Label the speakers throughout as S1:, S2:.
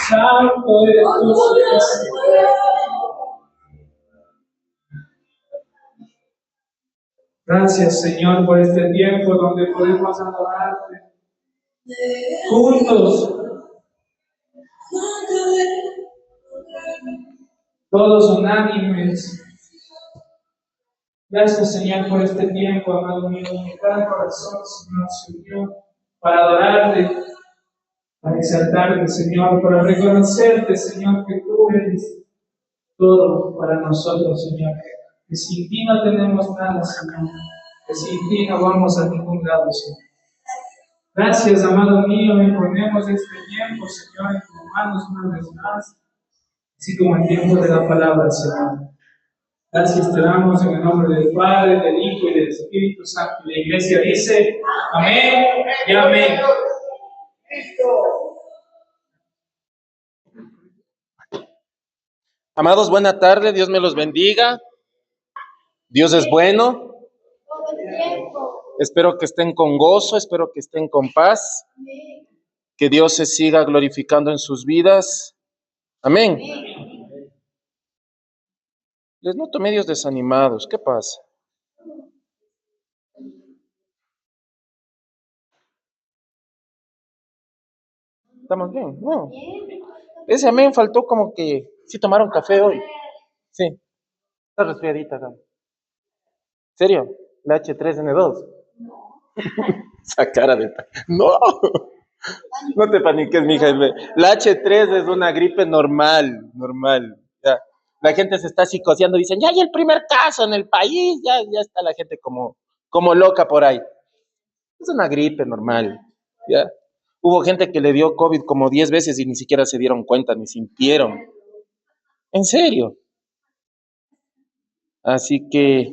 S1: Santo eres tú, Señor. Gracias, Señor, por este tiempo donde podemos adorarte juntos, todos unánimes. Gracias, Señor, por este tiempo, amado mío, que cada corazón, Señor, se unió para adorarte, para exaltarte, Señor, para reconocerte, Señor, que tú eres todo para nosotros, Señor. Que sin ti no tenemos nada, Señor. Que sin ti no vamos a ningún lado, Señor. Gracias, amado mío, y ponemos este tiempo, Señor, en tus manos una vez más, así como el tiempo de la palabra, Señor. Gracias te damos en el nombre del Padre, del Hijo y del Espíritu Santo. Y la iglesia dice, amén y amén.
S2: Amados, buena tarde, Dios me los bendiga. Dios es bueno. Espero que estén con gozo, espero que estén con paz. Que Dios se siga glorificando en sus vidas. Amén. Les noto medios desanimados. ¿Qué pasa? ¿Estamos bien? No. Ese amén faltó como que sí tomaron café hoy. Sí. Está resfriadita, ¿no? ¿Serio? ¿La H3N2? Esa cara de... No. No te paniques, mija. La H3 es una gripe normal. Ya. La gente se está psicoseando, dicen, ya hay el primer caso en el país, ya está la gente como loca por ahí. Es una gripe normal, ¿ya? Hubo gente que le dio COVID como 10 veces y ni siquiera se dieron cuenta, ni sintieron. En serio. Así que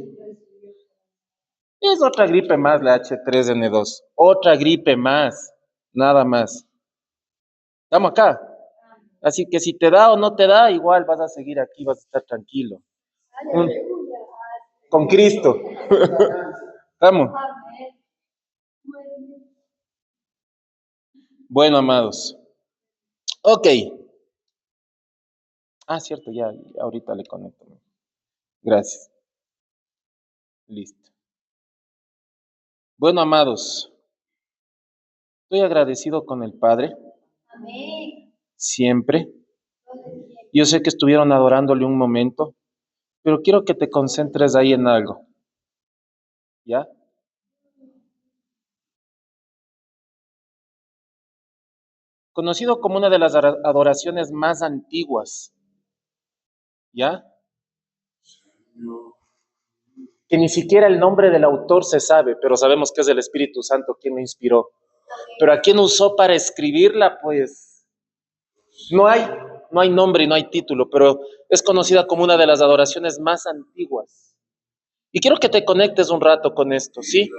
S2: es otra gripe más la H3N2. Otra gripe más, nada más. Estamos acá. Así que si te da o no te da, igual vas a seguir aquí, vas a estar tranquilo. Con Cristo. ¿Estamos? Bueno, amados. Ok. Cierto, ya, ahorita le conecto. Gracias. Listo. Bueno, amados. Estoy agradecido con el Padre. Siempre. Yo sé que estuvieron adorándole un momento, pero quiero que te concentres ahí en algo. ¿Ya? Conocido como una de las adoraciones más antiguas. ¿Ya? Que ni siquiera el nombre del autor se sabe, pero sabemos que es el Espíritu Santo quien lo inspiró. Pero a quien usó para escribirla, pues no hay nombre y no hay título, pero es conocida como una de las adoraciones más antiguas. Y quiero que te conectes un rato con esto, ¿sí?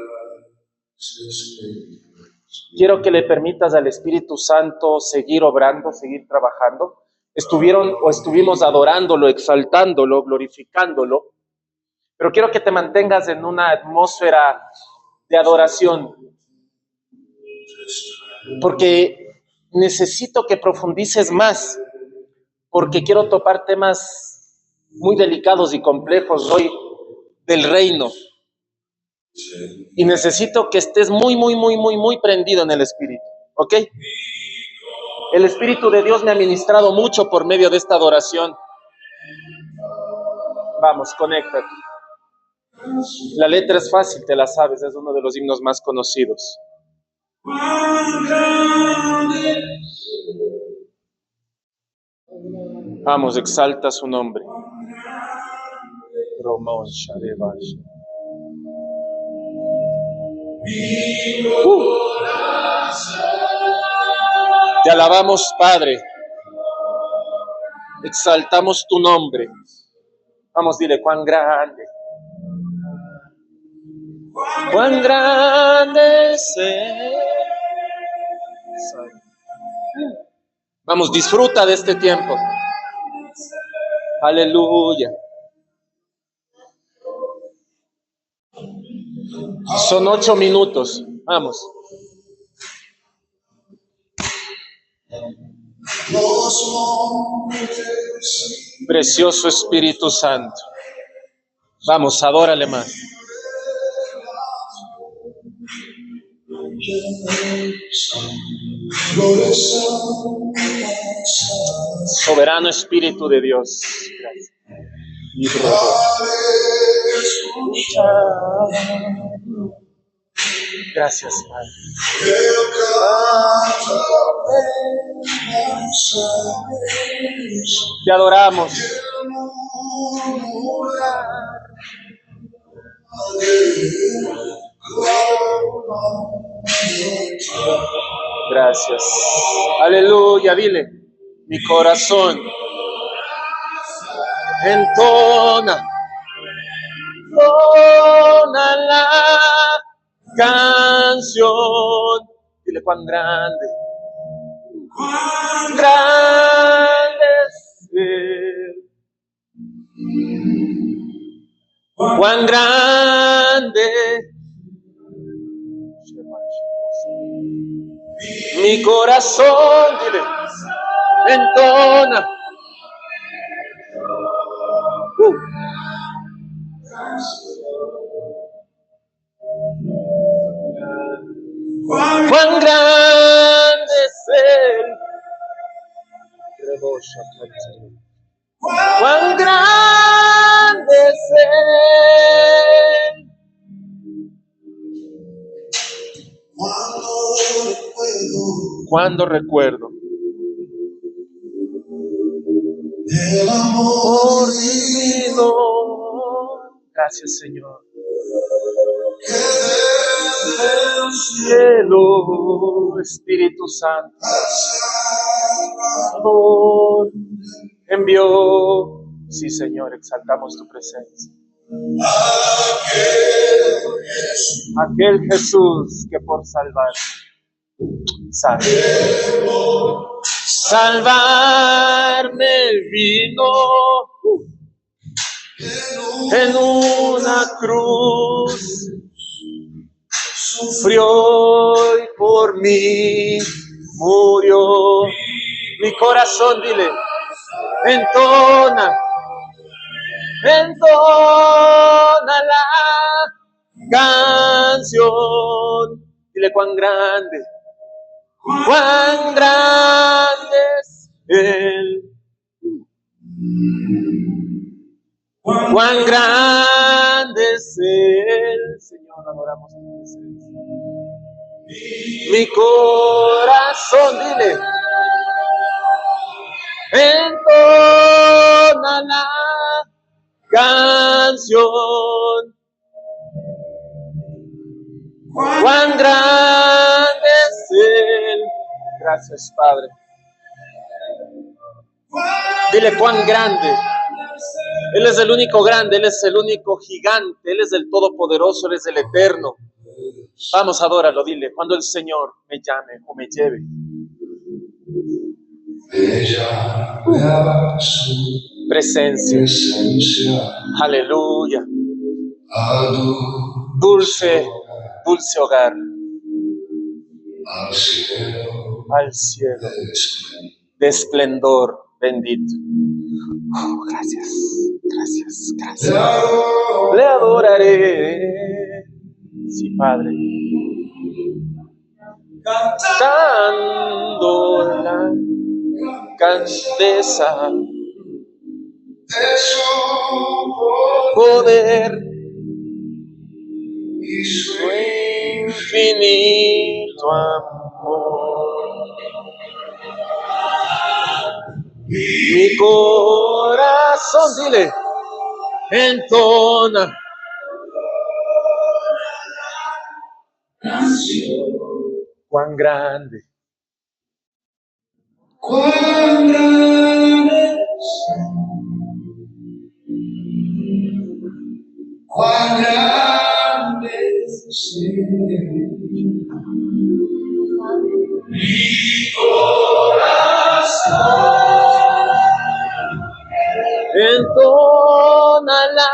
S2: Quiero que le permitas al Espíritu Santo seguir obrando, seguir trabajando. Estuvimos adorándolo, exaltándolo, glorificándolo, pero quiero que te mantengas en una atmósfera de adoración, porque necesito que profundices más, porque quiero topar temas muy delicados y complejos hoy del reino. Y necesito que estés muy prendido en el Espíritu, ¿ok? El Espíritu de Dios me ha ministrado mucho por medio de esta adoración. Vamos, conéctate. La letra es fácil, te la sabes, es uno de los himnos más conocidos. Vamos, exalta su nombre. Te alabamos, Padre. Exaltamos tu nombre. Vamos, dile, cuán grande. Cuán grande es Él. Vamos, disfruta de este tiempo. Aleluya. Son 8 minutos. Vamos. Precioso Espíritu Santo. Vamos, adórale más. Soberano Espíritu de Dios. Gracias. Gracias, Padre. Te adoramos. Gracias. Aleluya, dile. Mi corazón entona la canción. Dile cuán grande es Él. Cuán grande mi corazón, dile, entona. Cuán grande es Él. Cuán grande es Él. Cuando recuerdo el amor divino. Gracias, Señor. Que desde el cielo, Espíritu Santo, Salvador, envió. Sí, Señor, exaltamos tu presencia. Aquel Jesús que por salvarme vino en una cruz, sufrió y por mí murió. Mi corazón, dile, entona la canción. Dile cuán grande es Él. Cuán grande es Él. Señor, adoramos tu presencia. Mi corazón, dile, entona la canción. Cuán grande es Él. Gracias, Padre. Dile cuán grande. Él es el único grande, Él es el único gigante, Él es el todopoderoso, Él es el eterno. Vamos, adóralo, dile, cuando el Señor me llame o me lleve. Presencia. Aleluya. Dulce hogar. Al cielo. De esplendor bendito. Oh, gracias. Le adoraré. Sí, Padre. Cantando la grandeza de su poder y su infinito amor. Mi corazón, dile, entona cuán grande. Cuán grande es mi corazón, entona la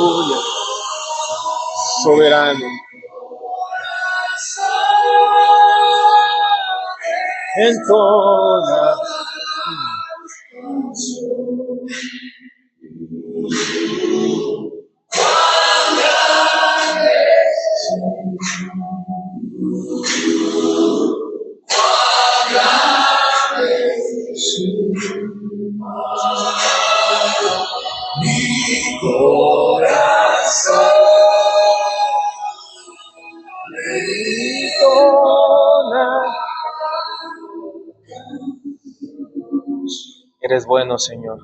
S2: aleluya. Soberano. En todas. Eres bueno, Señor.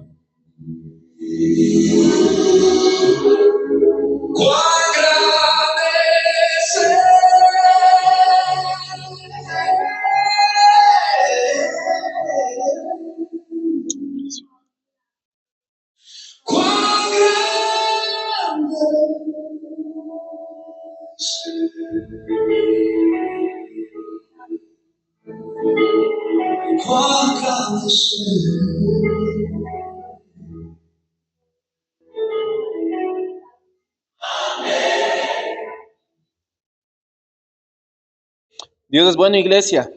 S2: Dios es bueno, iglesia.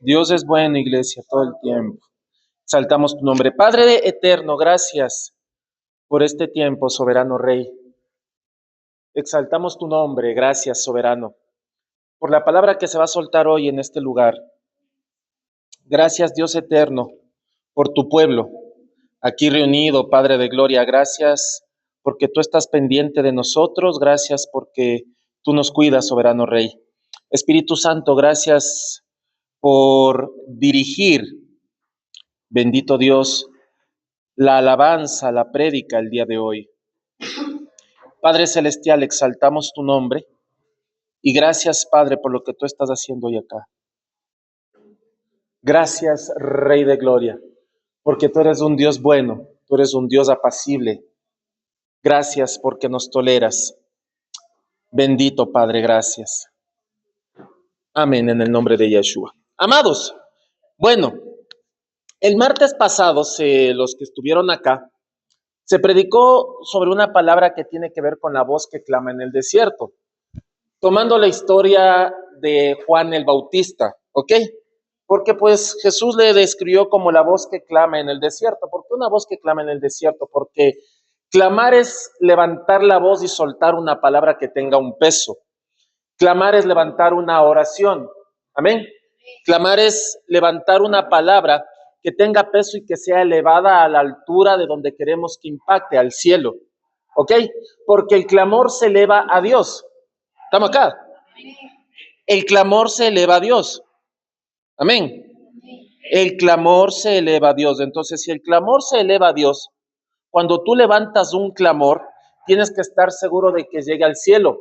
S2: Dios es bueno, iglesia, todo el tiempo. Exaltamos tu nombre. Padre eterno, gracias por este tiempo, soberano Rey. Exaltamos tu nombre, gracias, soberano, por la palabra que se va a soltar hoy en este lugar. Gracias, Dios eterno, por tu pueblo, aquí reunido, Padre de gloria. Gracias porque tú estás pendiente de nosotros. Gracias porque tú nos cuidas, soberano Rey. Espíritu Santo, gracias por dirigir, bendito Dios, la alabanza, la prédica el día de hoy. Padre Celestial, exaltamos tu nombre y gracias, Padre, por lo que tú estás haciendo hoy acá. Gracias, Rey de Gloria, porque tú eres un Dios bueno, tú eres un Dios apacible. Gracias porque nos toleras. Bendito Padre, gracias. Amén, en el nombre de Yeshua. Amados, bueno, el martes pasado, los que estuvieron acá, se predicó sobre una palabra que tiene que ver con la voz que clama en el desierto, tomando la historia de Juan el Bautista, ¿ok? Porque pues Jesús le describió como la voz que clama en el desierto. ¿Por qué una voz que clama en el desierto? Porque clamar es levantar la voz y soltar una palabra que tenga un peso. Clamar es levantar una oración, amén. Clamar es levantar una palabra que tenga peso y que sea elevada a la altura de donde queremos que impacte, al cielo, ¿ok? Porque el clamor se eleva a Dios. ¿Estamos acá? El clamor se eleva a Dios, amén. El clamor se eleva a Dios. Entonces, si el clamor se eleva a Dios, cuando tú levantas un clamor, tienes que estar seguro de que llegue al cielo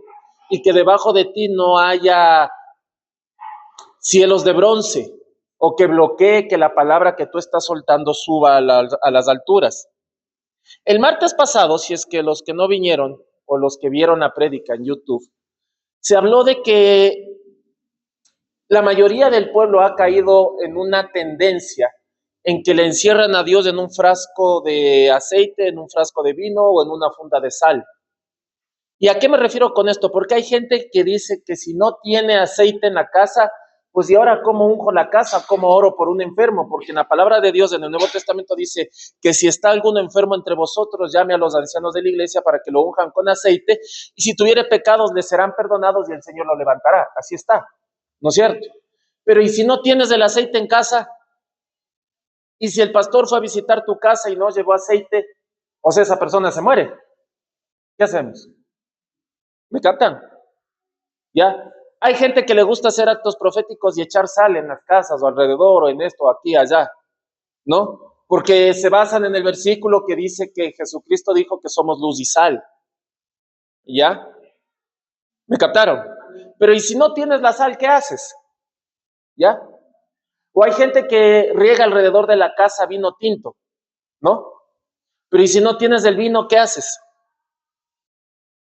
S2: y que debajo de ti no haya cielos de bronce o que bloquee que la palabra que tú estás soltando suba a las alturas. El martes pasado, si es que los que no vinieron o los que vieron la prédica en YouTube, se habló de que la mayoría del pueblo ha caído en una tendencia en que le encierran a Dios en un frasco de aceite, en un frasco de vino o en una funda de sal. ¿Y a qué me refiero con esto? Porque hay gente que dice que si no tiene aceite en la casa, pues y ahora cómo unjo la casa, cómo oro por un enfermo, porque en la palabra de Dios en el Nuevo Testamento dice que si está alguno enfermo entre vosotros, llame a los ancianos de la iglesia para que lo unjan con aceite, y si tuviere pecados le serán perdonados y el Señor lo levantará. Así está, ¿no es cierto? Pero ¿y si no tienes el aceite en casa? ¿Y si el pastor fue a visitar tu casa y no llevó aceite? O sea, esa persona se muere. ¿Qué hacemos? ¿Me captan? ¿Ya? Hay gente que le gusta hacer actos proféticos y echar sal en las casas o alrededor o en esto, aquí, allá, ¿no? Porque se basan en el versículo que dice que Jesucristo dijo que somos luz y sal. ¿Ya? ¿Me captaron? Pero ¿y si no tienes la sal, qué haces? ¿Ya? O hay gente que riega alrededor de la casa vino tinto, ¿no? Pero ¿y si no tienes el vino, qué haces?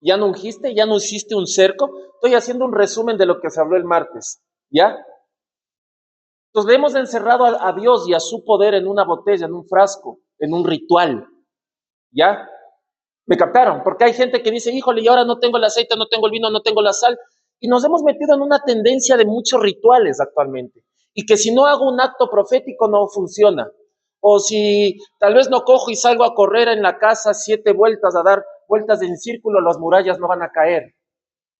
S2: ¿Ya no ungiste? ¿Ya no hiciste un cerco? Estoy haciendo un resumen de lo que se habló el martes, ¿ya? Entonces le hemos encerrado a Dios y a su poder en una botella, en un frasco, en un ritual, ¿ya? ¿Me captaron? Porque hay gente que dice, híjole, y ahora no tengo el aceite, no tengo el vino, no tengo la sal. Y nos hemos metido en una tendencia de muchos rituales actualmente. Y que si no hago un acto profético no funciona. O si tal vez no cojo y salgo a correr en la casa 7 vueltas, a dar vueltas en círculo, las murallas no van a caer.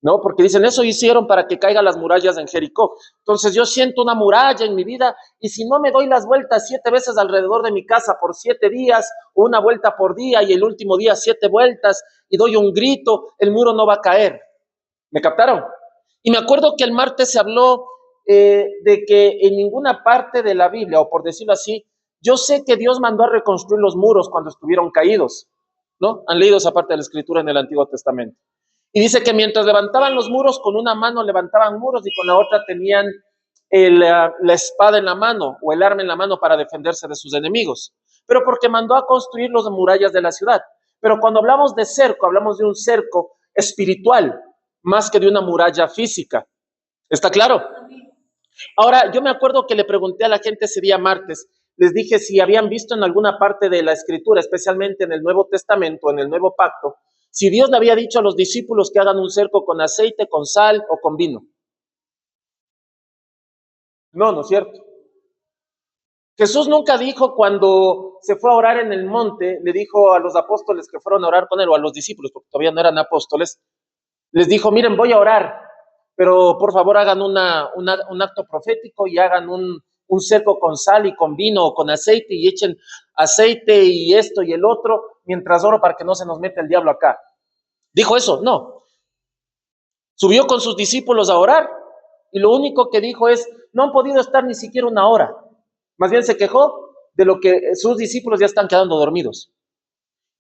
S2: ¿No? Porque dicen, eso hicieron para que caigan las murallas en Jericó. Entonces yo siento una muralla en mi vida y si no me doy las vueltas 7 veces alrededor de mi casa por 7 días, o una vuelta por día y el último día 7 vueltas y doy un grito, el muro no va a caer. ¿Me captaron? Y me acuerdo que el martes se habló de que en ninguna parte de la Biblia, o por decirlo así, yo sé que Dios mandó a reconstruir los muros cuando estuvieron caídos, ¿no? Han leído esa parte de la Escritura en el Antiguo Testamento. Y dice que mientras levantaban los muros, con una mano levantaban muros y con la otra tenían la espada en la mano o el arma en la mano para defenderse de sus enemigos. Pero porque mandó a construir las murallas de la ciudad. Pero cuando hablamos de cerco, hablamos de un cerco espiritual, más que de una muralla física. ¿Está claro? Ahora, yo me acuerdo que le pregunté a la gente ese día martes, les dije si habían visto en alguna parte de la Escritura, especialmente en el Nuevo Testamento, en el Nuevo Pacto, si Dios le había dicho a los discípulos que hagan un cerco con aceite, con sal o con vino. No, no es cierto. Jesús nunca dijo cuando se fue a orar en el monte, le dijo a los apóstoles que fueron a orar con él, o a los discípulos, porque todavía no eran apóstoles, les dijo, miren, voy a orar, pero por favor hagan un acto profético y hagan un cerco con sal y con vino o con aceite y echen aceite y esto y el otro, mientras oro para que no se nos meta el diablo acá. ¿Dijo eso? No. Subió con sus discípulos a orar y lo único que dijo es, no han podido estar ni siquiera una hora. Más bien se quejó de lo que sus discípulos ya están quedando dormidos.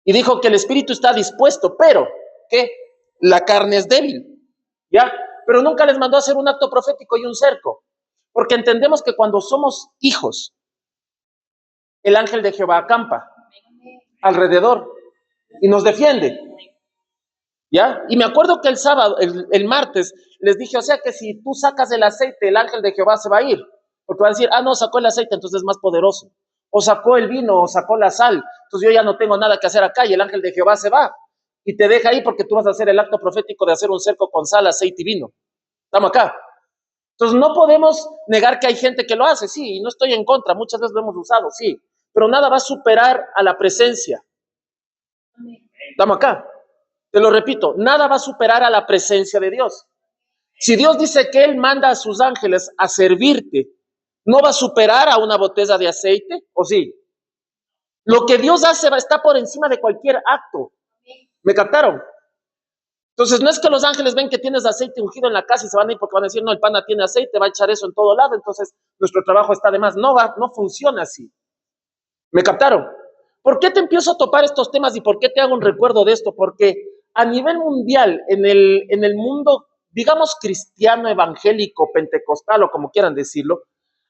S2: Y dijo que el espíritu está dispuesto, pero que la carne es débil. ¿Ya? Pero nunca les mandó a hacer un acto profético y un cerco. Porque entendemos que cuando somos hijos, el ángel de Jehová acampa alrededor y nos defiende. ¿Ya? Y me acuerdo que el sábado, el martes, les dije, o sea que si tú sacas el aceite, el ángel de Jehová se va a ir. Porque va a decir, no, sacó el aceite, entonces es más poderoso. O sacó el vino, o sacó la sal. Entonces yo ya no tengo nada que hacer acá y el ángel de Jehová se va. Y te deja ahí porque tú vas a hacer el acto profético de hacer un cerco con sal, aceite y vino. Estamos acá. Entonces no podemos negar que hay gente que lo hace, sí, y no estoy en contra, muchas veces lo hemos usado, sí. Pero nada va a superar a la presencia. Estamos acá. Te lo repito, nada va a superar a la presencia de Dios. Si Dios dice que Él manda a sus ángeles a servirte, ¿no va a superar a una botella de aceite? ¿O sí? Lo que Dios hace está por encima de cualquier acto. ¿Me captaron? Entonces no es que los ángeles ven que tienes aceite ungido en la casa y se van a ir porque van a decir, no, el pana tiene aceite, va a echar eso en todo lado, entonces nuestro trabajo está de más. No funciona así. ¿Me captaron? ¿Por qué te empiezo a topar estos temas y por qué te hago un recuerdo de esto? Porque a nivel mundial, en el mundo, digamos, cristiano, evangélico, pentecostal o como quieran decirlo,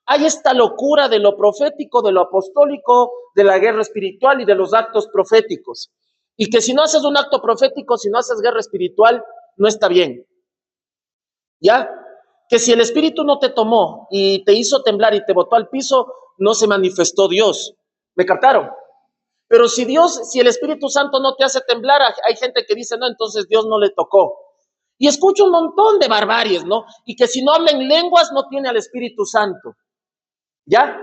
S2: hay esta locura de lo profético, de lo apostólico, de la guerra espiritual y de los actos proféticos. Y que si no haces un acto profético, si no haces guerra espiritual, no está bien. ¿Ya? Que si el espíritu no te tomó y te hizo temblar y te botó al piso, no se manifestó Dios. ¿Me captaron? Pero si el Espíritu Santo no te hace temblar, hay gente que dice, no, entonces Dios no le tocó. Y escucho un montón de barbaries, ¿no? Y que si no habla en lenguas, no tiene al Espíritu Santo. ¿Ya?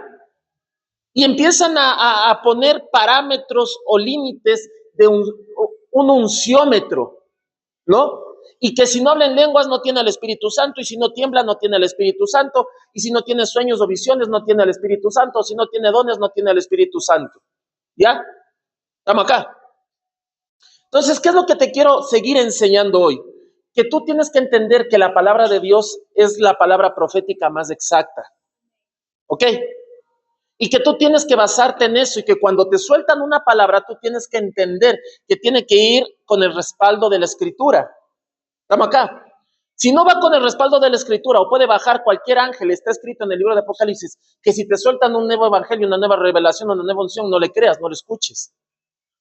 S2: Y empiezan a poner parámetros o límites de un unciómetro, ¿no? Y que si no habla en lenguas, no tiene al Espíritu Santo, y si no tiembla, no tiene al Espíritu Santo, y si no tiene sueños o visiones, no tiene al Espíritu Santo, si no tiene dones, no tiene al Espíritu Santo. ¿Ya? Estamos acá. Entonces, ¿qué es lo que te quiero seguir enseñando hoy? Que tú tienes que entender que la palabra de Dios es la palabra profética más exacta. ¿Ok? Y que tú tienes que basarte en eso y que cuando te sueltan una palabra, tú tienes que entender que tiene que ir con el respaldo de la Escritura. ¿Estamos acá? Si no va con el respaldo de la Escritura o puede bajar cualquier ángel, está escrito en el libro de Apocalipsis, que si te sueltan un nuevo evangelio, una nueva revelación, una nueva unción, no le creas, no lo escuches.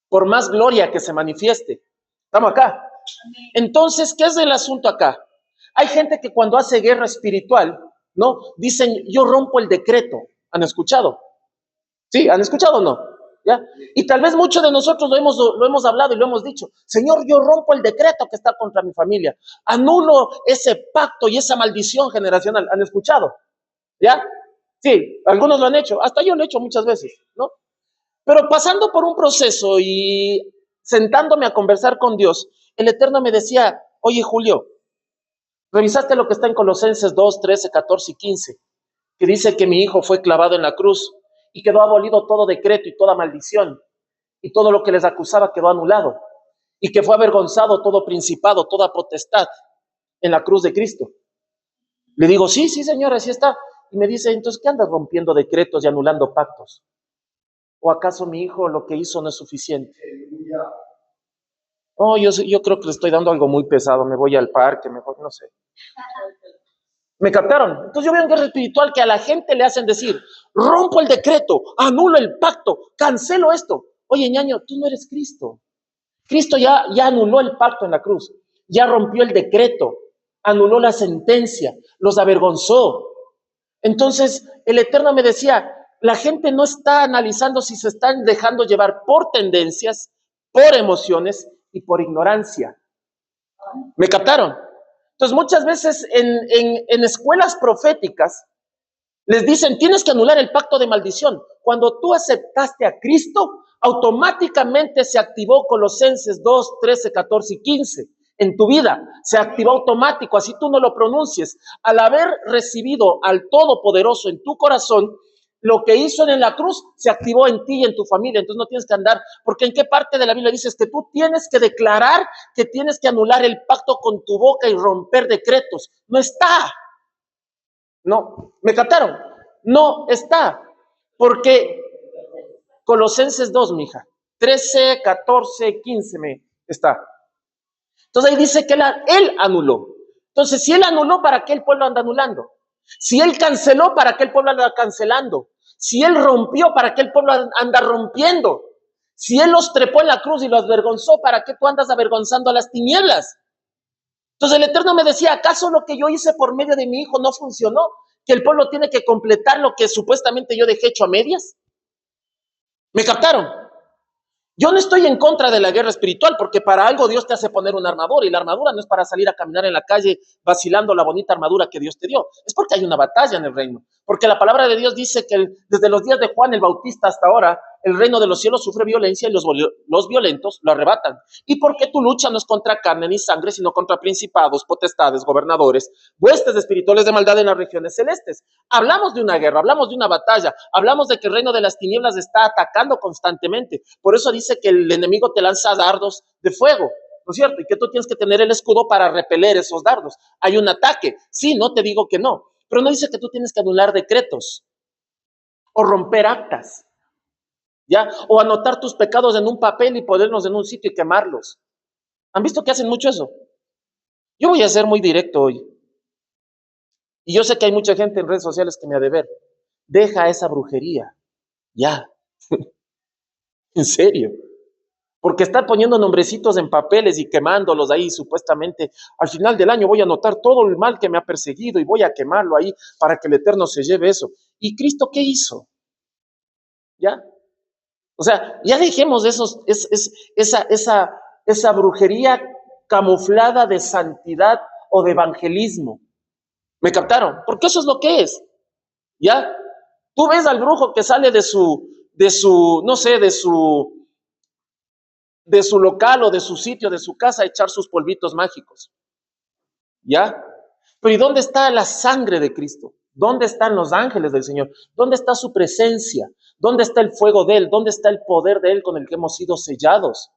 S2: Por más gloria que se manifieste. ¿Estamos acá? Entonces, ¿qué es el asunto acá? Hay gente que cuando hace guerra espiritual, ¿no? Dicen, yo rompo el decreto. ¿Han escuchado? ¿Sí? ¿Han escuchado o no? ¿Ya? Y tal vez muchos de nosotros lo hemos hablado y lo hemos dicho. Señor, yo rompo el decreto que está contra mi familia. Anulo ese pacto y esa maldición generacional. ¿Han escuchado? ¿Ya? Sí, algunos lo han hecho. Hasta yo lo he hecho muchas veces, ¿no? Pero pasando por un proceso y sentándome a conversar con Dios, el Eterno me decía, oye Julio, ¿revisaste lo que está en Colosenses 2, 13, 14 y 15? Que dice que mi hijo fue clavado en la cruz y quedó abolido todo decreto y toda maldición, y todo lo que les acusaba quedó anulado, y que fue avergonzado todo principado, toda potestad en la cruz de Cristo. Le digo, sí, señor, así está. Y me dice, entonces, ¿qué andas rompiendo decretos y anulando pactos? ¿O acaso mi hijo lo que hizo no es suficiente? Oh, yo creo que le estoy dando algo muy pesado, me voy al parque, mejor, no sé. ¿Me captaron? Entonces yo veo en guerra espiritual que a la gente le hacen decir, rompo el decreto, anulo el pacto, cancelo esto. Oye, ñaño, tú no eres Cristo. Cristo ya anuló el pacto en la cruz, ya rompió el decreto, anuló la sentencia, los avergonzó. Entonces el Eterno me decía, la gente no está analizando si se están dejando llevar por tendencias, por emociones y por ignorancia. ¿Me captaron? Entonces muchas veces en escuelas proféticas les dicen, tienes que anular el pacto de maldición. Cuando tú aceptaste a Cristo, automáticamente se activó Colosenses 2, 13, 14 y 15 en tu vida. Se activó automático, así tú no lo pronuncies. Al haber recibido al Todopoderoso en tu corazón, lo que hizo en la cruz se activó en ti y en tu familia. Entonces no tienes que andar, porque ¿en qué parte de la Biblia dices que tú tienes que declarar que tienes que anular el pacto con tu boca y romper decretos? No está. No, ¿me captaron? No está, porque Colosenses 2, mija, 13, 14, 15 me está. Entonces ahí dice que él anuló. Entonces, si él anuló, ¿para qué el pueblo anda anulando? Si él canceló, ¿para qué el pueblo anda cancelando? Si él rompió, ¿para qué el pueblo anda rompiendo? Si él los trepó en la cruz y los avergonzó, ¿para qué tú andas avergonzando a las tinieblas? Entonces el Eterno me decía, ¿acaso lo que yo hice por medio de mi hijo no funcionó? ¿Que el pueblo tiene que completar lo que supuestamente yo dejé hecho a medias? ¿Me captaron? Yo no estoy en contra de la guerra espiritual, porque para algo Dios te hace poner una armadura, y la armadura no es para salir a caminar en la calle vacilando la bonita armadura que Dios te dio, es porque hay una batalla en el reino, porque la palabra de Dios dice que desde los días de Juan el Bautista hasta ahora, el reino de los cielos sufre violencia y los violentos lo arrebatan, y porque tu lucha no es contra carne ni sangre, sino contra principados, potestades, gobernadores, huestes espirituales de maldad en las regiones celestes. Hablamos de una guerra, hablamos de una batalla, hablamos de que el reino de las tinieblas está atacando constantemente. Por eso dice que el enemigo te lanza dardos de fuego, ¿no es cierto? Y que tú tienes que tener el escudo para repeler esos dardos. Hay un ataque, sí, no te digo que no, pero no dice que tú tienes que anular decretos o romper actas, ¿ya? O anotar tus pecados en un papel y ponerlos en un sitio y quemarlos. ¿Han visto que hacen mucho eso? Yo voy a ser muy directo hoy. Y yo sé que hay mucha gente en redes sociales que me ha de ver. Deja esa brujería, ya. En serio. Porque estar poniendo nombrecitos en papeles y quemándolos ahí supuestamente, al final del año voy a anotar todo el mal que me ha perseguido y voy a quemarlo ahí para que el Eterno se lleve eso. ¿Y Cristo qué hizo? ¿Ya? O sea, ya dejemos esa brujería camuflada de santidad o de evangelismo. ¿Me captaron? Porque eso es lo que es. ¿Ya? Tú ves al brujo que sale de su, no sé, de su local o de su sitio, de su casa, a echar sus polvitos mágicos. ¿Ya? Pero ¿y dónde está la sangre de Cristo? ¿Dónde están los ángeles del Señor? ¿Dónde está su presencia? ¿Dónde está el fuego de Él? ¿Dónde está el poder de Él con el que hemos sido sellados?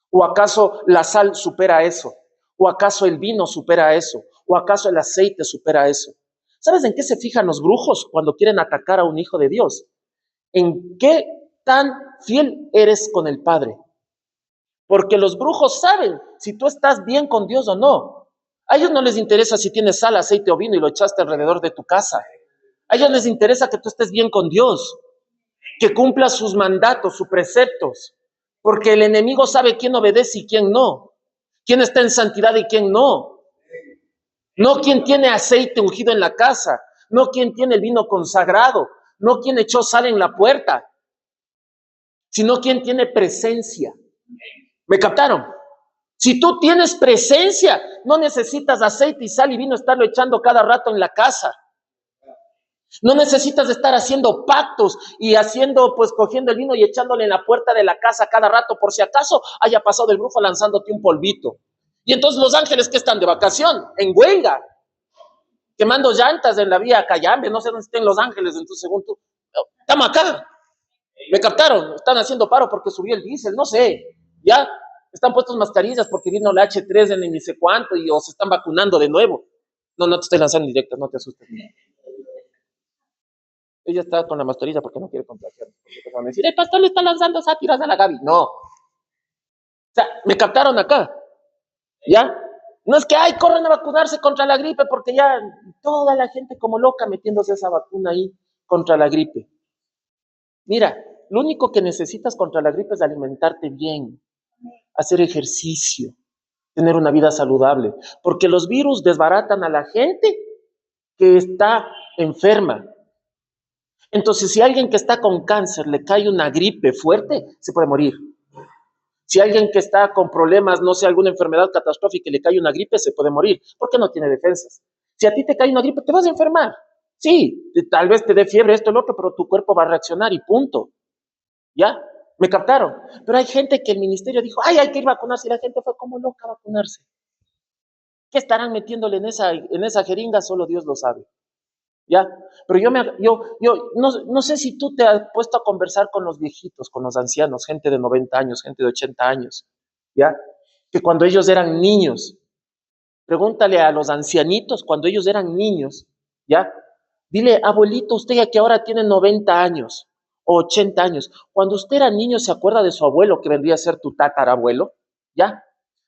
S2: ¿O acaso la sal supera eso? ¿O acaso el vino supera eso? ¿O acaso el aceite supera eso? ¿Sabes en qué se fijan los brujos cuando quieren atacar a un hijo de Dios? ¿En qué tan fiel eres con el Padre? Porque los brujos saben si tú estás bien con Dios o no. A ellos no les interesa si tienes sal, aceite o vino y lo echaste alrededor de tu casa. A ellos les interesa que tú estés bien con Dios, que cumplas sus mandatos, sus preceptos. Porque el enemigo sabe quién obedece y quién no. Quién está en santidad y quién no. No quién tiene aceite ungido en la casa. No quién tiene el vino consagrado. No quién echó sal en la puerta. sino quien tiene presencia. ¿Me captaron? Si tú tienes presencia, no necesitas aceite y sal y vino estarlo echando cada rato en la casa. No necesitas estar haciendo pactos y pues cogiendo el vino y echándole en la puerta de la casa cada rato, por si acaso haya pasado el brujo lanzándote un polvito. Y entonces los ángeles que están de vacación, en huelga, quemando llantas en la vía Cayambe, no sé dónde estén los ángeles, entonces según tú, estamos acá. ¿Me captaron? Están haciendo paro porque subió el diésel, no sé, ya. Están puestos mascarillas porque vino la H3 en ni sé cuánto o se están vacunando de nuevo. No te estoy lanzando directas, no te asustes. Ella está con la mascarilla porque no quiere contagiar. Porque van a decir, el pastor le está lanzando sátiras a la Gaby. No. O sea, me captaron acá. ¿Ya? No es que, corren a vacunarse contra la gripe porque ya toda la gente como loca metiéndose esa vacuna ahí contra la gripe. Mira, lo único que necesitas contra la gripe es alimentarte bien, hacer ejercicio, tener una vida saludable, porque los virus desbaratan a la gente que está enferma. Entonces, si a alguien que está con cáncer le cae una gripe fuerte, se puede morir. Si a alguien que está con problemas, no sé, alguna enfermedad catastrófica y le cae una gripe, se puede morir, porque no tiene defensas. Si a ti te cae una gripe, te vas a enfermar. Sí, tal vez te dé fiebre, esto, el otro, pero tu cuerpo va a reaccionar y punto. ¿Ya? ¿Me captaron? Pero hay gente que el ministerio dijo, hay que ir a vacunarse, y la gente fue como loca a vacunarse. ¿Qué estarán metiéndole en esa jeringa? Solo Dios lo sabe. ¿Ya? Pero yo no sé si tú te has puesto a conversar con los viejitos, con los ancianos, gente de 90 años, gente de 80 años, ¿ya? Que cuando ellos eran niños, pregúntale a los ancianitos, cuando ellos eran niños, ¿ya? Dile, abuelito, usted ya que ahora tiene 90 años o 80 años, cuando usted era niño, ¿se acuerda de su abuelo, que vendría a ser tu tatarabuelo? ¿Ya?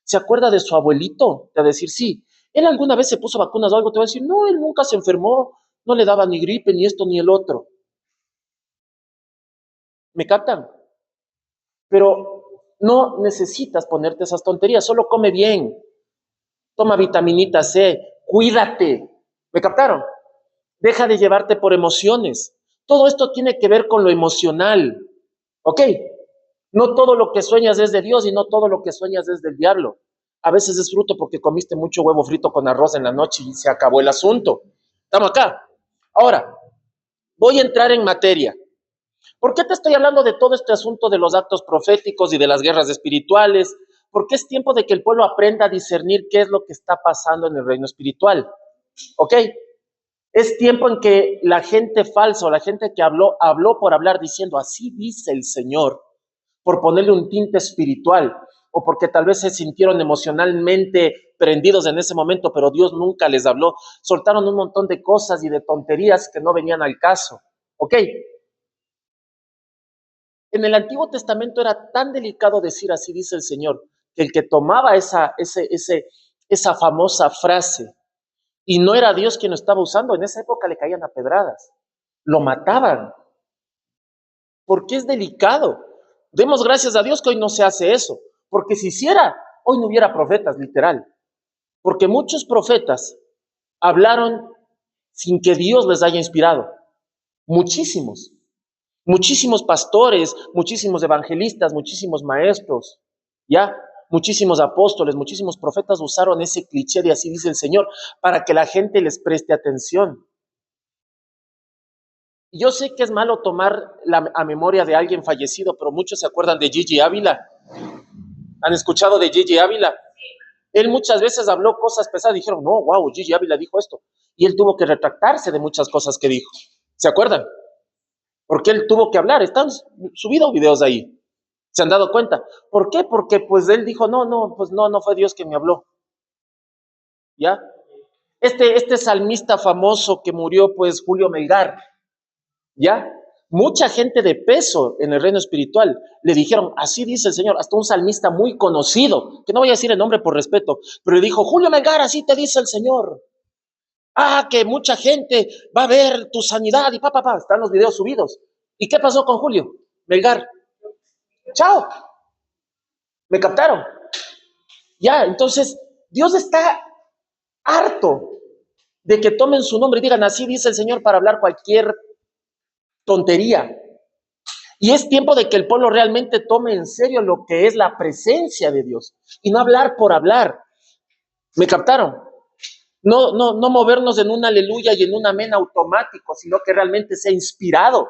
S2: ¿Se acuerda de su abuelito? Te va a decir, sí. ¿Él alguna vez se puso vacunas o algo? Te va a decir, no, él nunca se enfermó, no le daba ni gripe, ni esto, ni el otro. ¿Me captan? Pero no necesitas ponerte esas tonterías, solo come bien, toma vitaminita C, cuídate. ¿Me captaron? Deja de llevarte por emociones. Todo esto tiene que ver con lo emocional. ¿Ok? No todo lo que sueñas es de Dios y no todo lo que sueñas es del diablo. A veces es fruto porque comiste mucho huevo frito con arroz en la noche y se acabó el asunto. Estamos acá. Ahora, voy a entrar en materia. ¿Por qué te estoy hablando de todo este asunto de los actos proféticos y de las guerras espirituales? Porque es tiempo de que el pueblo aprenda a discernir qué es lo que está pasando en el reino espiritual. ¿Ok? Es tiempo en que la gente falsa o la gente que habló por hablar diciendo así dice el Señor, por ponerle un tinte espiritual o porque tal vez se sintieron emocionalmente prendidos en ese momento, pero Dios nunca les habló. Soltaron un montón de cosas y de tonterías que no venían al caso. ¿Ok? En el Antiguo Testamento era tan delicado decir así dice el Señor, que el que tomaba esa famosa frase y no era Dios quien lo estaba usando, en esa época le caían a pedradas, lo mataban, porque es delicado. Demos gracias a Dios que hoy no se hace eso, porque si hiciera, hoy no hubiera profetas, literal, porque muchos profetas hablaron sin que Dios les haya inspirado, muchísimos. Muchísimos pastores, muchísimos evangelistas, muchísimos maestros, ¿ya? Muchísimos apóstoles, muchísimos profetas usaron ese cliché de así dice el Señor para que la gente les preste atención. Yo sé que es malo tomar a memoria de alguien fallecido, pero muchos se acuerdan de Gigi Ávila. ¿Han escuchado de Gigi Ávila? Él muchas veces habló cosas pesadas, dijeron, no, wow, Gigi Ávila dijo esto. Y él tuvo que retractarse de muchas cosas que dijo. ¿Se acuerdan? Porque él tuvo que hablar, están subidos videos ahí. ¿Se han dado cuenta? ¿Por qué? Porque pues él dijo, no fue Dios quien me habló. ¿Ya? Este salmista famoso que murió, pues Julio Melgar, ¿ya? Mucha gente de peso en el reino espiritual le dijeron, así dice el Señor, hasta un salmista muy conocido, que no voy a decir el nombre por respeto, pero le dijo, Julio Melgar, así te dice el Señor. Que mucha gente va a ver tu sanidad y están los videos subidos. ¿Y qué pasó con Julio Melgar? Chao. ¿Me captaron? Ya, entonces, Dios está harto de que tomen su nombre y digan, así dice el Señor para hablar cualquier tontería. Y es tiempo de que el pueblo realmente tome en serio lo que es la presencia de Dios y no hablar por hablar. ¿Me captaron? No movernos en un aleluya y en un amén automático, sino que realmente sea inspirado.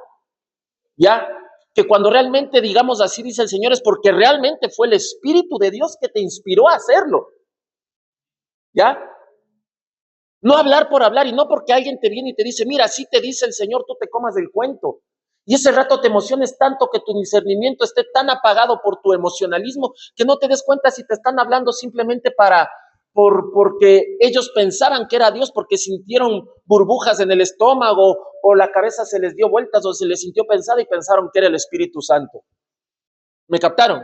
S2: ¿Ya? Que cuando realmente digamos así dice el Señor es porque realmente fue el Espíritu de Dios que te inspiró a hacerlo. ¿Ya? No hablar por hablar y no porque alguien te viene y te dice, mira, así te dice el Señor, tú te comas del cuento. Y ese rato te emociones tanto que tu discernimiento esté tan apagado por tu emocionalismo que no te des cuenta si te están hablando simplemente porque ellos pensaban que era Dios, porque sintieron burbujas en el estómago o la cabeza se les dio vueltas o se les sintió pensada y pensaron que era el Espíritu Santo. ¿Me captaron?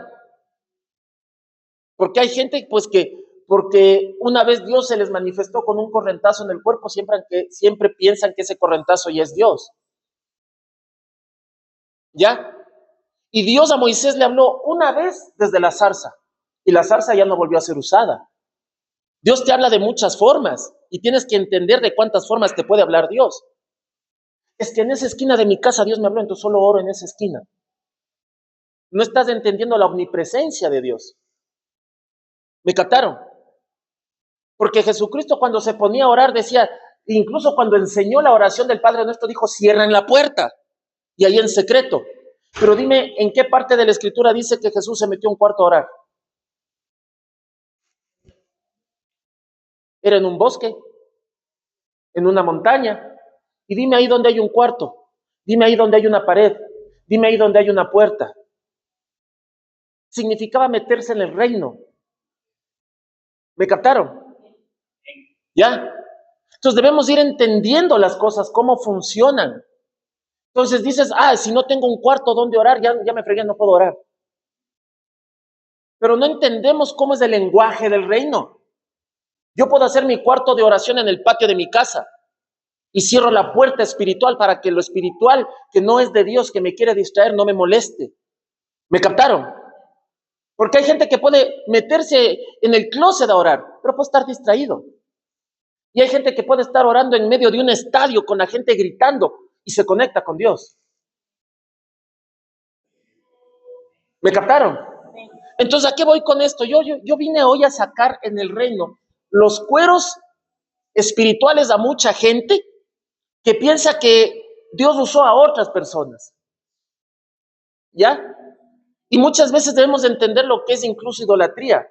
S2: Porque hay gente pues porque una vez Dios se les manifestó con un correntazo en el cuerpo, siempre piensan que ese correntazo ya es Dios. ¿Ya? Y Dios a Moisés le habló una vez desde la zarza, y la zarza ya no volvió a ser usada. Dios te habla de muchas formas, y tienes que entender de cuántas formas te puede hablar Dios. Es que en esa esquina de mi casa Dios me habló, entonces solo oro en esa esquina. No estás entendiendo la omnipresencia de Dios. ¿Me captaron? Porque Jesucristo cuando se ponía a orar decía, incluso cuando enseñó la oración del Padre Nuestro, dijo, cierren la puerta, y ahí en secreto. Pero dime, ¿en qué parte de la Escritura dice que Jesús se metió a un cuarto a orar? Era en un bosque, en una montaña. Y dime ahí donde hay un cuarto, dime ahí donde hay una pared, dime ahí donde hay una puerta. Significaba meterse en el reino. ¿Me captaron? ¿Ya? Entonces debemos ir entendiendo las cosas, cómo funcionan. Entonces dices, si no tengo un cuarto donde orar, ya me fregué, no puedo orar. Pero no entendemos cómo es el lenguaje del reino. Yo puedo hacer mi cuarto de oración en el patio de mi casa y cierro la puerta espiritual para que lo espiritual, que no es de Dios, que me quiere distraer, no me moleste. ¿Me captaron? Porque hay gente que puede meterse en el closet a orar, pero puede estar distraído. Y hay gente que puede estar orando en medio de un estadio con la gente gritando y se conecta con Dios. ¿Me captaron? Entonces, ¿a qué voy con esto? Yo vine hoy a sacar en el reino los cueros espirituales a mucha gente que piensa que Dios usó a otras personas. ¿Ya? Y muchas veces debemos entender lo que es incluso idolatría.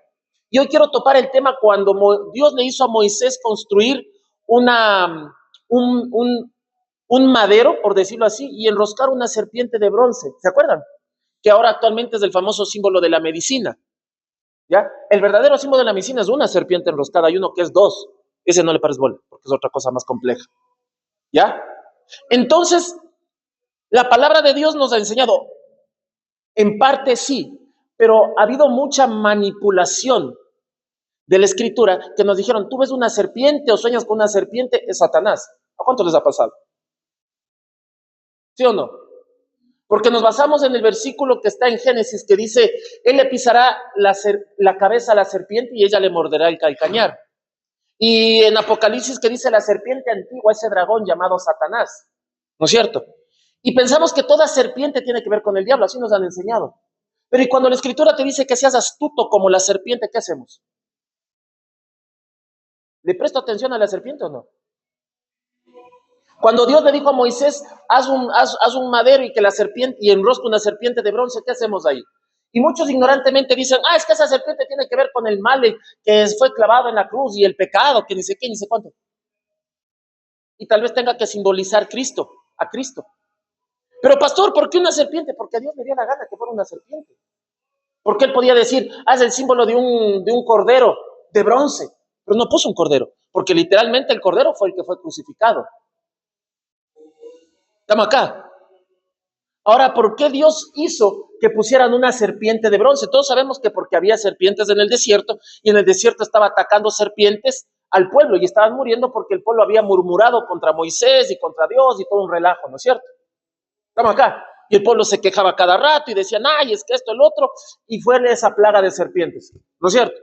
S2: Y hoy quiero topar el tema cuando Dios le hizo a Moisés construir un madero, por decirlo así, y enroscar una serpiente de bronce. ¿Se acuerdan? Que ahora actualmente es el famoso símbolo de la medicina. ¿Ya? El verdadero símbolo de la medicina es una serpiente enroscada, hay uno que es dos. Ese no le pares bola, porque es otra cosa más compleja. ¿Ya? Entonces, la palabra de Dios nos ha enseñado, en parte sí, pero ha habido mucha manipulación de la escritura que nos dijeron, tú ves una serpiente o sueñas con una serpiente, es Satanás. ¿A cuánto les ha pasado? ¿Sí o no? Porque nos basamos en el versículo que está en Génesis que dice, él le pisará la cabeza a la serpiente y ella le morderá el calcañar. Y en Apocalipsis que dice la serpiente antigua, ese dragón llamado Satanás, ¿no es cierto? Y pensamos que toda serpiente tiene que ver con el diablo, así nos han enseñado. Pero y cuando la escritura te dice que seas astuto como la serpiente, ¿qué hacemos? ¿Le presto atención a la serpiente o no? Cuando Dios le dijo a Moisés, haz un madero y que la serpiente, y enrosca una serpiente de bronce, ¿qué hacemos ahí? Y muchos ignorantemente dicen, es que esa serpiente tiene que ver con el mal que fue clavado en la cruz y el pecado, que ni sé qué, ni sé cuánto. Y tal vez tenga que simbolizar a Cristo. Pero pastor, ¿por qué una serpiente? Porque a Dios le dio la gana que fuera una serpiente. Porque él podía decir, es el símbolo de un cordero de bronce, pero no puso un cordero, porque literalmente el cordero fue el que fue crucificado. Estamos acá. Ahora, ¿por qué Dios hizo que pusieran una serpiente de bronce? Todos sabemos que porque había serpientes en el desierto y en el desierto estaba atacando serpientes al pueblo y estaban muriendo porque el pueblo había murmurado contra Moisés y contra Dios y todo un relajo, ¿no es cierto? Estamos acá. Y el pueblo se quejaba cada rato y decían, es que esto, el otro, y fue esa plaga de serpientes, ¿no es cierto?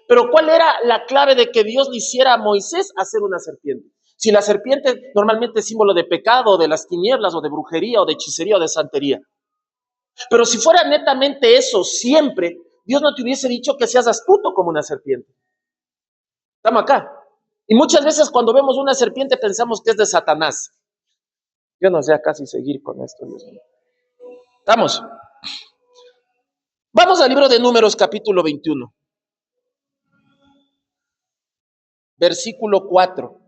S2: Pero ¿cuál era la clave de que Dios le hiciera a Moisés hacer una serpiente? Si la serpiente normalmente es símbolo de pecado, de las tinieblas, o de brujería, o de hechicería, o de santería. Pero si fuera netamente eso siempre, Dios no te hubiese dicho que seas astuto como una serpiente. Estamos acá. Y muchas veces cuando vemos una serpiente pensamos que es de Satanás. Yo no sé casi seguir con esto, Dios mío. Estamos. Vamos al libro de Números, capítulo 21. Versículo 4.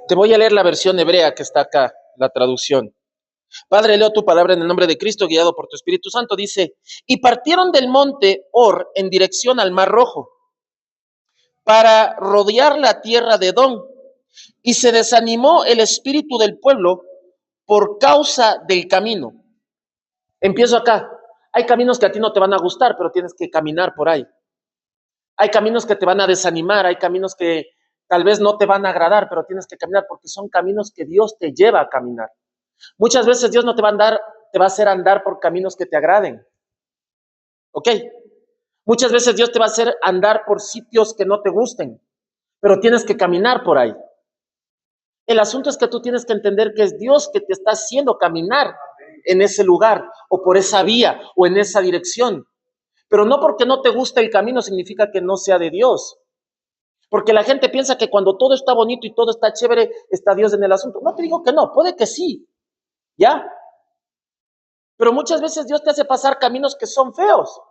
S2: Te voy a leer la versión hebrea que está acá, la traducción. Padre, leo tu palabra en el nombre de Cristo, guiado por tu Espíritu Santo. Dice, y partieron del monte Or en dirección al Mar Rojo, para rodear la tierra de Edom, y se desanimó el espíritu del pueblo por causa del camino. Empiezo acá. Hay caminos que a ti no te van a gustar, pero tienes que caminar por ahí. Hay caminos que te van a desanimar, hay caminos que tal vez no te van a agradar, pero tienes que caminar porque son caminos que Dios te lleva a caminar. Muchas veces Dios no te va a hacer andar por caminos que te agraden. ¿Ok? Muchas veces Dios te va a hacer andar por sitios que no te gusten, pero tienes que caminar por ahí. El asunto es que tú tienes que entender que es Dios que te está haciendo caminar en ese lugar, o por esa vía, o en esa dirección. Pero no porque no te guste el camino significa que no sea de Dios. Porque la gente piensa que cuando todo está bonito y todo está chévere, está Dios en el asunto. No te digo que no, puede que sí, ¿ya? Pero muchas veces Dios te hace pasar caminos que son feos,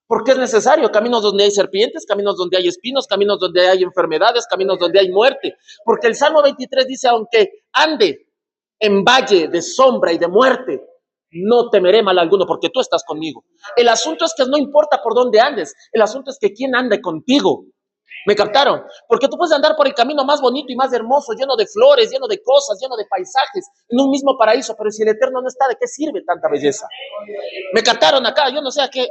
S2: porque es necesario, caminos donde hay serpientes, caminos donde hay espinos, caminos donde hay enfermedades, caminos donde hay muerte. Porque el Salmo 23 dice, aunque ande en valle de sombra y de muerte, no temeré mal alguno, porque tú estás conmigo. El asunto es que no importa por dónde andes, el asunto es que quién ande contigo. ¿Me captaron? Porque tú puedes andar por el camino más bonito y más hermoso, lleno de flores, lleno de cosas, lleno de paisajes, en un mismo paraíso, pero si el Eterno no está, ¿de qué sirve tanta belleza? ¿Me captaron acá? Yo no sé a quién,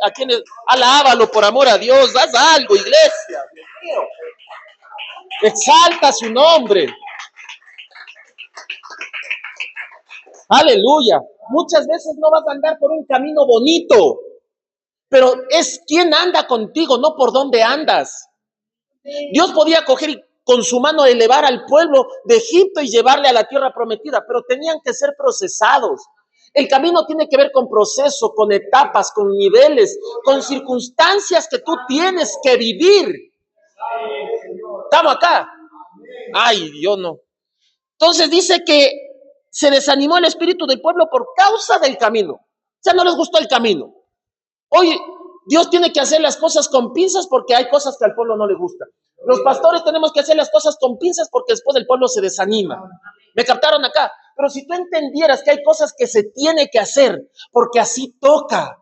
S2: alábalo por amor a Dios, haz algo, iglesia, Dios mío. Exalta su nombre. Aleluya. Muchas veces no vas a andar por un camino bonito, pero es quién anda contigo, no por dónde andas. Dios podía coger y con su mano elevar al pueblo de Egipto y llevarle a la tierra prometida, pero tenían que ser procesados. El camino tiene que ver con proceso, con etapas, con niveles, con circunstancias que tú tienes que vivir. ¿Estamos acá? Ay, yo no. Entonces dice que se desanimó el espíritu del pueblo por causa del camino. O sea, no les gustó el camino. Hoy Dios tiene que hacer las cosas con pinzas porque hay cosas que al pueblo no le gustan. Los pastores tenemos que hacer las cosas con pinzas porque después el pueblo se desanima. ¿Me captaron acá? Pero si tú entendieras que hay cosas que se tiene que hacer porque así toca.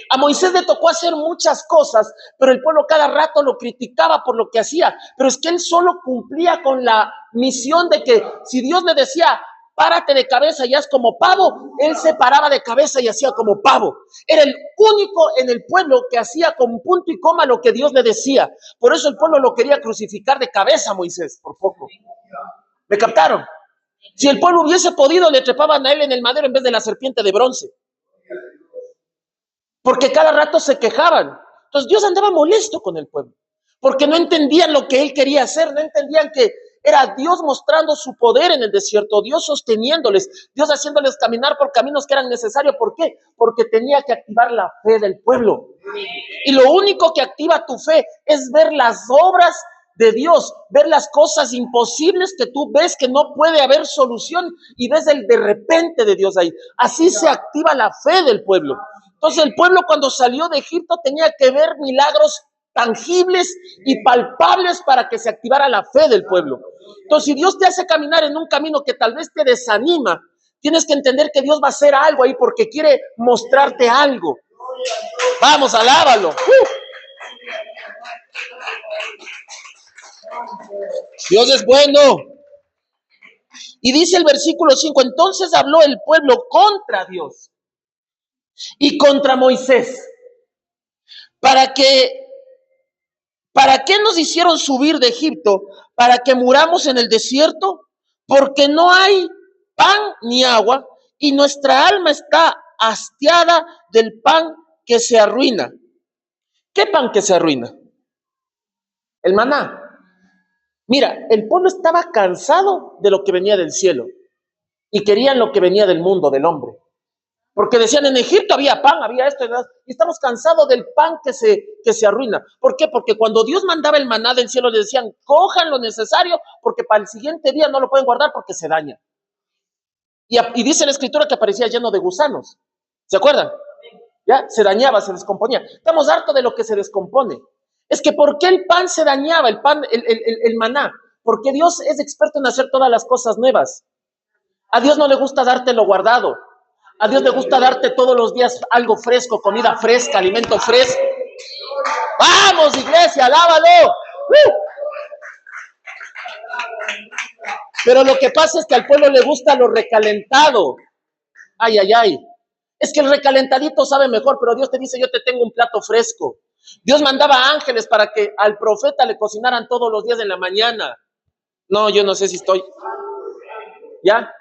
S2: A Moisés le tocó hacer muchas cosas, pero el pueblo cada rato lo criticaba por lo que hacía. Pero es que él solo cumplía con la misión de que si Dios le decía, párate de cabeza y haz como pavo, él se paraba de cabeza y hacía como pavo. Era el único en el pueblo que hacía con punto y coma lo que Dios le decía. Por eso el pueblo lo quería crucificar de cabeza a Moisés, por poco. ¿Me captaron? Si el pueblo hubiese podido, le trepaban a él en el madero en vez de la serpiente de bronce. Porque cada rato se quejaban. Entonces Dios andaba molesto con el pueblo, porque no entendían lo que él quería hacer, no entendían que era Dios mostrando su poder en el desierto, Dios sosteniéndoles, Dios haciéndoles caminar por caminos que eran necesarios. ¿Por qué? Porque tenía que activar la fe del pueblo. Y lo único que activa tu fe es ver las obras de Dios, ver las cosas imposibles que tú ves que no puede haber solución y ves el de repente de Dios ahí. Así se activa la fe del pueblo. Entonces el pueblo cuando salió de Egipto tenía que ver milagros tangibles y palpables para que se activara la fe del pueblo. Entonces si Dios te hace caminar en un camino que tal vez te desanima, tienes que entender que Dios va a hacer algo ahí porque quiere mostrarte algo. Vamos, alábalo. Dios es bueno. Y dice el versículo 5, entonces habló el pueblo contra Dios y contra Moisés. ¿Para qué nos hicieron subir de Egipto? ¿Para que muramos en el desierto? Porque no hay pan ni agua y nuestra alma está hastiada del pan que se arruina. ¿Qué pan que se arruina? El maná. Mira, el pueblo estaba cansado de lo que venía del cielo y querían lo que venía del mundo, del hombre. Porque decían, en Egipto había pan, había esto, y estamos cansados del pan que se arruina. ¿Por qué? Porque cuando Dios mandaba el maná del cielo, le decían, cojan lo necesario, porque para el siguiente día no lo pueden guardar porque se daña. Y dice la escritura que aparecía lleno de gusanos. ¿Se acuerdan? ¿Ya? Se dañaba, se descomponía. Estamos hartos de lo que se descompone. Es que ¿por qué el pan se dañaba, el pan, el maná? Porque Dios es experto en hacer todas las cosas nuevas. A Dios no le gusta darte lo guardado. A Dios le gusta darte todos los días algo fresco, comida fresca, alimento fresco. ¡Vamos, iglesia, alábalo! Pero lo que pasa es que al pueblo le gusta lo recalentado. Ay, ay, ay. Es que el recalentadito sabe mejor, pero Dios te dice, yo te tengo un plato fresco. Dios mandaba ángeles para que al profeta le cocinaran todos los días en la mañana. No, yo no sé si estoy... ¿Ya?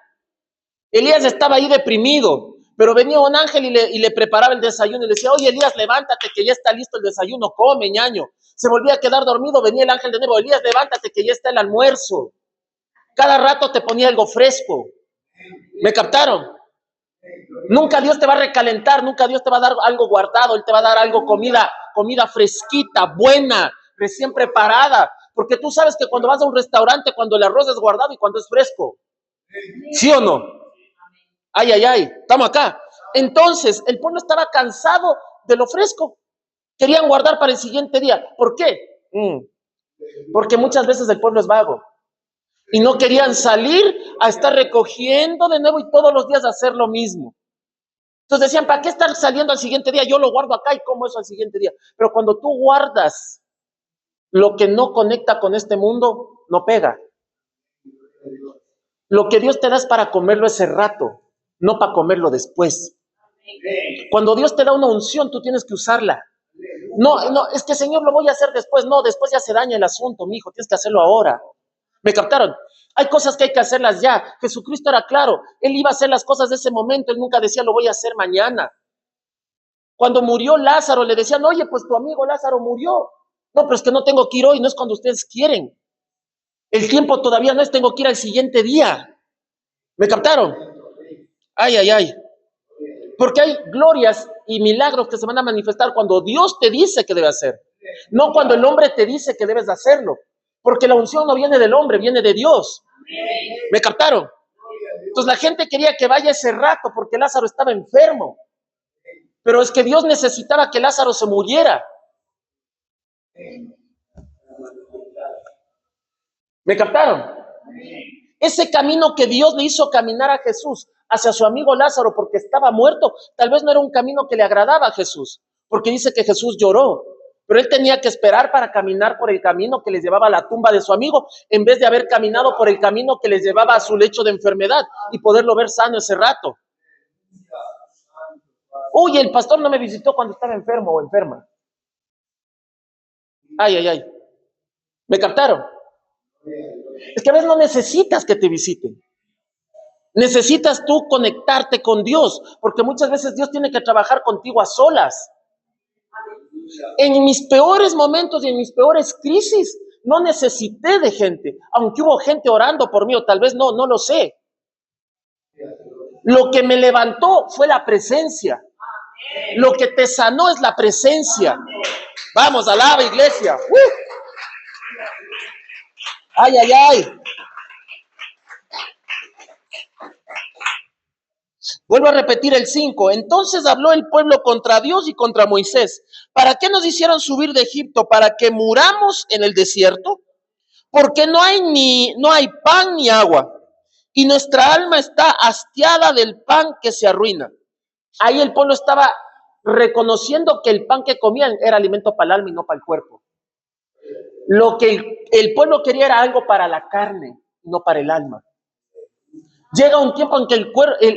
S2: Elías estaba ahí deprimido, pero venía un ángel y le preparaba el desayuno y le decía, oye, Elías, levántate que ya está listo el desayuno, come, ñaño. Se volvía a quedar dormido, venía el ángel de nuevo, Elías, levántate que ya está el almuerzo. Cada rato te ponía algo fresco. ¿Me captaron? Nunca Dios te va a recalentar, nunca Dios te va a dar algo guardado, Él te va a dar algo, comida fresquita, buena, recién preparada. Porque tú sabes que cuando vas a un restaurante, cuando el arroz es guardado y cuando es fresco. ¿Sí o no? Ay, ay, ay, estamos acá. Entonces, el pueblo estaba cansado de lo fresco. Querían guardar para el siguiente día. ¿Por qué? Porque muchas veces el pueblo es vago. Y no querían salir a estar recogiendo de nuevo y todos los días hacer lo mismo. Entonces decían, ¿para qué estar saliendo al siguiente día? Yo lo guardo acá y como eso al siguiente día. Pero cuando tú guardas lo que no conecta con este mundo, no pega. Lo que Dios te da es para comerlo ese rato, no para comerlo después. Cuando Dios te da una unción, tú tienes que usarla. No, es que Señor lo voy a hacer después. No, después ya se daña el asunto, mi hijo, tienes que hacerlo ahora. ¿Me captaron? Hay cosas que hay que hacerlas ya. Jesucristo era claro, Él iba a hacer las cosas de ese momento, Él nunca decía lo voy a hacer mañana. Cuando murió Lázaro, le decían, oye, pues tu amigo Lázaro murió. No, pero es que no tengo que ir hoy, no es cuando ustedes quieren. El tiempo todavía no es, tengo que ir al siguiente día. ¿Me captaron? Ay, ay, ay. Porque hay glorias y milagros que se van a manifestar cuando Dios te dice que debe hacer. No cuando el hombre te dice que debes hacerlo. Porque la unción no viene del hombre, viene de Dios. ¿Me captaron? Entonces la gente quería que vaya ese rato porque Lázaro estaba enfermo. Pero es que Dios necesitaba que Lázaro se muriera. ¿Me captaron? Ese camino que Dios le hizo caminar a Jesús hacia su amigo Lázaro porque estaba muerto, tal vez no era un camino que le agradaba a Jesús, porque dice que Jesús lloró, pero él tenía que esperar para caminar por el camino que les llevaba a la tumba de su amigo, en vez de haber caminado por el camino que les llevaba a su lecho de enfermedad y poderlo ver sano ese rato. Uy, el pastor no me visitó cuando estaba enfermo o enferma. Ay, ay, ay. ¿Me captaron? Es que a veces no necesitas que te visiten. Necesitas tú conectarte con Dios, porque muchas veces Dios tiene que trabajar contigo a solas. En mis peores momentos y en mis peores crisis, no necesité de gente, aunque hubo gente orando por mí, o tal vez no lo sé. Lo que me levantó fue la presencia. Lo que te sanó es la presencia. Vamos, alaba, iglesia. Ay, ay, ay. Vuelvo a repetir el 5. Entonces habló el pueblo contra Dios y contra Moisés. ¿Para qué nos hicieron subir de Egipto? ¿Para que muramos en el desierto? Porque no hay pan ni agua. Y nuestra alma está hastiada del pan que se arruina. Ahí el pueblo estaba reconociendo que el pan que comían era alimento para el alma y no para el cuerpo. Lo que el pueblo quería era algo para la carne, no para el alma. Llega un tiempo en que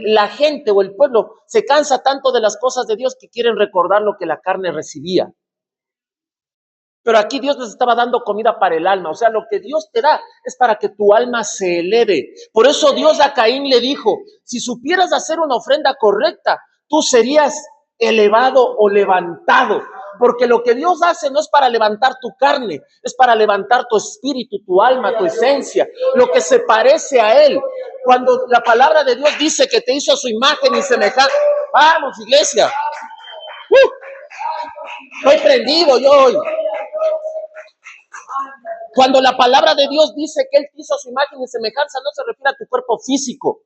S2: la gente o el pueblo se cansa tanto de las cosas de Dios que quieren recordar lo que la carne recibía. Pero aquí Dios les estaba dando comida para el alma. O sea, lo que Dios te da es para que tu alma se eleve. Por eso Dios a Caín le dijo, si supieras hacer una ofrenda correcta, tú serías elevado o levantado. Porque lo que Dios hace no es para levantar tu carne, es para levantar tu espíritu, tu alma, tu esencia, lo que se parece a Él. Cuando la palabra de Dios dice que te hizo a su imagen y semejanza, vamos, iglesia. Estoy prendido yo hoy. Cuando la palabra de Dios dice que Él te hizo a su imagen y semejanza, no se refiere a tu cuerpo físico.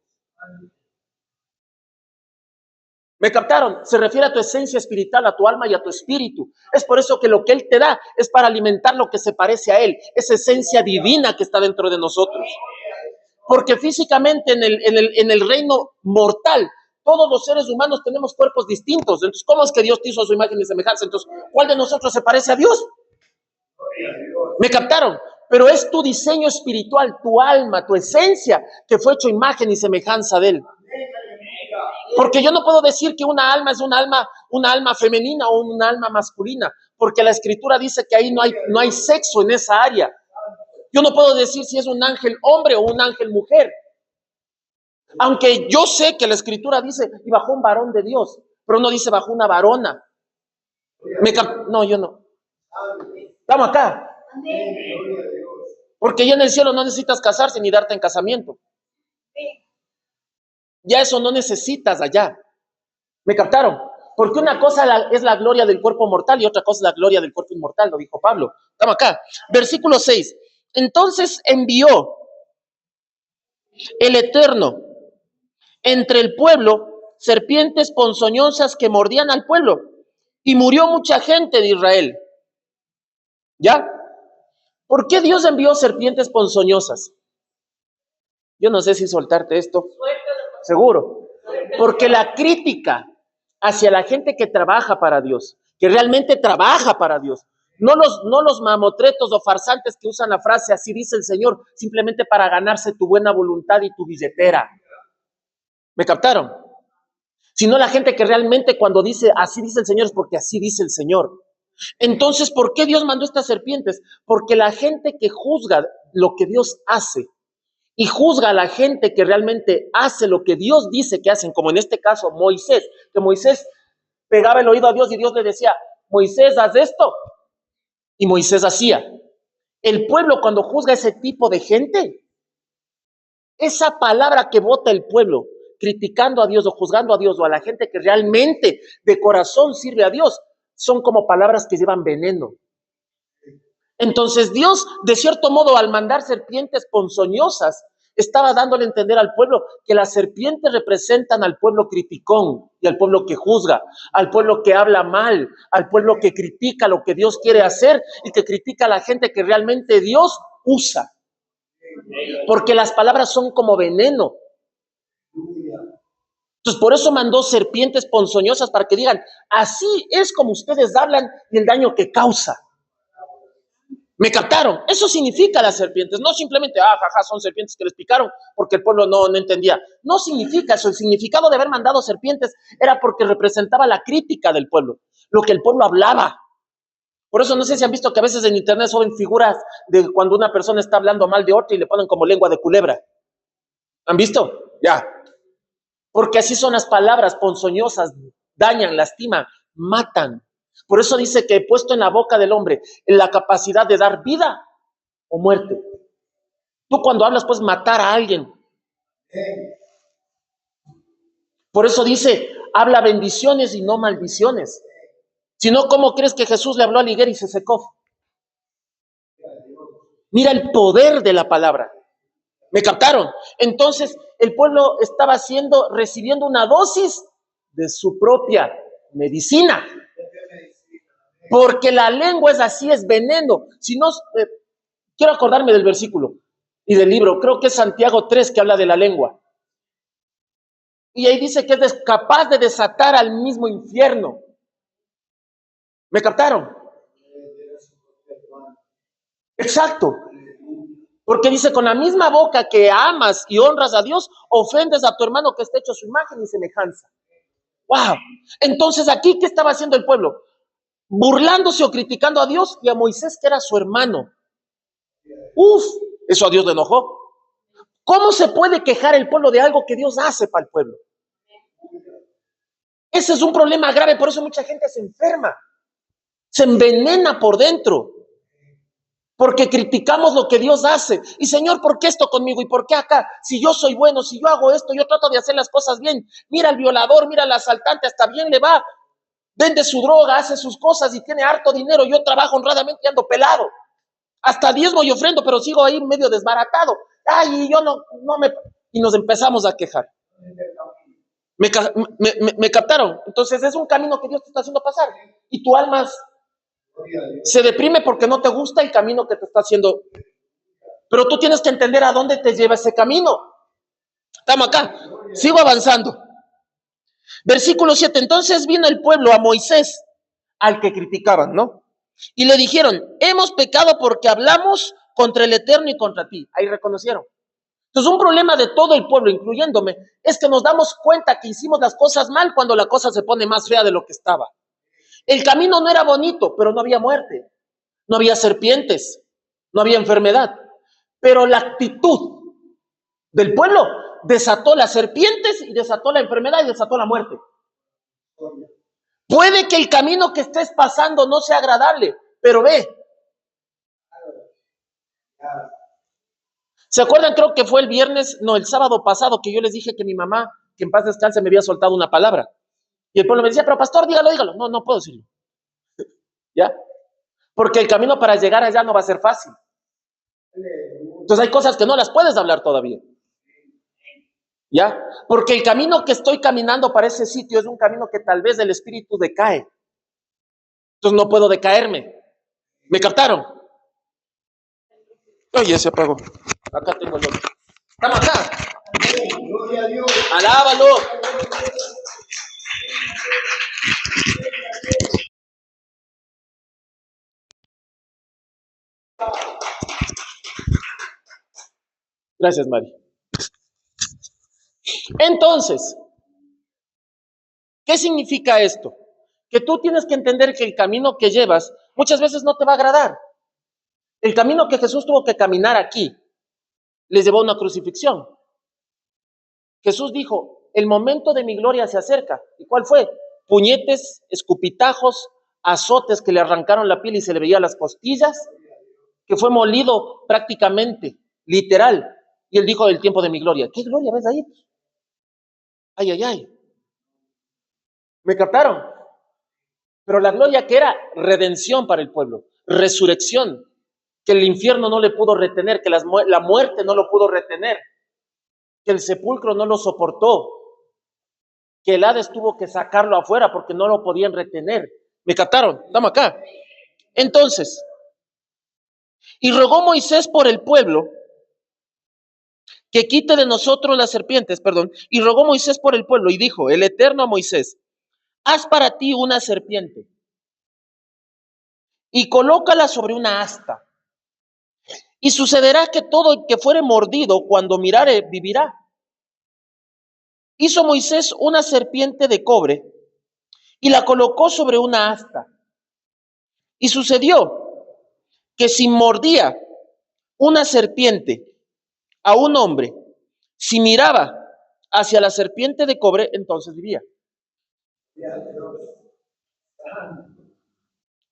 S2: ¿Me captaron? Se refiere a tu esencia espiritual, a tu alma y a tu espíritu. Es por eso que lo que Él te da es para alimentar lo que se parece a Él, esa esencia divina que está dentro de nosotros. Porque físicamente en el reino mortal, todos los seres humanos tenemos cuerpos distintos. Entonces, ¿cómo es que Dios te hizo a su imagen y semejanza? Entonces, ¿cuál de nosotros se parece a Dios? ¿Me captaron? Pero es tu diseño espiritual, tu alma, tu esencia, que fue hecho imagen y semejanza de Él. Porque yo no puedo decir que una alma es una alma femenina o una alma masculina, porque la Escritura dice que ahí no hay sexo en esa área. Yo no puedo decir si es un ángel hombre o un ángel mujer. Aunque yo sé que la Escritura dice, y bajó un varón de Dios, pero no dice bajó una varona. No, yo no. Estamos acá. Porque ya en el cielo no necesitas casarse ni darte en casamiento. Ya eso no necesitas allá. ¿Me captaron? Porque una cosa es la gloria del cuerpo mortal y otra cosa es la gloria del cuerpo inmortal, lo dijo Pablo. Estamos acá. Versículo 6. Entonces envió el Eterno entre el pueblo serpientes ponzoñosas que mordían al pueblo y murió mucha gente de Israel. ¿Ya? ¿Por qué Dios envió serpientes ponzoñosas? Yo no sé si soltarte esto. Seguro. Porque la crítica hacia la gente que trabaja para Dios, que realmente trabaja para Dios, no los mamotretos o farsantes que usan la frase así dice el Señor, simplemente para ganarse tu buena voluntad y tu billetera. ¿Me captaron? Sino la gente que realmente cuando dice así dice el Señor es porque así dice el Señor. Entonces, ¿por qué Dios mandó estas serpientes? Porque la gente que juzga lo que Dios hace y juzga a la gente que realmente hace lo que Dios dice que hacen, como en este caso Moisés, que Moisés pegaba el oído a Dios y Dios le decía, Moisés, haz esto. Y Moisés hacía. El pueblo cuando juzga a ese tipo de gente, esa palabra que vota el pueblo, criticando a Dios o juzgando a Dios o a la gente que realmente de corazón sirve a Dios, son como palabras que llevan veneno. Entonces Dios, de cierto modo, al mandar serpientes ponzoñosas, estaba dándole a entender al pueblo que las serpientes representan al pueblo criticón y al pueblo que juzga, al pueblo que habla mal, al pueblo que critica lo que Dios quiere hacer y que critica a la gente que realmente Dios usa. Porque las palabras son como veneno. Entonces, por eso mandó serpientes ponzoñosas para que digan, así es como ustedes hablan y el daño que causa. ¿Me captaron? Eso significa las serpientes, no simplemente, jaja, son serpientes que les picaron porque el pueblo no entendía. No significa eso, el significado de haber mandado serpientes era porque representaba la crítica del pueblo, lo que el pueblo hablaba. Por eso no sé si han visto que a veces en internet suben figuras de cuando una persona está hablando mal de otra y le ponen como lengua de culebra. ¿Han visto? Ya. Porque así son las palabras ponzoñosas, dañan, lastiman, matan. Por eso dice que he puesto en la boca del hombre la capacidad de dar vida o muerte. Tú cuando hablas puedes matar a alguien. Por eso dice, habla bendiciones y no maldiciones. Si no, ¿cómo crees que Jesús le habló a la higuera y se secó? Mira el poder de la palabra. ¿Me captaron? Entonces, el pueblo estaba recibiendo una dosis de su propia medicina. Porque la lengua es así, es veneno. Si no, quiero acordarme del versículo y del libro, creo que es Santiago 3 que habla de la lengua. Y ahí dice que es capaz de desatar al mismo infierno. ¿Me captaron? Exacto. Porque dice, con la misma boca que amas y honras a Dios, ofendes a tu hermano que está hecho a su imagen y semejanza. ¡Wow! Entonces aquí, ¿qué estaba haciendo el pueblo? Burlándose o criticando a Dios y a Moisés, que era su hermano. Eso a Dios le enojó. ¿Cómo se puede quejar el pueblo de algo que Dios hace para el pueblo? Ese es un problema grave, por eso mucha gente se enferma, se envenena por dentro, porque criticamos lo que Dios hace. Y Señor, ¿por qué esto conmigo? ¿Y por qué acá? Si yo soy bueno, si yo hago esto, yo trato de hacer las cosas bien. Mira al violador, mira al asaltante, hasta bien le va. Vende su droga, hace sus cosas y tiene harto dinero. Yo trabajo honradamente y ando pelado. Hasta diezmo y ofrendo, pero sigo ahí medio desbaratado. Ay, y yo no me... Y nos empezamos a quejar. Me captaron. Entonces es un camino que Dios te está haciendo pasar. Y tu alma se deprime porque no te gusta el camino que te está haciendo. Pero tú tienes que entender a dónde te lleva ese camino. Estamos acá. Sigo avanzando. Versículo 7. Entonces vino el pueblo a Moisés, al que criticaban, ¿no? Y le dijeron, hemos pecado porque hablamos contra el Eterno y contra ti. Ahí reconocieron. Entonces un problema de todo el pueblo, incluyéndome, es que nos damos cuenta que hicimos las cosas mal cuando la cosa se pone más fea de lo que estaba. El camino no era bonito, pero no había muerte, no había serpientes, no había enfermedad. Pero la actitud del pueblo desató las serpientes y desató la enfermedad y desató la muerte. Puede que el camino que estés pasando no sea agradable, pero ve. ¿Se acuerdan? Creo que fue el sábado pasado que yo les dije que mi mamá, que en paz descanse, me había soltado una palabra. Y el pueblo me decía, pero pastor, dígalo. No puedo decirlo. ¿Ya? Porque el camino para llegar allá no va a ser fácil. Entonces hay cosas que no las puedes hablar todavía. ¿Ya? Porque el camino que estoy caminando para ese sitio es un camino que tal vez el espíritu decae. Entonces no puedo decaerme. ¿Me captaron? Oye, se apagó. Acá tengo el otro. Estamos acá.
S3: Gloria a Dios.
S2: Alábalo. Gracias, Mari. Entonces, ¿qué significa esto? Que tú tienes que entender que el camino que llevas muchas veces no te va a agradar. El camino que Jesús tuvo que caminar aquí les llevó a una crucifixión. Jesús dijo, el momento de mi gloria se acerca. ¿Y cuál fue? Puñetes, escupitajos, azotes que le arrancaron la piel y se le veía las costillas, que fue molido prácticamente, literal. Y él dijo, del tiempo de mi gloria. ¿Qué gloria ves ahí? Ay. ¿Me captaron? Pero la gloria que era redención para el pueblo, resurrección, que el infierno no le pudo retener, que la muerte no lo pudo retener, que el sepulcro no lo soportó, que el Hades tuvo que sacarlo afuera porque no lo podían retener. ¿Me captaron? Estamos acá. Entonces, y rogó Moisés por el pueblo que quite de nosotros las serpientes, y rogó Moisés por el pueblo y dijo, el Eterno a Moisés, haz para ti una serpiente y colócala sobre una asta. Y sucederá que todo el que fuere mordido cuando mirare vivirá. Hizo Moisés una serpiente de cobre y la colocó sobre una asta. Y sucedió que si mordía una serpiente a un hombre, si miraba hacia la serpiente de cobre, entonces vivía.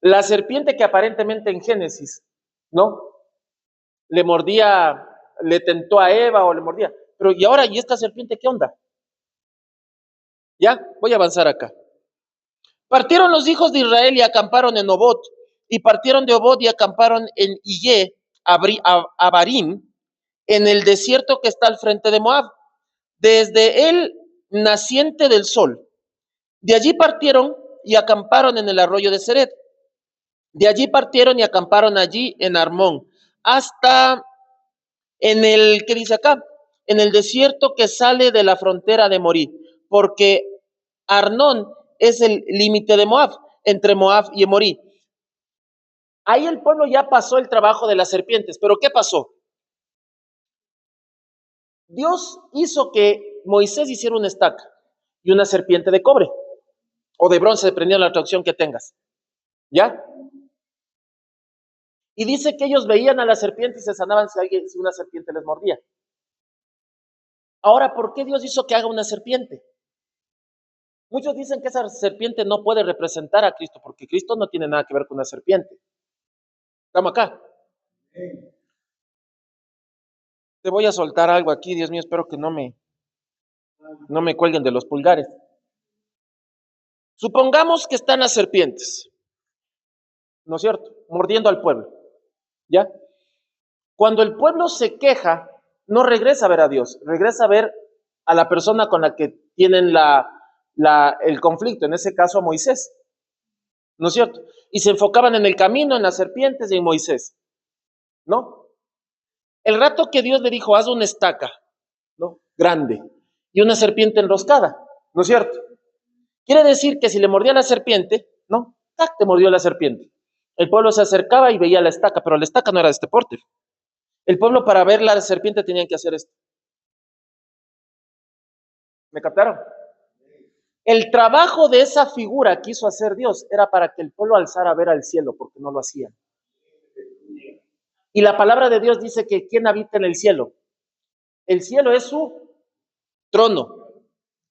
S2: La serpiente que aparentemente en Génesis, ¿no? Le mordía, le tentó a Eva o le mordía. Pero ¿y ahora? ¿Y esta serpiente qué onda? Ya, voy a avanzar acá. Partieron los hijos de Israel y acamparon en Obot, y partieron de Obot y acamparon en Iyé, Abarim, en el desierto que está al frente de Moab, desde el naciente del sol. De allí partieron y acamparon en el arroyo de Seret. De allí partieron y acamparon allí en Armón, hasta ¿qué dice acá? En el desierto que sale de la frontera de Morí, porque Arnón es el límite de Moab, entre Moab y Morí. Ahí el pueblo ya pasó el trabajo de las serpientes, pero ¿qué pasó? Dios hizo que Moisés hiciera una estaca y una serpiente de cobre, o de bronce, dependiendo de la traducción que tengas. ¿Ya? Y dice que ellos veían a la serpiente y se sanaban si una serpiente les mordía. Ahora, ¿por qué Dios hizo que haga una serpiente? Muchos dicen que esa serpiente no puede representar a Cristo, porque Cristo no tiene nada que ver con una serpiente. ¿Estamos acá? Te voy a soltar algo aquí, Dios mío, espero que no me cuelguen de los pulgares. Supongamos que están las serpientes, ¿no es cierto? Mordiendo al pueblo, ¿ya? Cuando el pueblo se queja, no regresa a ver a Dios, regresa a ver a la persona con la que tienen el conflicto, en ese caso a Moisés, ¿no es cierto? Y se enfocaban en el camino, en las serpientes y en Moisés, ¿no? El rato que Dios le dijo, haz una estaca, ¿no? Grande, y una serpiente enroscada, ¿no es cierto? Quiere decir que si le mordía la serpiente, ¿no? ¡Tac! Te mordió la serpiente. El pueblo se acercaba y veía la estaca, pero la estaca no era de este porte. El pueblo para ver la serpiente tenían que hacer esto. ¿Me captaron? El trabajo de esa figura que hizo hacer Dios era para que el pueblo alzara a ver al cielo, porque no lo hacían. Y la palabra de Dios dice que ¿quién habita en el cielo? El cielo es su trono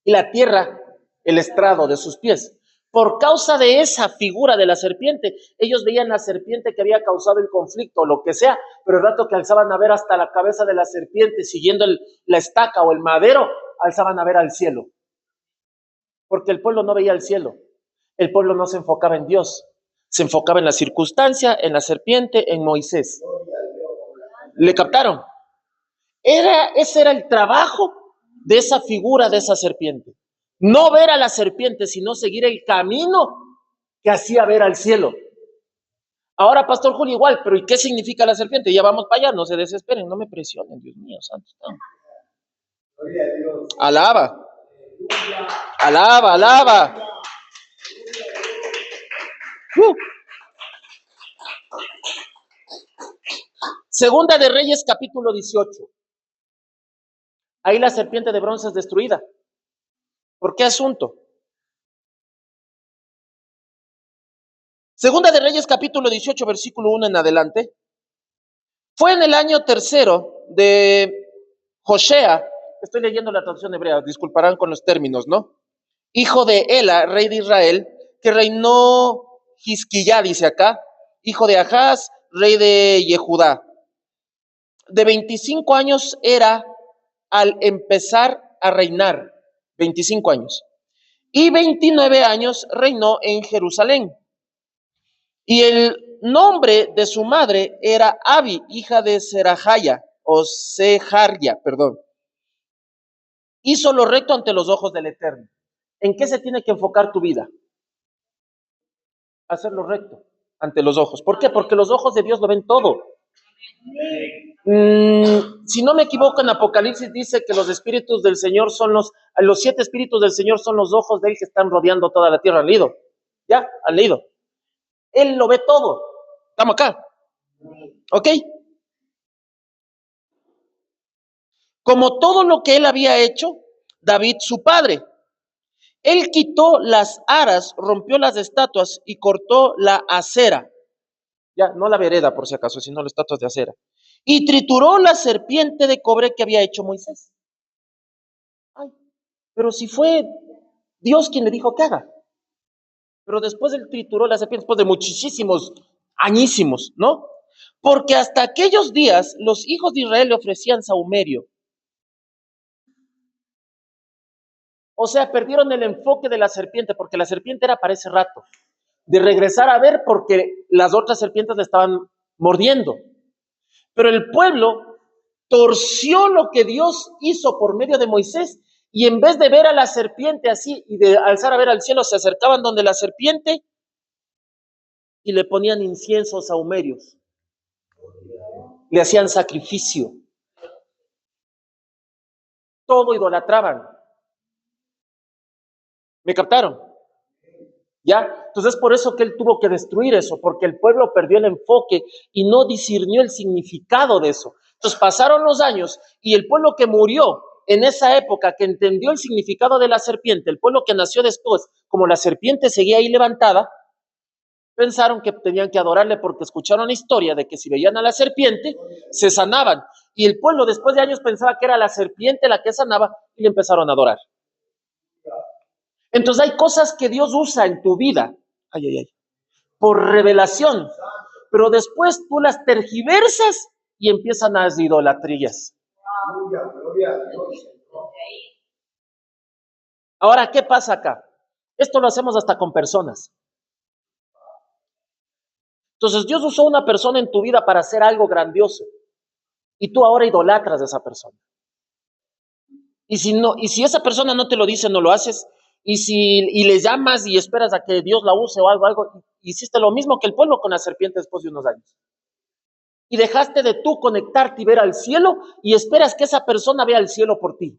S2: y la tierra el estrado de sus pies. Por causa de esa figura de la serpiente, ellos veían la serpiente que había causado el conflicto o lo que sea, pero el rato que alzaban a ver hasta la cabeza de la serpiente, siguiendo la estaca o el madero, alzaban a ver al cielo. Porque el pueblo no veía el cielo, el pueblo no se enfocaba en Dios, se enfocaba en la circunstancia, en la serpiente, en Moisés. ¿Le captaron? Ese era el trabajo de esa figura, de esa serpiente. No ver a la serpiente, sino seguir el camino que hacía ver al cielo. Ahora, Pastor Julio, igual, pero ¿y qué significa la serpiente? Ya vamos para allá, no se desesperen, no me presionen, Dios mío, santo. Alaba. Alaba, alaba. Segunda de Reyes, capítulo 18. Ahí la serpiente de bronce es destruida. ¿Por qué asunto? Segunda de Reyes, capítulo 18, versículo 1 en adelante. Fue en el año tercero de Josea, estoy leyendo la traducción hebrea, disculparán con los términos, ¿no? Hijo de Ela, rey de Israel, que reinó Hizquiyá, dice acá, hijo de Ahaz, rey de Yehudá. De 25 años era al empezar a reinar, 25 años. Y 29 años reinó en Jerusalén. Y el nombre de su madre era Abi, hija de Serajaya, o Sejarya, perdón. Hizo lo recto ante los ojos del Eterno. ¿En qué se tiene que enfocar tu vida? Hacer lo recto ante los ojos. ¿Por qué? Porque los ojos de Dios lo ven todo. Si no me equivoco, en Apocalipsis dice que los espíritus del Señor son los 7 espíritus del Señor son los ojos de Él que están rodeando toda la tierra. ¿Han leído? ¿Ya? ¿Han leído? Él lo ve todo. ¿Estamos acá? ¿Ok? Como todo lo que él había hecho, David su padre. Él quitó las aras, rompió las estatuas y cortó la acera. Ya, no la vereda por si acaso, sino las estatuas de acera. Y trituró la serpiente de cobre que había hecho Moisés. Ay, pero si fue Dios quien le dijo que haga. Pero después él trituró la serpiente, después de muchísimos añísimos, ¿no? Porque hasta aquellos días los hijos de Israel le ofrecían sahumerio. O sea, perdieron el enfoque de la serpiente, porque la serpiente era para ese rato, de regresar a ver porque las otras serpientes le estaban mordiendo. Pero el pueblo torció lo que Dios hizo por medio de Moisés, y en vez de ver a la serpiente así y de alzar a ver al cielo, se acercaban donde la serpiente y le ponían inciensos sahumerios. Le hacían sacrificio. Todo idolatraban. ¿Me captaron? ¿Ya? Entonces es por eso que él tuvo que destruir eso, porque el pueblo perdió el enfoque y no discernió el significado de eso. Entonces pasaron los años y el pueblo que murió en esa época, que entendió el significado de la serpiente, el pueblo que nació después, como la serpiente seguía ahí levantada, pensaron que tenían que adorarle porque escucharon la historia de que si veían a la serpiente, se sanaban. Y el pueblo después de años pensaba que era la serpiente la que sanaba y le empezaron a adorar. Entonces hay cosas que Dios usa en tu vida, por revelación, pero después tú las tergiversas y empiezan las idolatrías.
S3: Aleluya, gloria a Dios.
S2: Ahora, ¿qué pasa acá? Esto lo hacemos hasta con personas. Entonces Dios usó una persona en tu vida para hacer algo grandioso y tú ahora idolatras a esa persona. Y si esa persona no te lo dice, no lo haces. Y le llamas y esperas a que Dios la use o algo, hiciste lo mismo que el pueblo con la serpiente después de unos años. Y dejaste de tú conectarte y ver al cielo y esperas que esa persona vea el cielo por ti.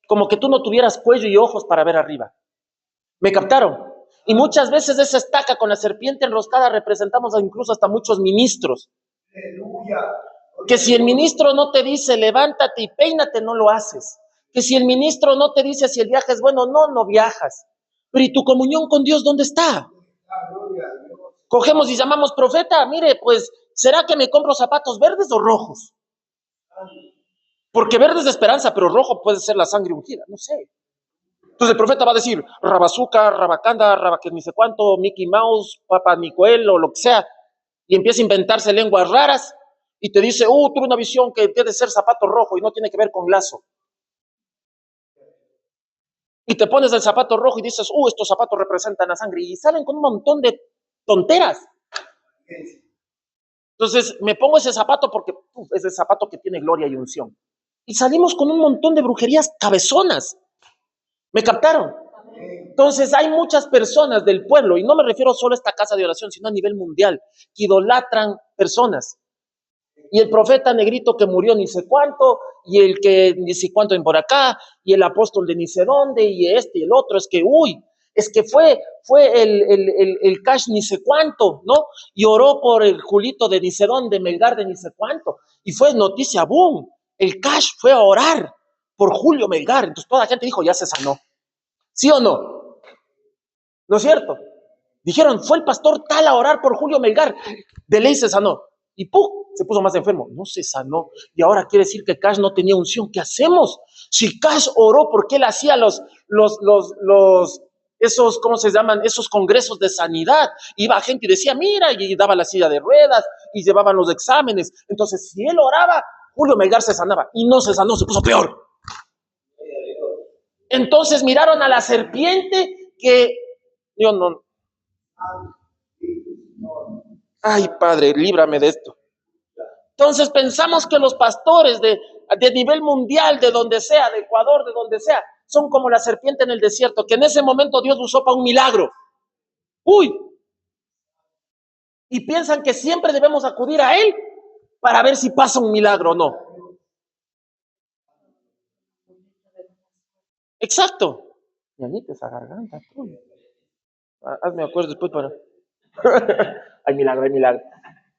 S2: Como que tú no tuvieras cuello y ojos para ver arriba. ¿Me captaron? Y muchas veces esa estaca con la serpiente enroscada representamos incluso hasta muchos ministros.
S3: Aleluya.
S2: Que si el ministro no te dice levántate y peínate, no lo haces. Que si el ministro no te dice si el viaje es bueno, no viajas. Pero ¿y tu comunión con Dios dónde está?
S3: Gloria a Dios.
S2: Cogemos y llamamos profeta, mire, pues, ¿será que me compro zapatos verdes o rojos? Porque verde es de esperanza, pero rojo puede ser la sangre ungida, no sé. Entonces el profeta va a decir, Rabazuca, Rabacanda, Rabaque ni sé cuánto, Mickey Mouse, Papa Nicoel o lo que sea, y empieza a inventarse lenguas raras, y te dice, tuve una visión que debe ser zapato rojo y no tiene que ver con lazo. Y te pones el zapato rojo y dices, estos zapatos representan la sangre, y salen con un montón de tonteras. Entonces me pongo ese zapato porque es el zapato que tiene gloria y unción. Y salimos con un montón de brujerías cabezonas. ¿Me captaron? Entonces hay muchas personas del pueblo, y no me refiero solo a esta casa de oración, sino a nivel mundial, que idolatran personas. Y el profeta negrito que murió ni sé cuánto, y el que ni sé cuánto por acá, y el apóstol de ni sé dónde, y este y el otro, es que fue el Cash ni sé cuánto, ¿no? Y oró por el Julito de ni sé dónde, Melgar de ni sé cuánto, y fue noticia, boom, el Cash fue a orar por Julio Melgar, entonces toda la gente dijo, ya se sanó. ¿Sí o no? ¿No es cierto? Dijeron, fue el pastor tal a orar por Julio Melgar, de ley se sanó. Y ¡pum! Se puso más enfermo. No se sanó. Y ahora quiere decir que Cash no tenía unción. ¿Qué hacemos? Si Cash oró porque él hacía esos, ¿cómo se llaman? Esos congresos de sanidad. Iba gente y decía, mira, y daba la silla de ruedas y llevaban los exámenes. Entonces, si él oraba, Julio Melgar se sanaba. Y no se sanó, se puso peor. Entonces miraron a la serpiente que yo no. Ay, Padre, líbrame de esto. Entonces pensamos que los pastores de nivel mundial, de donde sea, de Ecuador, de donde sea, son como la serpiente en el desierto, que en ese momento Dios usó para un milagro. Y piensan que siempre debemos acudir a Él para ver si pasa un milagro o no. Exacto. Ñañita, esa garganta, tú. Hazme acuerdo después para... hay milagro.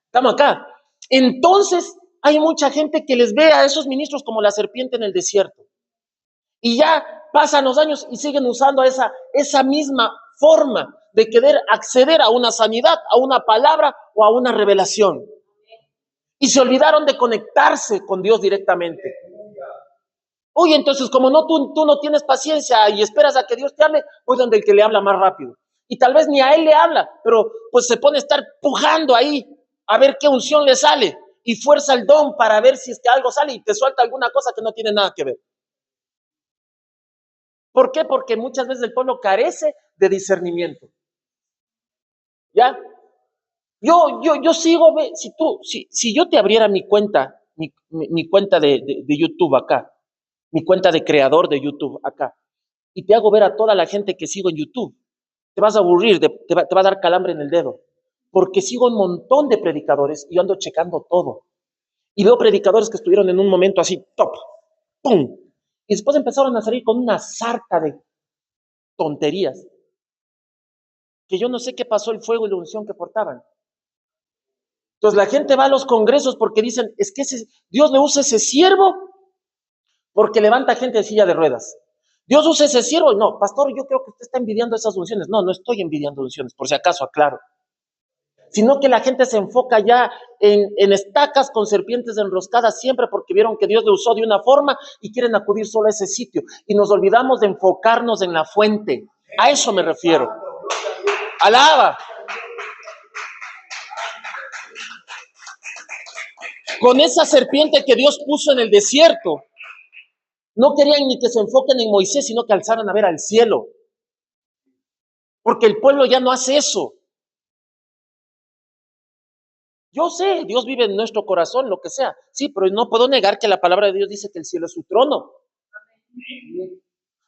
S2: Estamos acá. Entonces, hay mucha gente que les ve a esos ministros como la serpiente en el desierto. Y ya pasan los años y siguen usando esa misma forma de querer acceder a una sanidad, a una palabra o a una revelación. Y se olvidaron de conectarse con Dios directamente. Entonces, como tú no tienes paciencia y esperas a que Dios te hable, voy donde el que le habla más rápido. Y tal vez ni a él le habla, pero pues se pone a estar pujando ahí a ver qué unción le sale y fuerza el don para ver si es que algo sale y te suelta alguna cosa que no tiene nada que ver. ¿Por qué? Porque muchas veces el pueblo carece de discernimiento. ¿Ya? Yo sigo, si yo te abriera mi cuenta, mi cuenta de YouTube acá, mi cuenta de creador de YouTube acá, y te hago ver a toda la gente que sigo en YouTube, te vas a aburrir, te va a dar calambre en el dedo, porque sigo un montón de predicadores y yo ando checando todo. Y veo predicadores que estuvieron en un momento así, top, pum, y después empezaron a salir con una sarta de tonterías, que yo no sé qué pasó el fuego y la unción que portaban. Entonces la gente va a los congresos porque dicen, es que Dios le usa ese siervo porque levanta gente de silla de ruedas. Dios usa ese siervo. No, pastor, yo creo que usted está envidiando esas unciones. No estoy envidiando unciones, por si acaso aclaro. Sino que la gente se enfoca ya en estacas con serpientes enroscadas siempre porque vieron que Dios le usó de una forma y quieren acudir solo a ese sitio. Y nos olvidamos de enfocarnos en la fuente. A eso me refiero. Alaba. Con esa serpiente que Dios puso en el desierto, no querían ni que se enfoquen en Moisés, sino que alzaran a ver al cielo. Porque el pueblo ya no hace eso. Yo sé, Dios vive en nuestro corazón, lo que sea. Sí, pero no puedo negar que la palabra de Dios dice que el cielo es su trono.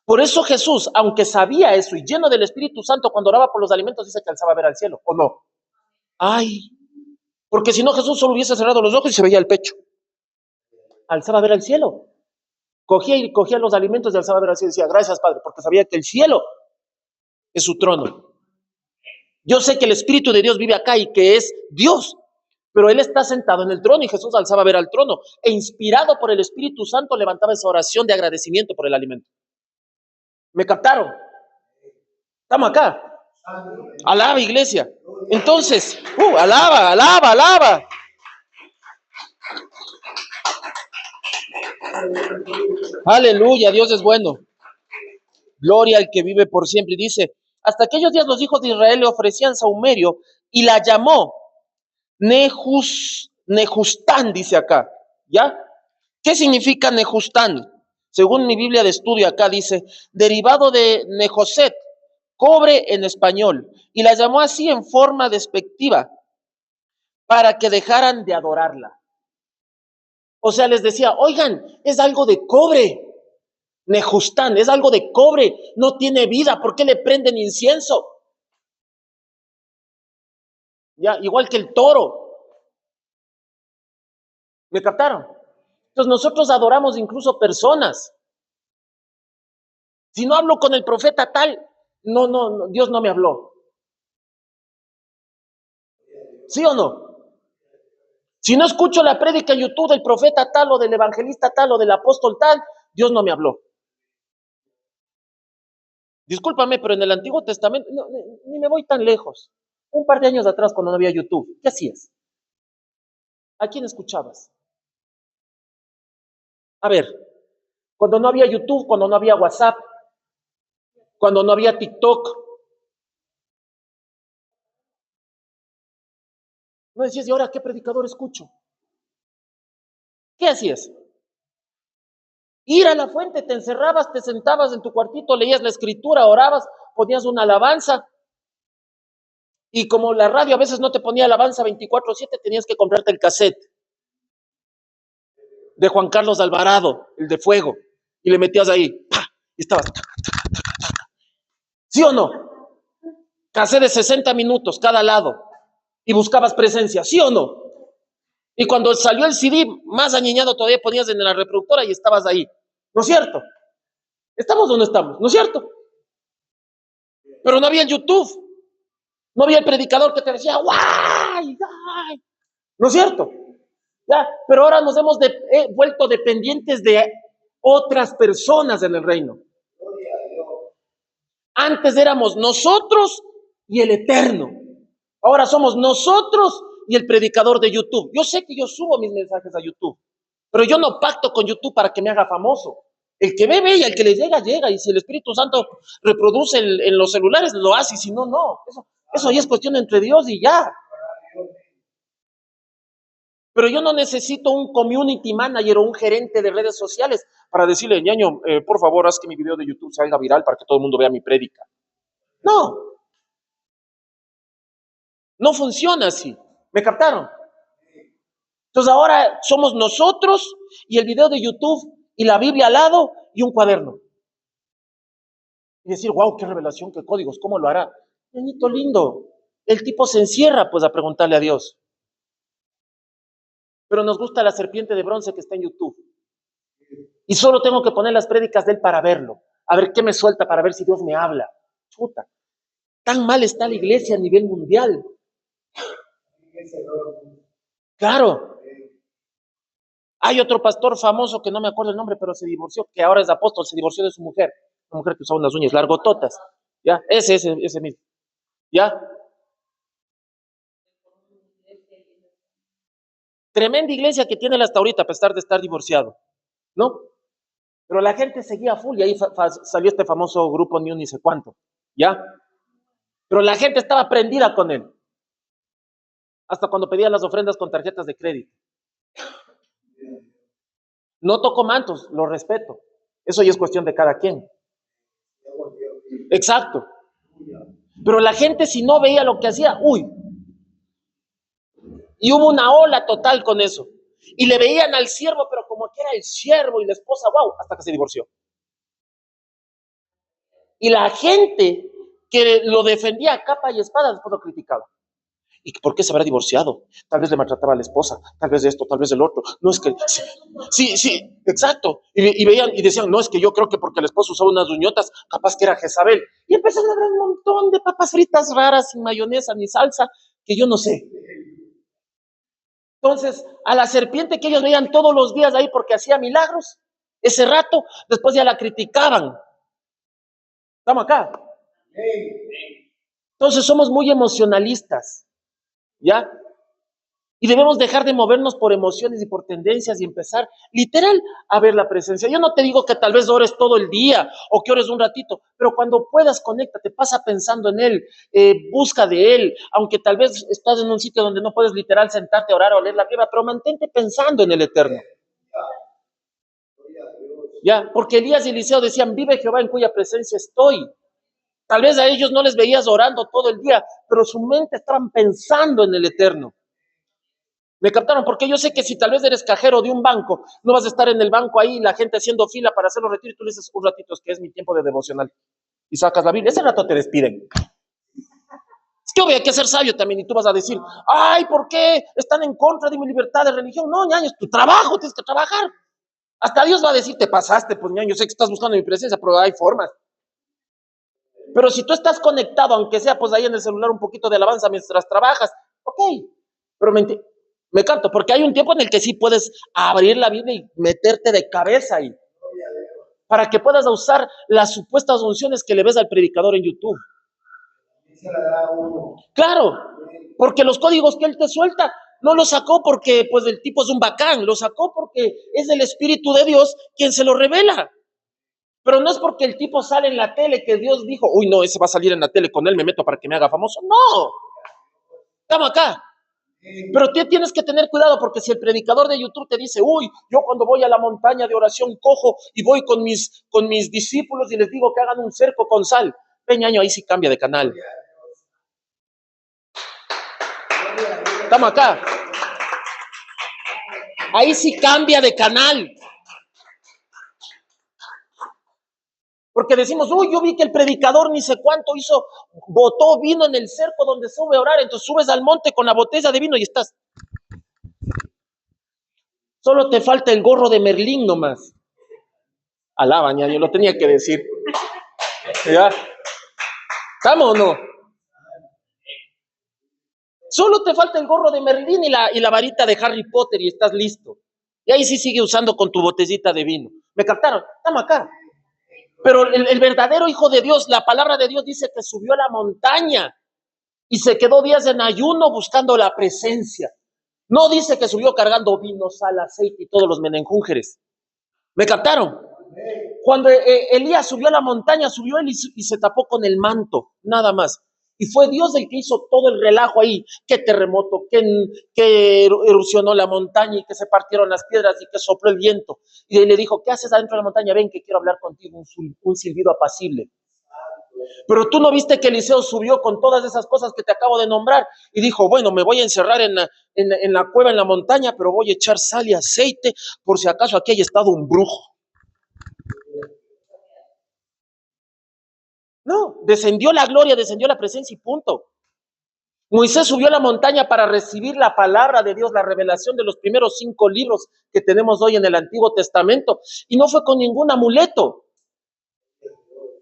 S2: Por eso Jesús, aunque sabía eso y lleno del Espíritu Santo, cuando oraba por los alimentos, dice que alzaba a ver al cielo, ¿o no? Ay, porque si no Jesús solo hubiese cerrado los ojos y se veía el pecho. Alzaba a ver al cielo. Cogía los alimentos y alzaba a ver al cielo y decía, gracias Padre, porque sabía que el cielo es su trono. Yo sé que el Espíritu de Dios vive acá y que es Dios, pero Él está sentado en el trono y Jesús alzaba a ver al trono e inspirado por el Espíritu Santo levantaba esa oración de agradecimiento por el alimento. ¿Me captaron? Estamos acá. Alaba, iglesia. Entonces, alaba. Aleluya, Dios es bueno. Gloria al que vive por siempre. Y dice, hasta aquellos días los hijos de Israel le ofrecían sahumerio y la llamó Nejustán, dice acá. ¿Ya? ¿Qué significa Nejustán? Según mi Biblia de estudio acá dice, derivado de Nejoset, cobre en español. Y la llamó así en forma despectiva, para que dejaran de adorarla. O sea, les decía, oigan, es algo de cobre. Nejustán, es algo de cobre, no tiene vida, ¿por qué le prenden incienso? Ya, igual que el toro. ¿Me captaron? Entonces nosotros adoramos incluso personas. Si no hablo con el profeta tal, no, Dios no me habló. ¿Sí o no? Si no escucho la prédica en YouTube del profeta tal o del evangelista tal o del apóstol tal, Dios no me habló. Discúlpame, pero en el Antiguo Testamento, ni me voy tan lejos. Un par de años atrás, cuando no había YouTube, ¿qué hacías? ¿A quién escuchabas? A ver, cuando no había YouTube, cuando no había WhatsApp, cuando no había TikTok, no decías, ¿y ahora qué predicador escucho? ¿Qué hacías? Ir a la fuente, te encerrabas, te sentabas en tu cuartito, leías la escritura, orabas, ponías una alabanza. Y como la radio a veces no te ponía alabanza 24/7, tenías que comprarte el cassette de Juan Carlos Alvarado, el de Fuego, y le metías ahí, ¡pah! Y estabas. ¿Sí o no? Cassette de 60 minutos cada lado, y buscabas presencia, ¿sí o no? Y cuando salió el CD, más añeñado todavía, ponías en la reproductora y estabas ahí. ¿No es cierto? ¿Estamos o no estamos? ¿No es cierto? Pero no había el YouTube. No había el predicador que te decía, ¡guay! ¡Guay! ¿No es cierto? Ya, pero ahora nos hemos vuelto dependientes de otras personas en el reino. Antes éramos nosotros y el Eterno. Ahora somos nosotros y el predicador de YouTube. Yo sé que yo subo mis mensajes a YouTube, pero yo no pacto con YouTube para que me haga famoso. El que ve, ve, y el que le llega, llega. Y si el Espíritu Santo reproduce en los celulares, lo hace. Y si no, no. Eso ya es cuestión entre Dios y ya. Pero yo no necesito un community manager o un gerente de redes sociales para decirle, ñaño, por favor, haz que mi video de YouTube salga viral para que todo el mundo vea mi prédica. No. No funciona así. ¿Me captaron? Entonces ahora somos nosotros y el video de YouTube y la Biblia al lado y un cuaderno. Y decir, wow, qué revelación, qué códigos, ¿cómo lo hará? Niñito lindo. El tipo se encierra pues a preguntarle a Dios. Pero nos gusta la serpiente de bronce que está en YouTube. Y solo tengo que poner las prédicas de él para verlo. A ver qué me suelta para ver si Dios me habla. Chuta. Tan mal está la iglesia a nivel mundial. Claro. Hay otro pastor famoso que no me acuerdo el nombre, pero se divorció, que ahora es apóstol, se divorció de su mujer. Una mujer que usaba unas uñas largototas. ¿Ya? Ese mismo. ¿Ya? Tremenda iglesia que tiene él hasta ahorita, a pesar de estar divorciado. ¿No? Pero la gente seguía full y ahí salió este famoso grupo ni sé cuánto. ¿ya? Pero la gente estaba prendida con él. Hasta cuando pedía las ofrendas con tarjetas de crédito. No toco mantos, lo respeto. Eso ya es cuestión de cada quien. Exacto. Pero la gente, si no veía lo que hacía, uy. Y hubo una ola total con eso. Y le veían al siervo, pero como que era el siervo y la esposa, wow, hasta que se divorció. Y la gente que lo defendía a capa y espada, después lo criticaba. ¿Y por qué se habrá divorciado? Tal vez le maltrataba a la esposa, tal vez de esto, tal vez del otro. No es que, sí, exacto. Y veían y decían, no, es que yo creo que porque el esposo usaba unas uñotas, capaz que era Jezabel. Y empezaron a ver un montón de papas fritas raras, sin mayonesa ni salsa, que yo no sé. Entonces, a la serpiente que ellos veían todos los días ahí porque hacía milagros, ese rato, después ya la criticaban. ¿Estamos acá? Entonces somos muy emocionalistas. ¿Ya? Y debemos dejar de movernos por emociones y por tendencias y empezar literal a ver la presencia. Yo no te digo que tal vez ores todo el día o que ores un ratito, pero cuando puedas, conéctate, pasa pensando en Él, busca de Él, aunque tal vez estás en un sitio donde no puedes literal sentarte a orar o leer la Biblia, pero mantente pensando en el Eterno. ¿Ya? Porque Elías y Eliseo decían, vive Jehová en cuya presencia estoy. Tal vez a ellos no les veías orando todo el día, pero su mente estaban pensando en el Eterno. ¿Me captaron? Porque yo sé que si tal vez eres cajero de un banco, no vas a estar en el banco ahí, la gente haciendo fila para hacer los retiros, y tú le dices un ratito, es que es mi tiempo de devocional. Y sacas la Biblia, ese rato te despiden. Es que obvio, hay que ser sabio también, y tú vas a decir, ay, ¿por qué están en contra de mi libertad de religión? No, ñaño, es tu trabajo, tienes que trabajar. Hasta Dios va a decir, te pasaste, pues ñaño, yo sé que estás buscando mi presencia, pero hay formas. Pero si tú estás conectado, aunque sea pues ahí en el celular un poquito de alabanza mientras trabajas, ok, pero me canto, porque hay un tiempo en el que sí puedes abrir la Biblia y meterte de cabeza ahí, para que puedas usar las supuestas unciones que le ves al predicador en YouTube. Claro, porque los códigos que él te suelta no los sacó porque pues el tipo es un bacán, lo sacó porque es el Espíritu de Dios quien se lo revela. Pero no es porque el tipo sale en la tele que Dios dijo, uy, no, ese va a salir en la tele, con él me meto para que me haga famoso. No, estamos acá. Pero tú tienes que tener cuidado porque si el predicador de YouTube te dice, uy, yo cuando voy a la montaña de oración cojo y voy con mis discípulos y les digo que hagan un cerco con sal, peñaño, ahí sí cambia de canal. Estamos acá. Ahí sí cambia de canal. Porque decimos, uy, yo vi que el predicador ni sé cuánto hizo, botó vino en el cerco donde sube a orar, entonces subes al monte con la botella de vino y estás. Solo te falta el gorro de Merlín nomás. Alaba, yo lo tenía que decir. ¿Ya? ¿Estamos o no? Solo te falta el gorro de Merlín y la varita de Harry Potter y estás listo. Y ahí sí sigue usando con tu botellita de vino. ¿Me captaron? Estamos acá. Pero el verdadero hijo de Dios, la palabra de Dios dice que subió a la montaña y se quedó días en ayuno buscando la presencia. No dice que subió cargando vino, sal, aceite y todos los menenjúngeres. ¿Me captaron? Cuando Elías subió a la montaña, subió él y se tapó con el manto, nada más. Y fue Dios el que hizo todo el relajo ahí, que terremoto, que erosionó la montaña y que se partieron las piedras y que sopló el viento. Y le dijo, ¿qué haces adentro de la montaña? Ven que quiero hablar contigo, un silbido apacible. Pero tú no viste que Eliseo subió con todas esas cosas que te acabo de nombrar y dijo, bueno, me voy a encerrar en la cueva, en la montaña, pero voy a echar sal y aceite por si acaso aquí haya estado un brujo. No, descendió la gloria, descendió la presencia y punto. Moisés subió a la montaña para recibir la palabra de Dios, la revelación de los primeros 5 libros que tenemos hoy en el Antiguo Testamento, y no fue con ningún amuleto.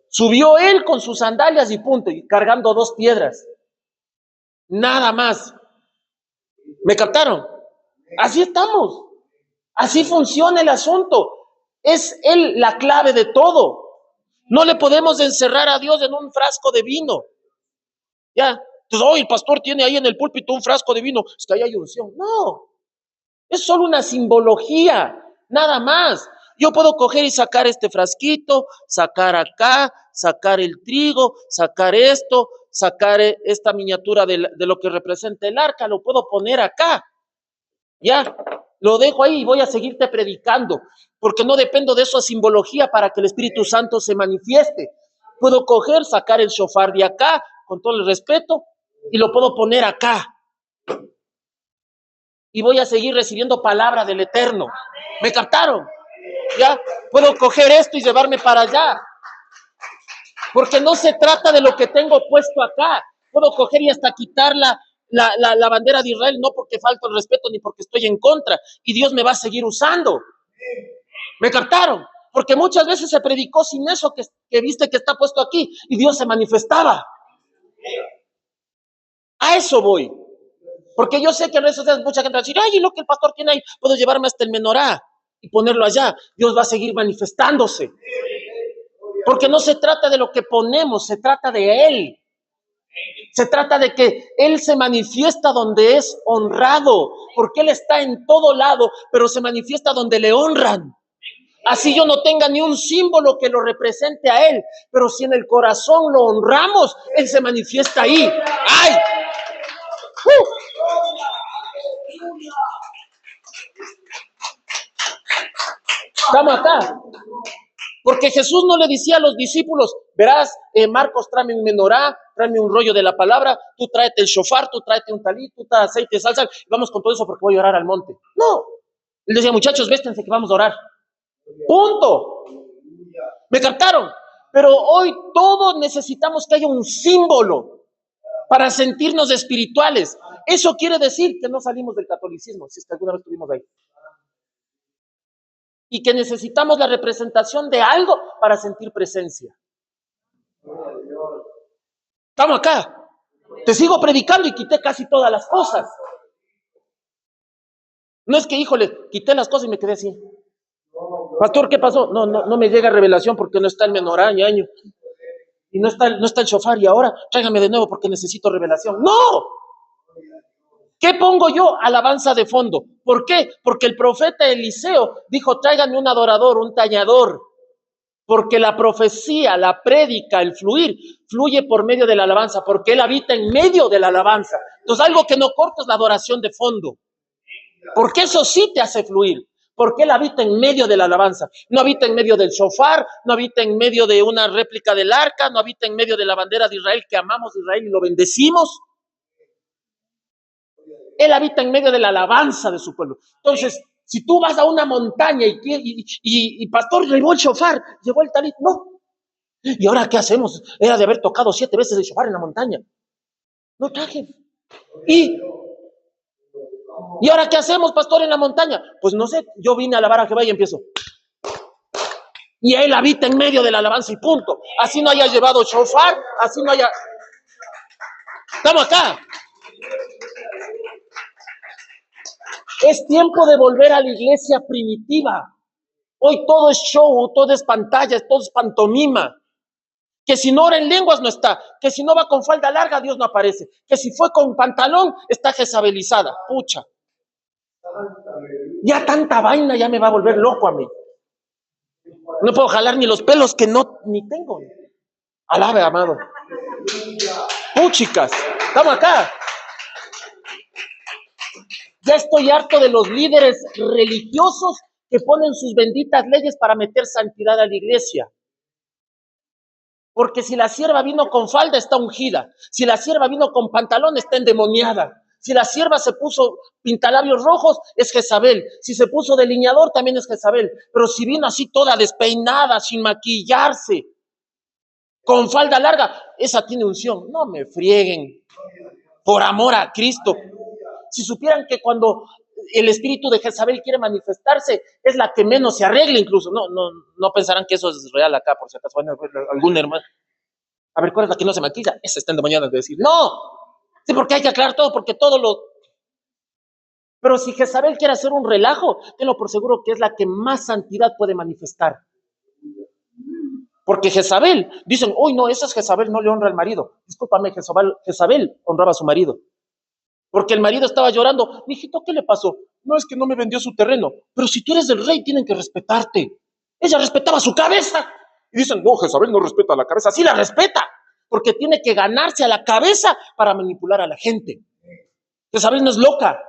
S2: Subió él con sus sandalias y punto, y cargando 2 piedras. Nada más. ¿Me captaron? Así estamos. Así funciona el asunto. Es él la clave de todo. No le podemos encerrar a Dios en un frasco de vino. Ya. Entonces, hoy el pastor tiene ahí en el púlpito un frasco de vino. Es que ahí hay unción. No. Es solo una simbología. Nada más. Yo puedo coger y sacar este frasquito, sacar acá, sacar el trigo, sacar esto, sacar esta miniatura de lo que representa el arca, lo puedo poner acá. Ya, lo dejo ahí y voy a seguirte predicando, porque no dependo de esa simbología para que el Espíritu Santo se manifieste. Puedo coger, sacar el shofar de acá, con todo el respeto, y lo puedo poner acá. Y voy a seguir recibiendo palabra del Eterno. ¿Me captaron? Ya, puedo coger esto y llevarme para allá. Porque no se trata de lo que tengo puesto acá. Puedo coger y hasta quitar la bandera de Israel, no porque falto el respeto ni porque estoy en contra. Y Dios me va a seguir usando. ¿Me captaron? Porque muchas veces se predicó sin eso que viste que está puesto aquí. Y Dios se manifestaba. A eso voy. Porque yo sé que en redes sociales mucha gente va a decir, ay, lo que el pastor tiene ahí, puedo llevarme hasta el menorá y ponerlo allá. Dios va a seguir manifestándose. Porque no se trata de lo que ponemos, se trata de Él. Se trata de que Él se manifiesta donde es honrado, porque Él está en todo lado, pero se manifiesta donde le honran. Así yo no tenga ni un símbolo que lo represente a Él, pero si en el corazón lo honramos, Él se manifiesta ahí. ¡Ay! Estamos acá. Porque Jesús no le decía a los discípulos, verás, Marcos, tráeme un menorá, tráeme un rollo de la palabra, tú tráete el shofar, tú tráete un talit, tú tráete aceite, salsa, y vamos con todo eso porque voy a orar al monte. No. Él decía, muchachos, véstense que vamos a orar. Punto. ¿Me captaron? Pero hoy todos necesitamos que haya un símbolo para sentirnos espirituales. Eso quiere decir que no salimos del catolicismo, si es que alguna vez estuvimos ahí. Y que necesitamos la representación de algo para sentir presencia. Estamos acá. Te sigo predicando y quité casi todas las cosas. No es que, híjole, quité las cosas y me quedé así. Pastor, ¿qué pasó? No me llega revelación porque no está el menorá, ñaño. Y no está el shofar y ahora tráigame de nuevo porque necesito revelación. ¡No! ¿Qué pongo yo? Alabanza de fondo. ¿Por qué? Porque el profeta Eliseo dijo, tráiganme un adorador, un tallador. Porque la profecía, la prédica, el fluir, fluye por medio de la alabanza, porque Él habita en medio de la alabanza. Entonces algo que no corta es la adoración de fondo. Porque eso sí te hace fluir. Porque Él habita en medio de la alabanza. No habita en medio del shofar, no habita en medio de una réplica del arca, no habita en medio de la bandera de Israel, que amamos a Israel y lo bendecimos. Él habita en medio de la alabanza de su pueblo. Entonces, si tú vas a una montaña y pastor, llevó el shofar, llevó el talit, no. ¿Y ahora qué hacemos? Era de haber tocado 7 veces el shofar en la montaña. No traje. ¿Y ahora qué hacemos, pastor, en la montaña? Pues no sé, yo vine a alabar a Jehová y empiezo. Y Él habita en medio de la alabanza y punto. Así no haya llevado shofar, así no haya... Estamos acá. Es tiempo de volver a la iglesia primitiva. Hoy todo es show, todo es pantalla, todo es pantomima. Que si no ora en lenguas no está. Que si no va con falda larga, Dios no aparece. Que si fue con pantalón, está jezabelizada. Pucha. Ya tanta vaina ya me va a volver loco a mí. No puedo jalar ni los pelos que ni tengo. Alabe, amado. Puchicas, estamos acá. Ya estoy harto de los líderes religiosos que ponen sus benditas leyes para meter santidad a la iglesia. Porque si la sierva vino con falda, está ungida. Si la sierva vino con pantalón, está endemoniada. Si la sierva se puso pintalabios rojos, es Jezabel. Si se puso delineador, también es Jezabel. Pero si vino así toda despeinada, sin maquillarse, con falda larga, esa tiene unción. No me frieguen. Por amor a Cristo. Si supieran que cuando el espíritu de Jezabel quiere manifestarse, es la que menos se arregla incluso. No pensarán que eso es real acá, por si acaso. Bueno, algún hermano. A ver, ¿cuál es la que no se maquilla? Esa está endemoniada de decir, no. Sí, porque hay que aclarar todo, porque todo lo... Pero si Jezabel quiere hacer un relajo, tenlo por seguro que es la que más santidad puede manifestar. Porque Jezabel, dicen, uy, no, esa es Jezabel, no le honra al marido. Discúlpame, Jezabel honraba a su marido. Porque el marido estaba llorando. Mijito, ¿qué le pasó? No, es que no me vendió su terreno. Pero si tú eres el rey, tienen que respetarte. Ella respetaba su cabeza. Y dicen, no, Jezabel no respeta a la cabeza. Sí la respeta, porque tiene que ganarse a la cabeza para manipular a la gente. Jezabel no es loca.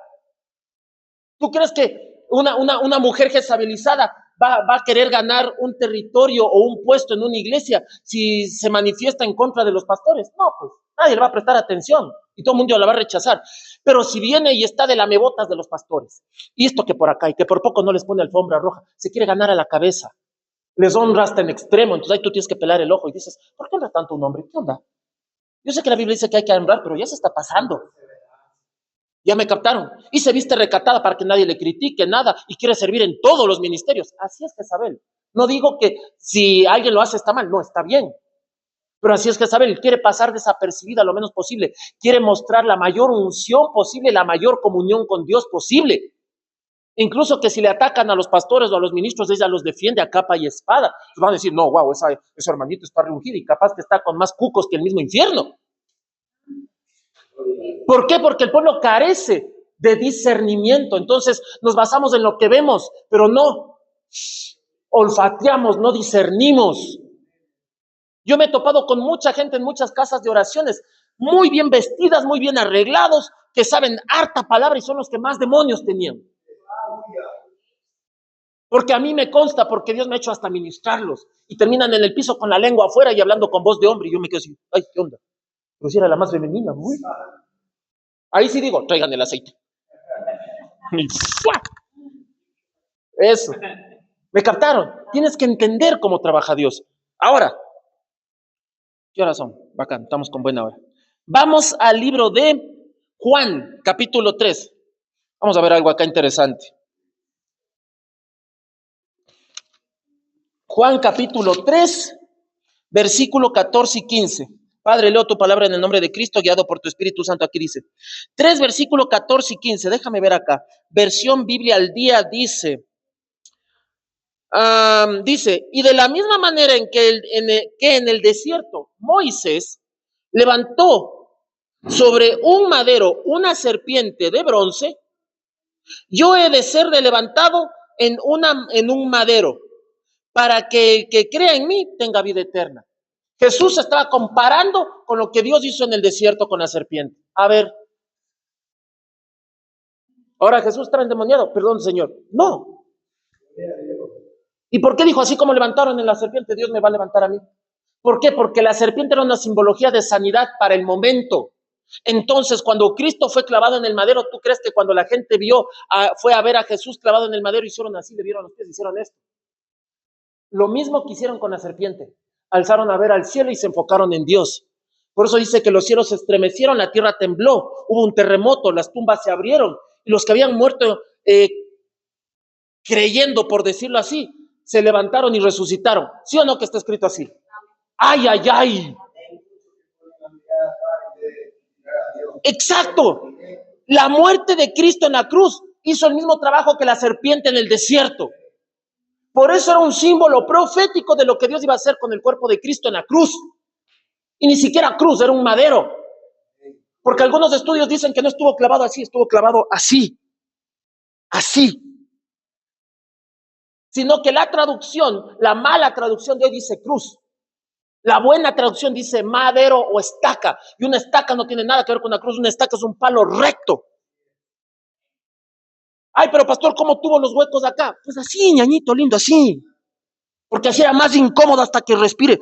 S2: ¿Tú crees que una mujer jezabelizada va a querer ganar un territorio o un puesto en una iglesia si se manifiesta en contra de los pastores? No, pues nadie le va a prestar atención y todo el mundo la va a rechazar. Pero si viene y está de lamebotas de los pastores, y esto que por acá, y que por poco no les pone alfombra roja, se quiere ganar a la cabeza, les honra hasta en extremo, entonces ahí tú tienes que pelar el ojo y dices, ¿por qué honra tanto un hombre? ¿Qué onda? Yo sé que la Biblia dice que hay que honrar, pero ya se está pasando. Ya me captaron. Y se viste recatada para que nadie le critique nada y quiere servir en todos los ministerios. Así es Jezabel. No digo que si alguien lo hace está mal, no, está bien. Pero así es Jezabel, quiere pasar desapercibida lo menos posible. Quiere mostrar la mayor unción posible, la mayor comunión con Dios posible. Incluso que si le atacan a los pastores o a los ministros, ella los defiende a capa y espada. Pues van a decir, no, wow, ese hermanito está reungido y capaz que está con más cucos que el mismo infierno. ¿Por qué? Porque el pueblo carece de discernimiento. Entonces nos basamos en lo que vemos, pero no olfateamos, no discernimos. Yo me he topado con mucha gente en muchas casas de oraciones, muy bien vestidas, muy bien arreglados, que saben harta palabra y son los que más demonios tenían. Porque a mí me consta, porque Dios me ha hecho hasta ministrarlos y terminan en el piso con la lengua afuera y hablando con voz de hombre y yo me quedo así, ay, ¿qué onda? Pero si era la más femenina, uy. Ahí sí digo, traigan el aceite. Y ¡fua! Eso. ¿Me captaron? Tienes que entender cómo trabaja Dios. Ahora, ¿qué horas son? Bacán, estamos con buena hora. Vamos al libro de Juan, capítulo 3. Vamos a ver algo acá interesante. Juan, capítulo 3, versículo 14 y 15. Padre, leo tu palabra en el nombre de Cristo, guiado por tu Espíritu Santo. Aquí dice, 3, versículo 14 y 15. Déjame ver acá. Versión Biblia al día dice, y de la misma manera en que en el desierto Moisés levantó sobre un madero una serpiente de bronce, yo he de ser levantado en un madero para que el que crea en mí tenga vida eterna. Jesús estaba comparando con lo que Dios hizo en el desierto con la serpiente. A ver, ahora Jesús estaba endemoniado, perdón, Señor. No. ¿Y por qué dijo así como levantaron en la serpiente, Dios me va a levantar a mí? ¿Por qué? Porque la serpiente era una simbología de sanidad para el momento. Entonces, cuando Cristo fue clavado en el madero, ¿tú crees que cuando la gente fue a ver a Jesús clavado en el madero, hicieron así, le vieron los pies, hicieron esto? Lo mismo que hicieron con la serpiente. Alzaron a ver al cielo y se enfocaron en Dios. Por eso dice que los cielos se estremecieron, la tierra tembló, hubo un terremoto, las tumbas se abrieron y los que habían muerto creyendo, por decirlo así, se levantaron y resucitaron. ¿Sí o no que está escrito así? ¡Ay, ay, ay! Exacto. La muerte de Cristo en la cruz hizo el mismo trabajo que la serpiente en el desierto. Por eso era un símbolo profético de lo que Dios iba a hacer con el cuerpo de Cristo en la cruz. Y ni siquiera cruz, era un madero. Porque algunos estudios dicen que no estuvo clavado así, estuvo clavado así. Así. Sino que la traducción, la mala traducción de hoy dice cruz. La buena traducción dice madero o estaca. Y una estaca no tiene nada que ver con una cruz. Una estaca es un palo recto. Ay, pero pastor, ¿cómo tuvo los huecos acá? Pues así, ñañito lindo, así. Porque así era más incómodo hasta que respire.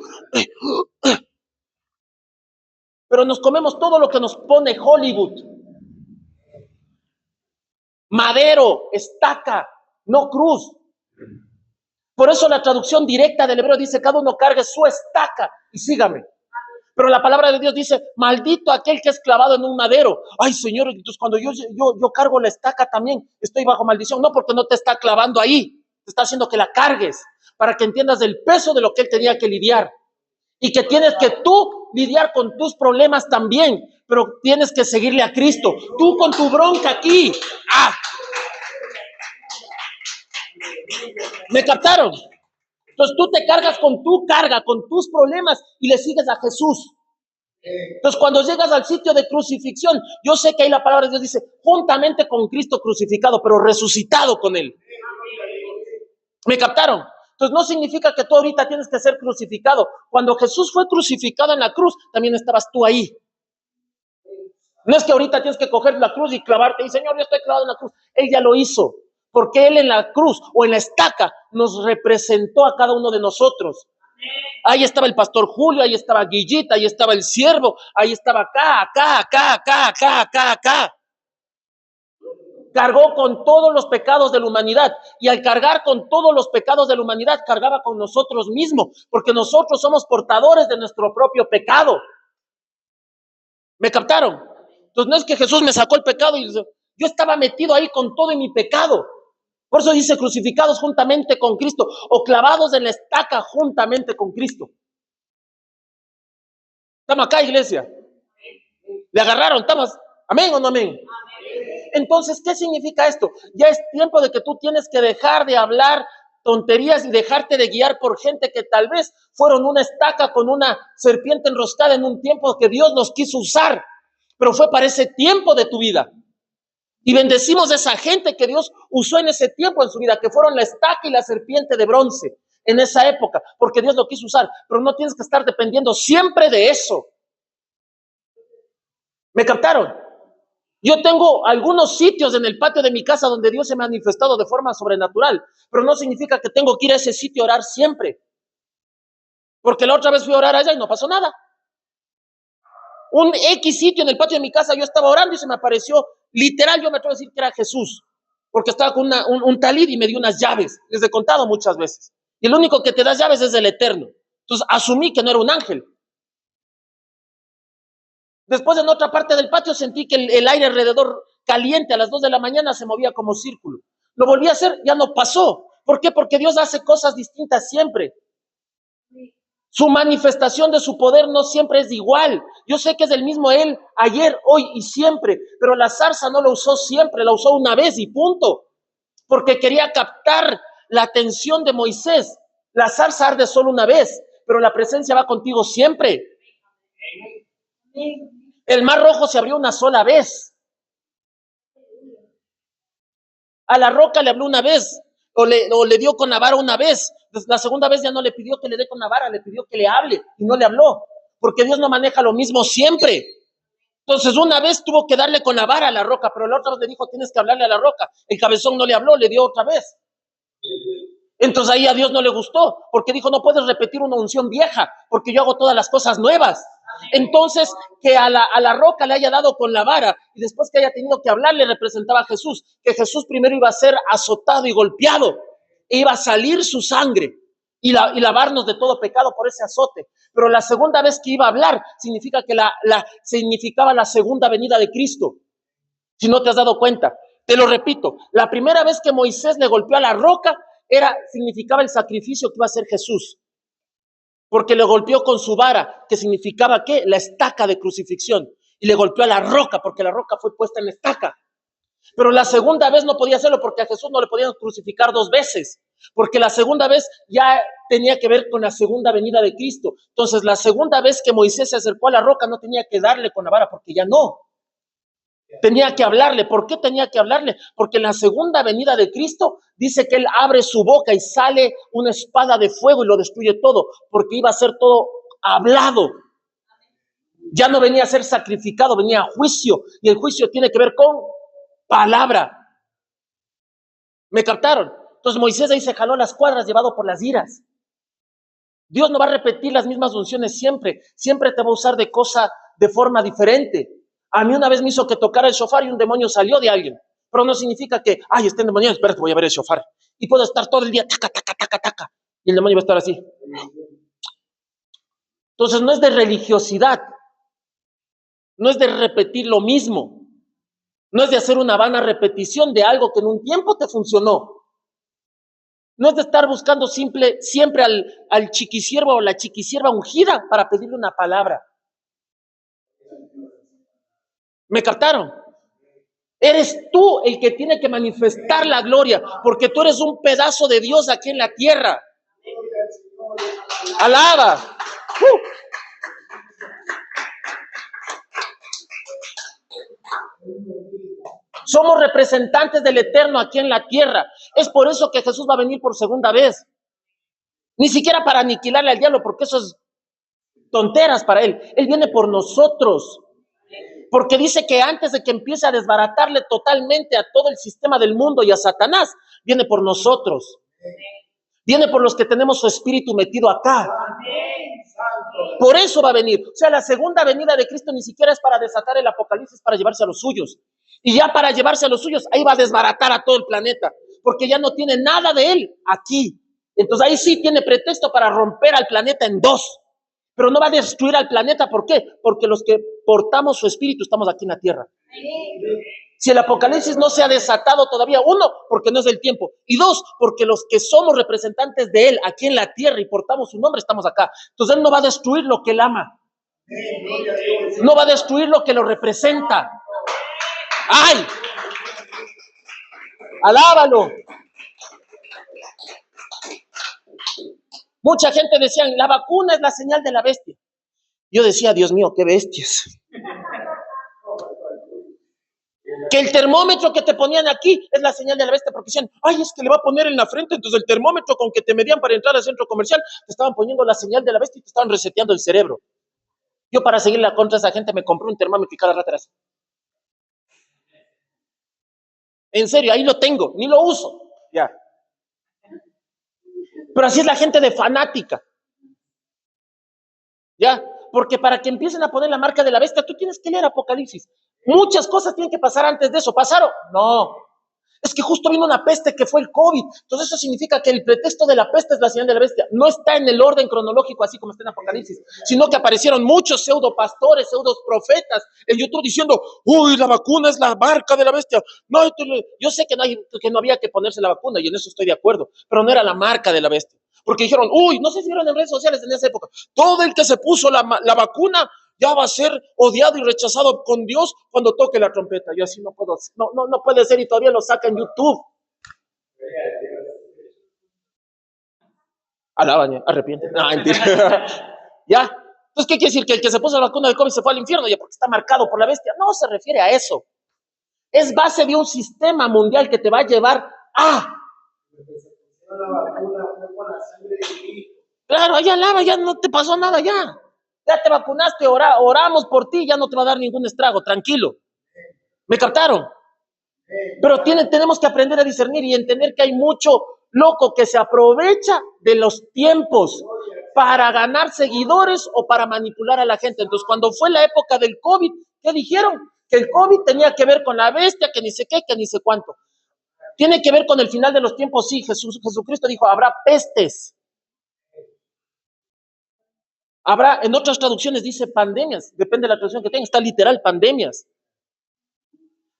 S2: Pero nos comemos todo lo que nos pone Hollywood. Madero, estaca, no cruz. Por eso la traducción directa del hebreo dice, cada uno cargue su estaca y sígame. Pero la palabra de Dios dice, maldito aquel que es clavado en un madero. Ay, Señor, entonces cuando yo cargo la estaca también, estoy bajo maldición. No, porque no te está clavando ahí, te está haciendo que la cargues, para que entiendas el peso de lo que él tenía que lidiar. Y que tienes que tú lidiar con tus problemas también, pero tienes que seguirle a Cristo. Tú con tu bronca aquí. ¿Me captaron? Entonces tú te cargas con tu carga, con tus problemas y le sigues a Jesús. Entonces cuando llegas al sitio de crucifixión, yo sé que ahí la palabra de Dios dice, juntamente con Cristo crucificado, pero resucitado con él. ¿Me captaron? Entonces no significa que tú ahorita tienes que ser crucificado. Cuando Jesús fue crucificado en la cruz, también estabas tú ahí. No es que ahorita tienes que coger la cruz y clavarte y Señor, yo estoy clavado en la cruz. Él ya lo hizo, porque Él en la cruz o en la estaca nos representó a cada uno de nosotros. Ahí estaba el pastor Julio, ahí estaba Guillita, ahí estaba el siervo, ahí estaba acá. Cargó con todos los pecados de la humanidad, y al cargar con todos los pecados de la humanidad, cargaba con nosotros mismos, porque nosotros somos portadores de nuestro propio pecado. ¿Me captaron? Entonces no es que Jesús me sacó el pecado y yo estaba metido ahí con todo en mi pecado. Por eso dice crucificados juntamente con Cristo o clavados en la estaca juntamente con Cristo. ¿Estamos acá, iglesia? ¿Le agarraron? ¿Estamos? ¿Amén o no amén? Entonces, ¿qué significa esto? Ya es tiempo de que tú tienes que dejar de hablar tonterías y dejarte de guiar por gente que tal vez fueron una estaca con una serpiente enroscada en un tiempo que Dios los quiso usar, pero fue para ese tiempo de tu vida. Y bendecimos a esa gente que Dios usó en ese tiempo en su vida, que fueron la estaca y la serpiente de bronce en esa época, porque Dios lo quiso usar, pero no tienes que estar dependiendo siempre de eso. ¿Me captaron? Yo tengo algunos sitios en el patio de mi casa donde Dios se ha manifestado de forma sobrenatural, pero no significa que tengo que ir a ese sitio a orar siempre, porque la otra vez fui a orar allá y no pasó nada. Un X sitio en el patio de mi casa, yo estaba orando y se me apareció, literal, yo me atrevo a decir que era Jesús, porque estaba con un talid y me dio unas llaves. Les he contado muchas veces. Y el único que te da llaves es el Eterno. Entonces asumí que no era un ángel. Después en otra parte del patio sentí que el aire alrededor caliente a las 2 de la mañana se movía como círculo. Lo volví a hacer, ya no pasó. ¿Por qué? Porque Dios hace cosas distintas siempre. Su manifestación de su poder no siempre es igual. Yo sé que es el mismo Él ayer, hoy y siempre, pero la zarza no la usó siempre, la usó una vez y punto. Porque quería captar la atención de Moisés. La zarza arde solo una vez, pero la presencia va contigo siempre. El mar rojo se abrió una sola vez. A la roca le habló una vez, o le dio con la vara una vez. La segunda vez ya no le pidió que le dé con la vara, le pidió que le hable y no le habló, porque Dios no maneja lo mismo siempre. Entonces una vez tuvo que darle con la vara a la roca, pero la otra vez le dijo, tienes que hablarle a la roca. El cabezón no le habló, le dio otra vez. Entonces ahí a Dios no le gustó, porque dijo, no puedes repetir una unción vieja, porque yo hago todas las cosas nuevas. Entonces, que a la roca le haya dado con la vara y después que haya tenido que hablarle representaba a Jesús, que Jesús primero iba a ser azotado y golpeado, e iba a salir su sangre y lavarnos de todo pecado por ese azote. Pero la segunda vez que iba a hablar significa que significaba la segunda venida de Cristo. Si no te has dado cuenta, te lo repito, la primera vez que Moisés le golpeó a la roca significaba el sacrificio que iba a hacer Jesús. Porque le golpeó con su vara, que significaba ¿qué? La estaca de crucifixión. Y le golpeó a la roca, porque la roca fue puesta en la estaca. Pero la segunda vez no podía hacerlo, porque a Jesús no le podían crucificar 2 veces. Porque la segunda vez ya tenía que ver con la segunda venida de Cristo. Entonces, la segunda vez que Moisés se acercó a la roca, no tenía que darle con la vara, porque ya no. Tenía que hablarle. ¿Por qué tenía que hablarle? Porque en la segunda venida de Cristo dice que Él abre su boca y sale una espada de fuego y lo destruye todo, porque iba a ser todo hablado. Ya no venía a ser sacrificado, venía a juicio, y el juicio tiene que ver con palabra. ¿Me captaron? Entonces Moisés ahí se jaló las cuadras llevado por las iras. Dios no va a repetir las mismas unciones siempre te va a usar de forma diferente. A mí una vez me hizo que tocara el shofar y un demonio salió de alguien, pero no significa que, está endemoniado, espérate, voy a ver el shofar. Y puedo estar todo el día, taca, y el demonio va a estar así. Entonces no es de religiosidad, no es de repetir lo mismo, no es de hacer una vana repetición de algo que en un tiempo te funcionó. No es de estar buscando siempre al chiquisiervo o la chiquisierva ungida para pedirle una palabra. ¿Me captaron? Eres tú el que tiene que manifestar la gloria, porque tú eres un pedazo de Dios aquí en la tierra. Alaba. Somos representantes del Eterno aquí en la tierra. Es por eso que Jesús va a venir por segunda vez. Ni siquiera para aniquilarle al diablo, porque eso es tonteras para él. Él viene por nosotros. Porque dice que antes de que empiece a desbaratarle totalmente a todo el sistema del mundo y a Satanás, viene por nosotros. Viene por los que tenemos su espíritu metido acá. Por eso va a venir. O sea, la segunda venida de Cristo ni siquiera es para desatar el apocalipsis, para llevarse a los suyos. Y ya para llevarse a los suyos, ahí va a desbaratar a todo el planeta. Porque ya no tiene nada de él aquí. Entonces ahí sí tiene pretexto para romper al planeta en dos. Pero no va a destruir al planeta. ¿Por qué? Porque los que portamos su espíritu estamos aquí en la tierra. Si el apocalipsis no se ha desatado todavía, uno, porque no es del tiempo, y dos, porque los que somos representantes de él aquí en la tierra y portamos su nombre, estamos acá. Entonces él no va a destruir lo que él ama. No va a destruir lo que lo representa. ¡Ay! ¡Alábalo! Mucha gente decía, la vacuna es la señal de la bestia. Yo decía, Dios mío, qué bestias. Que el termómetro que te ponían aquí es la señal de la bestia, porque decían, ay, es que le va a poner en la frente, entonces el termómetro con que te medían para entrar al centro comercial, te estaban poniendo la señal de la bestia y te estaban reseteando el cerebro. Yo para seguir la contra esa gente me compré un termómetro y cada rato era así. En serio, ahí lo tengo, ni lo uso. Ya. Pero así es la gente de fanática. Ya, porque para que empiecen a poner la marca de la bestia, tú tienes que leer Apocalipsis. Muchas cosas tienen que pasar antes de eso. ¿Pasaron? No. Es que justo vino una peste que fue el COVID. Entonces eso significa que el pretexto de la peste es la señal de la bestia. No está en el orden cronológico así como está en Apocalipsis, sino que aparecieron muchos pseudo pastores, pseudo profetas en YouTube diciendo, uy, la vacuna es la marca de la bestia. No, yo sé que no había que ponerse la vacuna y en eso estoy de acuerdo, pero no era la marca de la bestia. Porque dijeron, uy, no sé si vieron en redes sociales en esa época, todo el que se puso la vacuna ya va a ser odiado y rechazado con Dios cuando toque la trompeta. Yo así no puedo, no puede ser, y todavía lo saca en YouTube. Alaban, arrepiente. No, mentira. ¿Ya? Entonces, ¿qué quiere decir? Que el que se puso la vacuna de COVID se fue al infierno ya porque está marcado por la bestia. No se refiere a eso. Es base de un sistema mundial que te va a llevar a... Claro, ya alaba, ya no te pasó nada, ya. Ya te vacunaste, oramos por ti, ya no te va a dar ningún estrago, tranquilo. ¿Me captaron? Pero tenemos que aprender a discernir y entender que hay mucho loco que se aprovecha de los tiempos para ganar seguidores o para manipular a la gente. Entonces, cuando fue la época del COVID, ¿qué dijeron? Que el COVID tenía que ver con la bestia, que ni sé qué, que ni sé cuánto. Tiene que ver con el final de los tiempos, sí. Jesucristo dijo, habrá pestes. Habrá, en otras traducciones dice pandemias, depende de la traducción que tenga, está literal pandemias.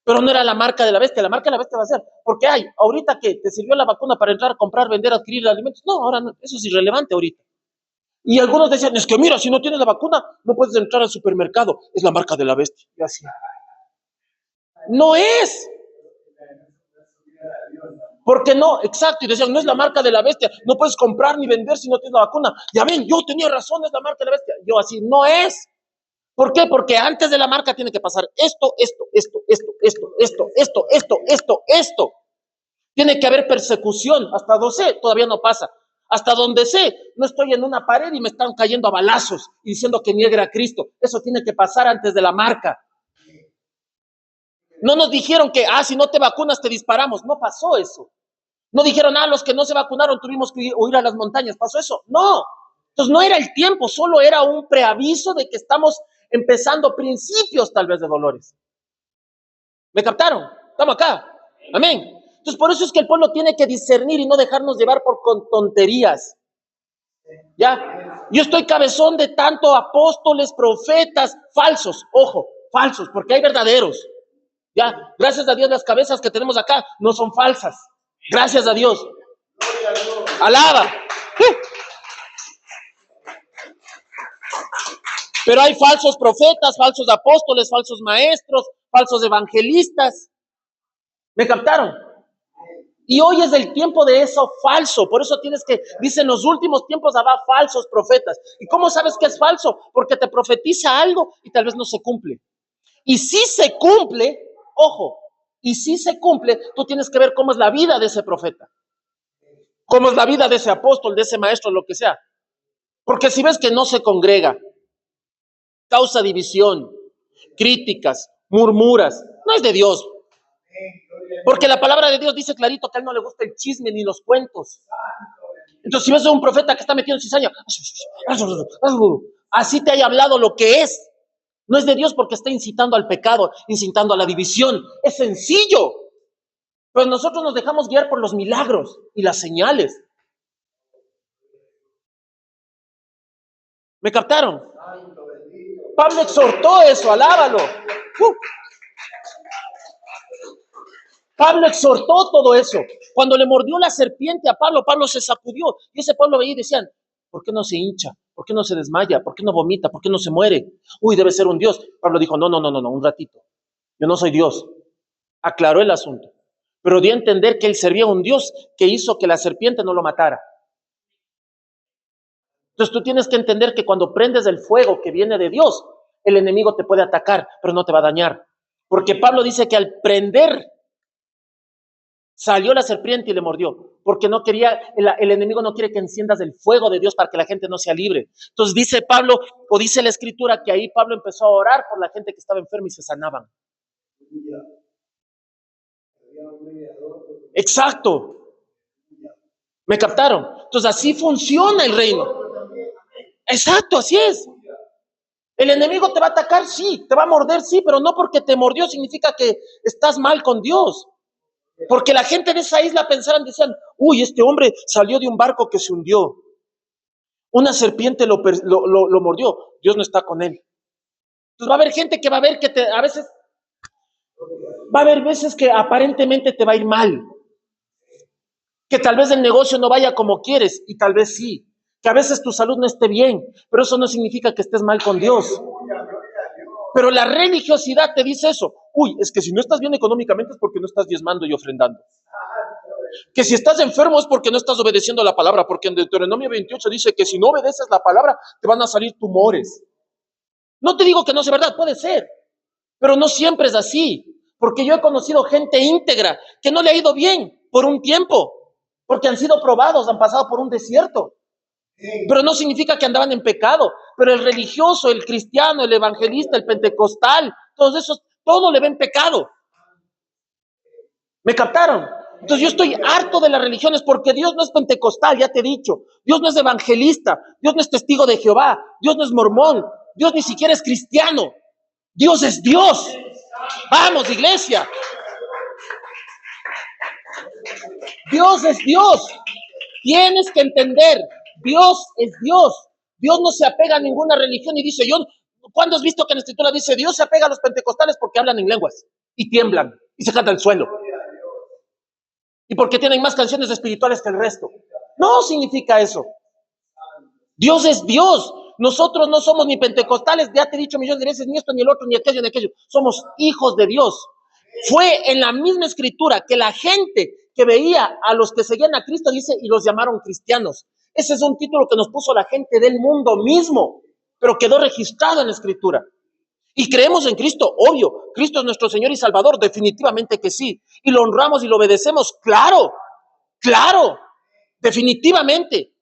S2: Pero no era la marca de la bestia, la marca de la bestia va a ser, porque hay, ahorita que te sirvió la vacuna para entrar, comprar, vender, adquirir alimentos, no, ahora no, eso es irrelevante ahorita. Y algunos decían, es que mira, si no tienes la vacuna, no puedes entrar al supermercado, es la marca de la bestia. Y así. No es. Porque no, exacto, y decían, no es la marca de la bestia, no puedes comprar ni vender si no tienes la vacuna. Ya ven, yo tenía razón, es la marca de la bestia. Yo así, no es. ¿Por qué? Porque antes de la marca tiene que pasar esto. Tiene que haber persecución. Hasta donde sé, todavía no pasa. Hasta donde sé, no estoy en una pared y me están cayendo a balazos y diciendo que niegue a Cristo. Eso tiene que pasar antes de la marca. No nos dijeron que, si no te vacunas te disparamos. No pasó eso. No dijeron, los que no se vacunaron tuvimos que huir a las montañas. ¿Pasó eso? No. Entonces no era el tiempo, solo era un preaviso de que estamos empezando principios tal vez de dolores. ¿Me captaron? Estamos acá. Amén. Entonces por eso es que el pueblo tiene que discernir y no dejarnos llevar por tonterías. ¿Ya? Yo estoy cabezón de tanto apóstoles, profetas, falsos. Ojo, falsos, porque hay verdaderos. ¿Ya? Gracias a Dios las cabezas que tenemos acá no son falsas. Gracias a Dios. Alaba. Pero hay falsos profetas, falsos apóstoles, falsos maestros, falsos evangelistas. ¿Me captaron? Y hoy es el tiempo de eso falso. Por eso tienes que, dice, en los últimos tiempos habrá falsos profetas. ¿Y cómo sabes que es falso? Porque te profetiza algo y tal vez no se cumple. Y si se cumple, ojo, y si se cumple, tú tienes que ver cómo es la vida de ese profeta. ¿Cómo es la vida de ese apóstol, de ese maestro, lo que sea? Porque si ves que no se congrega, causa división, críticas, murmuras, no es de Dios. Porque la palabra de Dios dice clarito que a él no le gusta el chisme ni los cuentos. Entonces, si ves a un profeta que está metido en cizaña, así te haya hablado lo que es, no es de Dios porque está incitando al pecado, incitando a la división. Es sencillo. Pero nosotros nos dejamos guiar por los milagros y las señales. ¿Me captaron? Pablo exhortó eso, alábalo. Pablo exhortó todo eso. Cuando le mordió la serpiente a Pablo, Pablo se sacudió. Y ese pueblo veía y decían, ¿por qué no se hincha? ¿Por qué no se desmaya? ¿Por qué no vomita? ¿Por qué no se muere? Uy, debe ser un Dios. Pablo dijo, no, un ratito. Yo no soy Dios. Aclaró el asunto. Pero dio a entender que él servía a un Dios que hizo que la serpiente no lo matara. Entonces tú tienes que entender que cuando prendes el fuego que viene de Dios, el enemigo te puede atacar, pero no te va a dañar. Porque Pablo dice que al prender salió la serpiente y le mordió, porque no quería, el enemigo no quiere que enciendas el fuego de Dios para que la gente no sea libre. Entonces dice Pablo, o dice la escritura, que ahí Pablo empezó a orar por la gente que estaba enferma y se sanaban. Exacto. ¿Me captaron? Entonces así funciona el reino. Exacto, así es. El enemigo te va a atacar, sí, te va a morder, sí, pero no porque te mordió significa que estás mal con Dios. Porque la gente en esa isla pensaban, decían, uy, este hombre salió de un barco que se hundió. Una serpiente lo mordió. Dios no está con él. Entonces va a haber gente que va a ver que a veces, va a haber veces que aparentemente te va a ir mal. Que tal vez el negocio no vaya como quieres y tal vez sí. Que a veces tu salud no esté bien, pero eso no significa que estés mal con Dios. Pero la religiosidad te dice eso. Uy, es que si no estás bien económicamente es porque no estás diezmando y ofrendando. Que si estás enfermo es porque no estás obedeciendo la palabra, porque en Deuteronomio 28 dice que si no obedeces la palabra te van a salir tumores. No te digo que no sea verdad, puede ser, pero no siempre es así, porque yo he conocido gente íntegra que no le ha ido bien por un tiempo, porque han sido probados, han pasado por un desierto, pero no significa que andaban en pecado. Pero el religioso, el cristiano, el evangelista, el pentecostal, todos esos, todo le ven pecado. ¿Me captaron? Entonces yo estoy harto de las religiones porque Dios no es pentecostal, ya te he dicho. Dios no es evangelista, Dios no es testigo de Jehová, Dios no es mormón, Dios ni siquiera es cristiano. Dios es Dios. Vamos, iglesia. Dios es Dios. Tienes que entender, Dios es Dios. Dios no se apega a ninguna religión y dice, ¿cuándo has visto que en la escritura dice Dios se apega a los pentecostales porque hablan en lenguas y tiemblan y se caen al suelo? Y porque tienen más canciones espirituales que el resto. No significa eso. Dios es Dios. Nosotros no somos ni pentecostales, ya te he dicho millones de veces, ni esto, ni el otro, ni aquello, ni aquello. Somos hijos de Dios. Fue en la misma escritura que la gente que veía a los que seguían a Cristo, dice, y los llamaron cristianos. Ese es un título que nos puso la gente del mundo mismo, pero quedó registrado en la escritura. ¿Y creemos en Cristo? Obvio. ¿Cristo es nuestro Señor y Salvador? Definitivamente que sí. ¿Y lo honramos y lo obedecemos? Claro, definitivamente.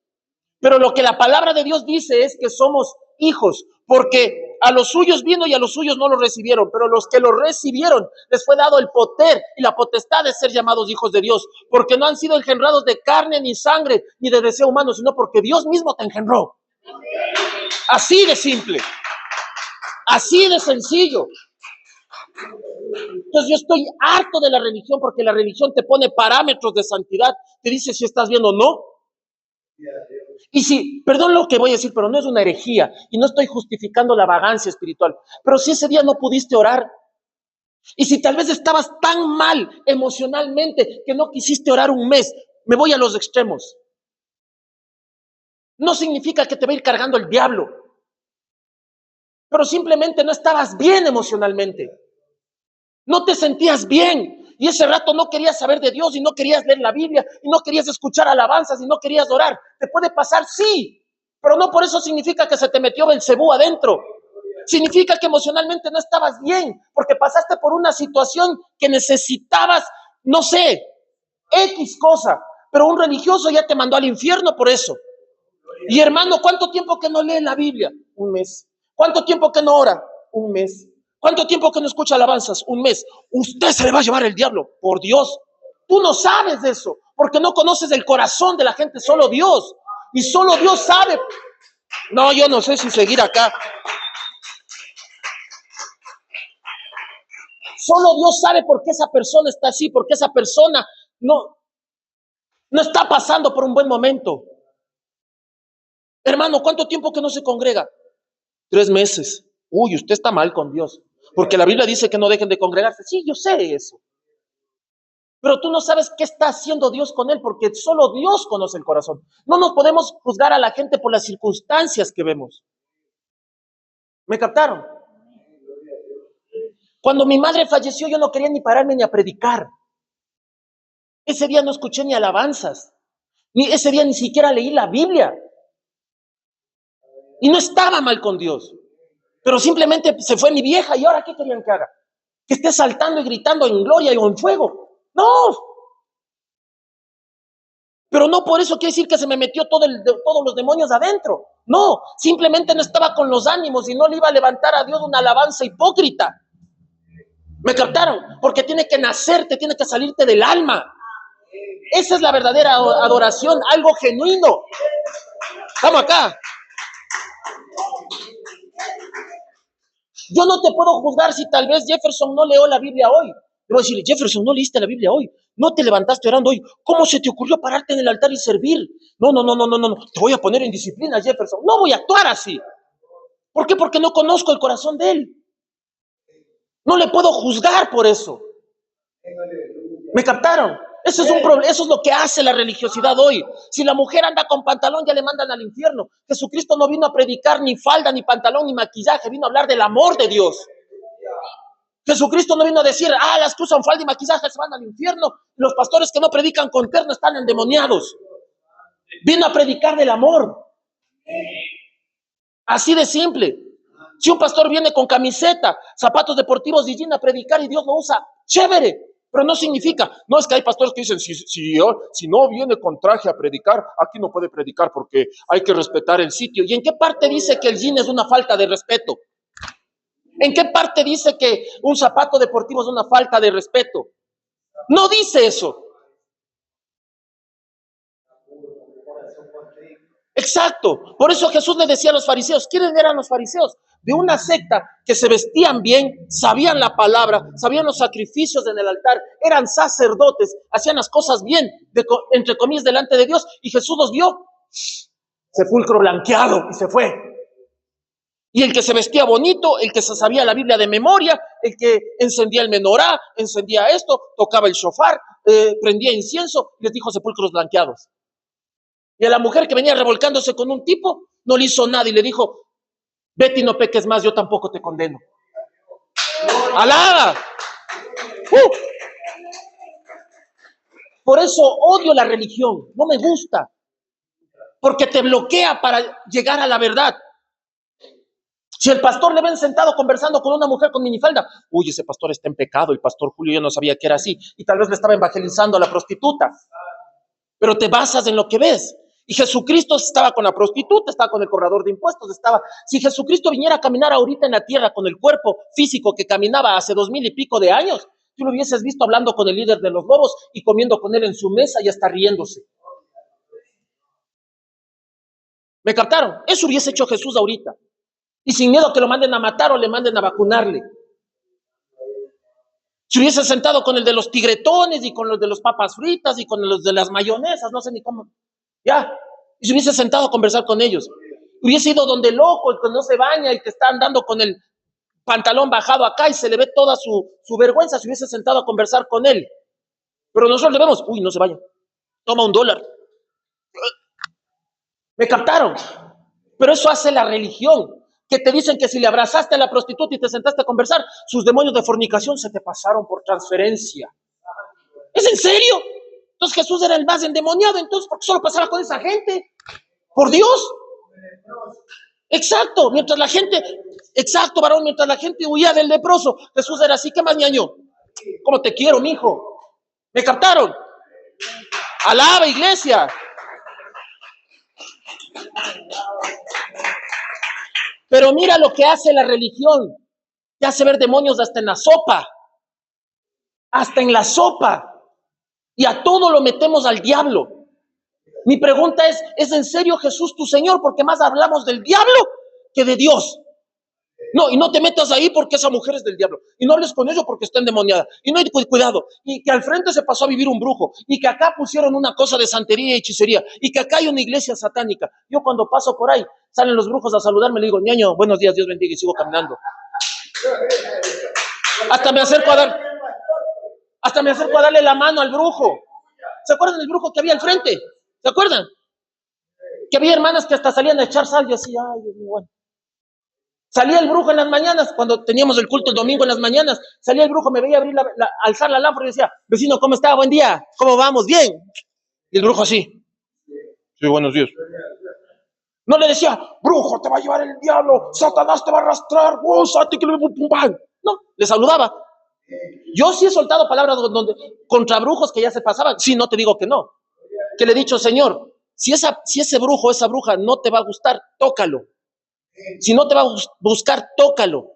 S2: Pero lo que la palabra de Dios dice es que somos hijos, porque a los suyos vino y a los suyos no lo recibieron, pero los que lo recibieron les fue dado el poder y la potestad de ser llamados hijos de Dios, porque no han sido engendrados de carne ni sangre ni de deseo humano, sino porque Dios mismo te engendró. Así de simple. Así de sencillo. Entonces yo estoy harto de la religión porque la religión te pone parámetros de santidad, te dice si estás bien o no. Y si, perdón lo que voy a decir, pero no es una herejía y no estoy justificando la vagancia espiritual, pero si ese día no pudiste orar y si tal vez estabas tan mal emocionalmente que no quisiste orar un mes, me voy a los extremos. No significa que te va a ir cargando el diablo, pero simplemente no estabas bien emocionalmente. No te sentías bien y ese rato no querías saber de Dios y no querías leer la Biblia y no querías escuchar alabanzas y no querías orar. ¿Te puede pasar? Sí, pero no por eso significa que se te metió Belcebú adentro. Significa que emocionalmente no estabas bien porque pasaste por una situación que necesitabas, no sé, X cosa. pero un religioso ya te mandó al infierno por eso. Y hermano, ¿cuánto tiempo que no lee la Biblia? Un mes. ¿Cuánto tiempo que no ora? Un mes. ¿Cuánto tiempo que no escucha alabanzas? Un mes. Usted se le va a llevar el diablo, por Dios. Tú no sabes de eso, porque no conoces el corazón de la gente, solo Dios. Y solo Dios sabe. No, yo no sé si seguir acá. Solo Dios sabe por qué esa persona está así, por qué esa persona no está pasando por un buen momento. Hermano, ¿cuánto tiempo que no se congrega? 3 meses. Uy, usted está mal con Dios, porque la Biblia dice que no dejen de congregarse. Sí, yo sé eso. Pero tú no sabes qué está haciendo Dios con él, porque solo Dios conoce el corazón. No nos podemos juzgar a la gente por las circunstancias que vemos. ¿Me captaron? Cuando mi madre falleció, yo no quería ni pararme ni a predicar. Ese día no escuché ni alabanzas. Ese día ni siquiera leí la Biblia. Y no estaba mal con Dios. Pero simplemente se fue mi vieja. ¿Y ahora qué querían que haga? Que esté saltando y gritando en gloria y en fuego. No. Pero no por eso quiere decir que se me metió todos los demonios adentro. No, simplemente no estaba con los ánimos y no le iba a levantar a Dios una alabanza hipócrita. ¿Me captaron? Porque tiene que nacerte, tiene que salirte del alma. Esa es la verdadera adoración, algo genuino. Estamos acá. Yo no te puedo juzgar si tal vez Jefferson no leyó la Biblia hoy. Le voy a decir, Jefferson, no leíste la Biblia hoy. No te levantaste orando hoy. ¿Cómo se te ocurrió pararte en el altar y servir? No. Te voy a poner en disciplina, Jefferson. No voy a actuar así. ¿Por qué? Porque no conozco el corazón de él. No le puedo juzgar por eso. ¿Me captaron? Eso es un problema. Eso es lo que hace la religiosidad hoy. Si la mujer anda con pantalón, ya le mandan al infierno. Jesucristo no vino a predicar ni falda, ni pantalón, ni maquillaje. Vino a hablar del amor de Dios. Jesucristo no vino a decir, las que usan falda y maquillaje se van al infierno. Los pastores que no predican con terno están endemoniados. Vino a predicar del amor. Así de simple. Si un pastor viene con camiseta, zapatos deportivos y jean a predicar y Dios lo usa, chévere. Pero no significa, no es que hay pastores que dicen, si no viene con traje a predicar, aquí no puede predicar porque hay que respetar el sitio. ¿Y en qué parte dice que el jean es una falta de respeto? ¿En qué parte dice que un zapato deportivo es una falta de respeto? No dice eso. Exacto. Por eso Jesús le decía a los fariseos, ¿quiénes eran los fariseos? De una secta que se vestían bien, sabían la palabra, sabían los sacrificios en el altar, eran sacerdotes, hacían las cosas bien, entre comillas, delante de Dios, y Jesús los vio, sepulcro blanqueado, y se fue. Y el que se vestía bonito, el que se sabía la Biblia de memoria, el que encendía el menorá, encendía esto, tocaba el shofar, prendía incienso, les dijo sepulcros blanqueados. Y a la mujer que venía revolcándose con un tipo, no le hizo nada y le dijo, vete y no peques más, yo tampoco te condeno. ¡Alaba! Por eso odio la religión, no me gusta, porque te bloquea para llegar a la verdad. Si el pastor le ven sentado conversando con una mujer con minifalda, uy, ese pastor está en pecado, el pastor Julio yo no sabía que era así, y tal vez le estaba evangelizando a la prostituta. Pero te basas en lo que ves. Y Jesucristo estaba con la prostituta, estaba con el cobrador de impuestos, si Jesucristo viniera a caminar ahorita en la tierra con el cuerpo físico que caminaba hace 2000 y pico de años, tú lo hubieses visto hablando con el líder de los lobos y comiendo con él en su mesa y hasta riéndose. ¿Me captaron? Eso hubiese hecho Jesús ahorita. Y sin miedo a que lo manden a matar o le manden a vacunarle. Se hubiese sentado con el de los tigretones y con los de los papas fritas y con los de las mayonesas, no sé ni cómo. Ya. Y se hubiese sentado a conversar con ellos. Hubiese ido donde el loco, el que no se baña, el que está andando con el pantalón bajado acá y se le ve toda su vergüenza, se hubiese sentado a conversar con él. Pero nosotros le vemos, uy, no se vaya. Toma $1. ¿Me captaron? Pero eso hace la religión. Que te dicen que si le abrazaste a la prostituta y te sentaste a conversar, sus demonios de fornicación se te pasaron por transferencia. ¿Es en serio? Entonces Jesús era el más endemoniado, entonces ¿por qué solo pasaba con esa gente? ¿Por Dios? Exacto, mientras la gente huía del leproso, Jesús era así, ¿qué más ñaño? ¿Cómo te quiero, mijo? ¿Me captaron? Alaba, iglesia. Pero mira lo que hace la religión. Te hace ver demonios hasta en la sopa. Hasta en la sopa. Y a todo lo metemos al diablo. Mi pregunta ¿es en serio Jesús tu Señor? Porque más hablamos del diablo que de Dios. No, y no te metas ahí porque esa mujer es del diablo. Y no hables con ellos porque está endemoniada. Y no hay cuidado. Y que al frente se pasó a vivir un brujo. Y que acá pusieron una cosa de santería y hechicería. Y que acá hay una iglesia satánica. Yo cuando paso por ahí, salen los brujos a saludarme. Le digo, ñaño, buenos días, Dios bendiga. Y sigo caminando. Hasta me acerco a darle la mano al brujo. ¿Se acuerdan del brujo que había al frente? ¿Se acuerdan? Que había hermanas que hasta salían a echar sal. Yo así, ay, Dios mío, bueno. Salía el brujo en las mañanas, cuando teníamos el culto el domingo en las mañanas, salía el brujo, me veía abrir alzar la lámpara y decía, vecino, ¿cómo está? Buen día, ¿cómo vamos? Bien. Y el brujo así, sí, buenos días. No le decía, brujo, te va a llevar el diablo, Satanás te va a arrastrar, no, le saludaba. Yo sí he soltado palabras contra brujos que ya se pasaban, sí, no te digo que no. Que le he dicho, Señor, si ese brujo o esa bruja no te va a gustar, tócalo. Si no te va a buscar, tócalo.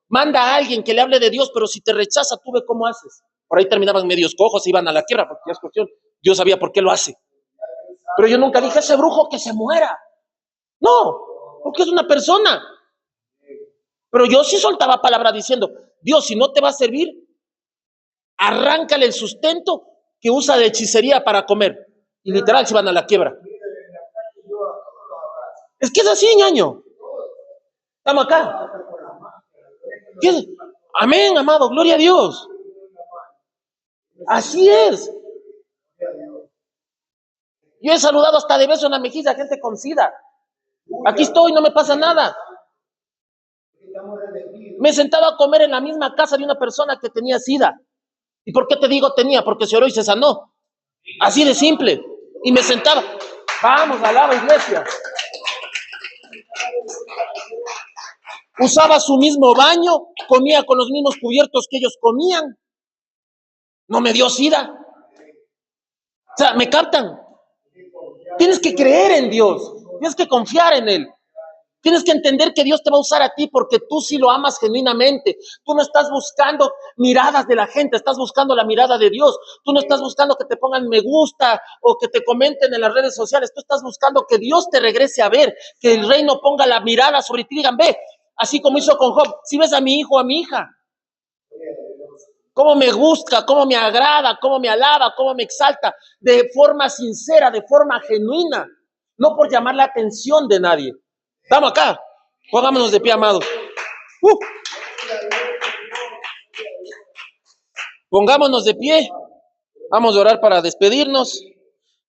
S2: Manda a alguien que le hable de Dios, pero si te rechaza, tú ve cómo haces. Por ahí terminaban medios cojos, iban a la tierra, porque ya es cuestión, Dios sabía por qué lo hace. Pero yo nunca dije, ese brujo que se muera. No, porque es una persona. Pero yo sí soltaba palabra diciendo, Dios, si no te va a servir, arráncale el sustento que usa de hechicería para comer. Y literal se van a la quiebra. Es que es así, ñaño. Estamos acá. Amén, amado, gloria a Dios. Así es. Yo he saludado hasta de beso en la mejilla a gente con SIDA. Aquí estoy, no me pasa nada. Me he sentado a comer en la misma casa de una persona que tenía SIDA. ¿Y por qué te digo tenía? Porque se oró y se sanó. Así de simple. Y me sentaba. Vamos, alaba, iglesia. Usaba su mismo baño, comía con los mismos cubiertos que ellos comían. No me dio SIDA. O sea, ¿me captan? Tienes que creer en Dios. Tienes que confiar en Él. Tienes que entender que Dios te va a usar a ti porque tú sí lo amas genuinamente. Tú no estás buscando miradas de la gente, estás buscando la mirada de Dios. Tú no estás buscando que te pongan me gusta o que te comenten en las redes sociales. Tú estás buscando que Dios te regrese a ver, que el reino ponga la mirada sobre ti. Digan, ve, así como hizo con Job, si ves a mi hijo o a mi hija, cómo me gusta, cómo me agrada, cómo me alaba, cómo me exalta, de forma sincera, de forma genuina, no por llamar la atención de nadie. Estamos acá, pongámonos de pie, amados. Pongámonos de pie, vamos a orar para despedirnos,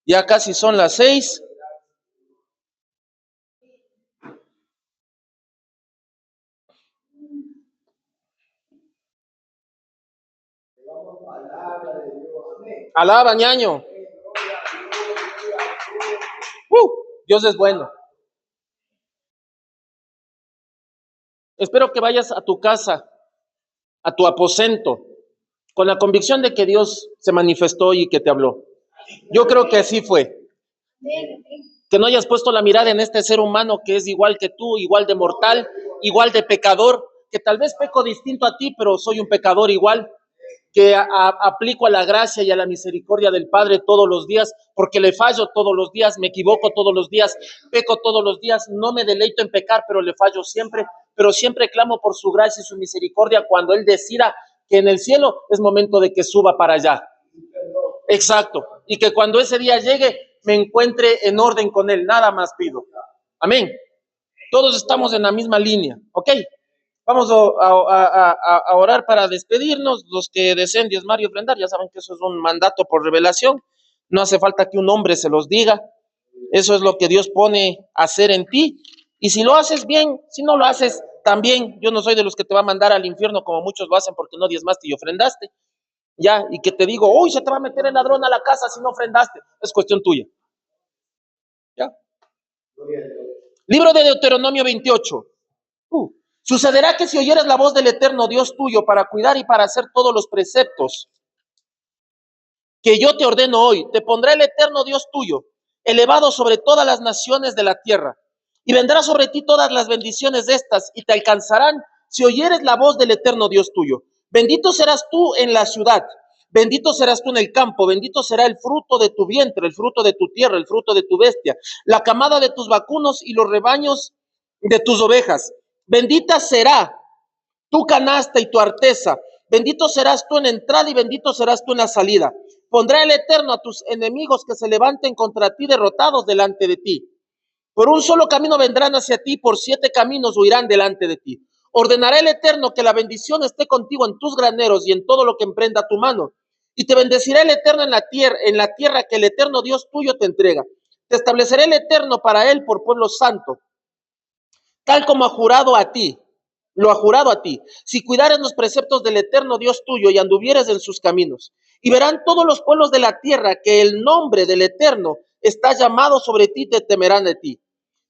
S2: ya casi son las 6. Alaba, ñaño. Dios es bueno. Espero que vayas a tu casa, a tu aposento, con la convicción de que Dios se manifestó y que te habló. Yo creo que así fue. Que no hayas puesto la mirada en este ser humano que es igual que tú, igual de mortal, igual de pecador, que tal vez peco distinto a ti, pero soy un pecador igual, que aplico a la gracia y a la misericordia del Padre todos los días, porque le fallo todos los días, me equivoco todos los días, peco todos los días, no me deleito en pecar, pero le fallo siempre, pero siempre clamo por su gracia y su misericordia cuando Él decida que en el cielo es momento de que suba para allá. Exacto. Y que cuando ese día llegue, me encuentre en orden con Él. Nada más pido. Amén. Todos estamos en la misma línea. ¿Ok? Vamos a orar para despedirnos. Los que deseen diezmar y ofrendar, ya saben que eso es un mandato por revelación. No hace falta que un hombre se los diga. Eso es lo que Dios pone a hacer en ti. Y si lo haces bien, si no lo haces también, yo no soy de los que te va a mandar al infierno como muchos lo hacen porque no diezmaste y ofrendaste. Ya, y que te digo, uy, se te va a meter el ladrón a la casa si no ofrendaste. Es cuestión tuya. ¿Ya? Libro de Deuteronomio 28. Sucederá que si oyeres la voz del eterno Dios tuyo para cuidar y para hacer todos los preceptos que yo te ordeno hoy. Te pondrá el eterno Dios tuyo, elevado sobre todas las naciones de la tierra. Y vendrá sobre ti todas las bendiciones de estas, y te alcanzarán si oyeres la voz del eterno Dios tuyo. Bendito serás tú en la ciudad, bendito serás tú en el campo, bendito será el fruto de tu vientre, el fruto de tu tierra, el fruto de tu bestia, la camada de tus vacunos y los rebaños de tus ovejas. Bendita será tu canasta y tu arteza. Bendito serás tú en entrada y bendito serás tú en la salida. Pondrá el Eterno a tus enemigos que se levanten contra ti derrotados delante de ti. Por un solo camino vendrán hacia ti, por 7 caminos huirán delante de ti. Ordenará el Eterno que la bendición esté contigo en tus graneros y en todo lo que emprenda tu mano. Y te bendecirá el Eterno en la tierra que el Eterno Dios tuyo te entrega. Te establecerá el Eterno para él por pueblo santo, tal como ha jurado a ti. Lo ha jurado a ti, si cuidares los preceptos del eterno Dios tuyo y anduvieres en sus caminos. Y verán todos los pueblos de la tierra que el nombre del Eterno está llamado sobre ti, te temerán de ti.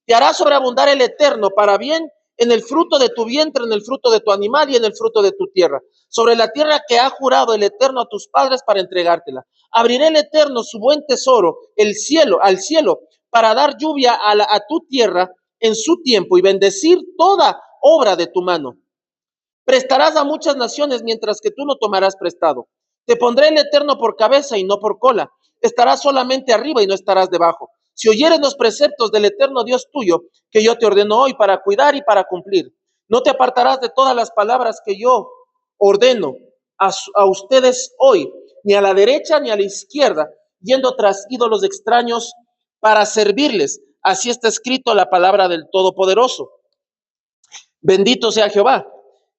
S2: Te hará sobreabundar el Eterno para bien en el fruto de tu vientre, en el fruto de tu animal y en el fruto de tu tierra, sobre la tierra que ha jurado el Eterno a tus padres para entregártela. Abrirá el Eterno su buen tesoro, el cielo, al cielo, para dar lluvia a tu tierra en su tiempo y bendecir toda obra de tu mano. Prestarás a muchas naciones mientras que tú no tomarás prestado. Te pondré el Eterno por cabeza y no por cola. Estarás solamente arriba y no estarás debajo. Si oyeres los preceptos del eterno Dios tuyo, que yo te ordeno hoy para cuidar y para cumplir, no te apartarás de todas las palabras que yo ordeno a ustedes hoy, ni a la derecha ni a la izquierda, yendo tras ídolos extraños para servirles. Así está escrito la palabra del Todopoderoso. Bendito sea Jehová.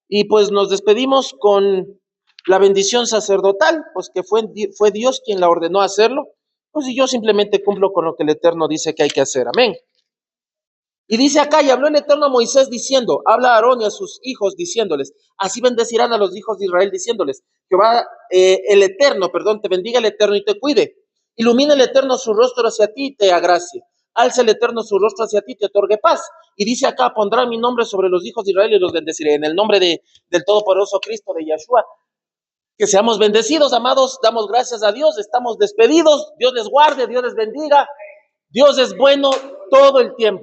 S2: Y pues nos despedimos con la bendición sacerdotal, pues que fue Dios quien la ordenó hacerlo, pues y yo simplemente cumplo con lo que el Eterno dice que hay que hacer. Amén. Y dice acá, y habló el Eterno a Moisés diciendo, habla a Aarón y a sus hijos diciéndoles, así bendecirán a los hijos de Israel diciéndoles, Jehová, el Eterno, te bendiga el Eterno y te cuide. Ilumina el Eterno su rostro hacia ti y te agracie. Alza el Eterno su rostro hacia ti y te otorgue paz. Y dice acá, pondrá mi nombre sobre los hijos de Israel y los bendeciré. En el nombre del Todopoderoso Cristo, de Yahshua. Que seamos bendecidos, amados. Damos gracias a Dios. Estamos despedidos. Dios les guarde, Dios les bendiga. Dios es bueno todo el tiempo.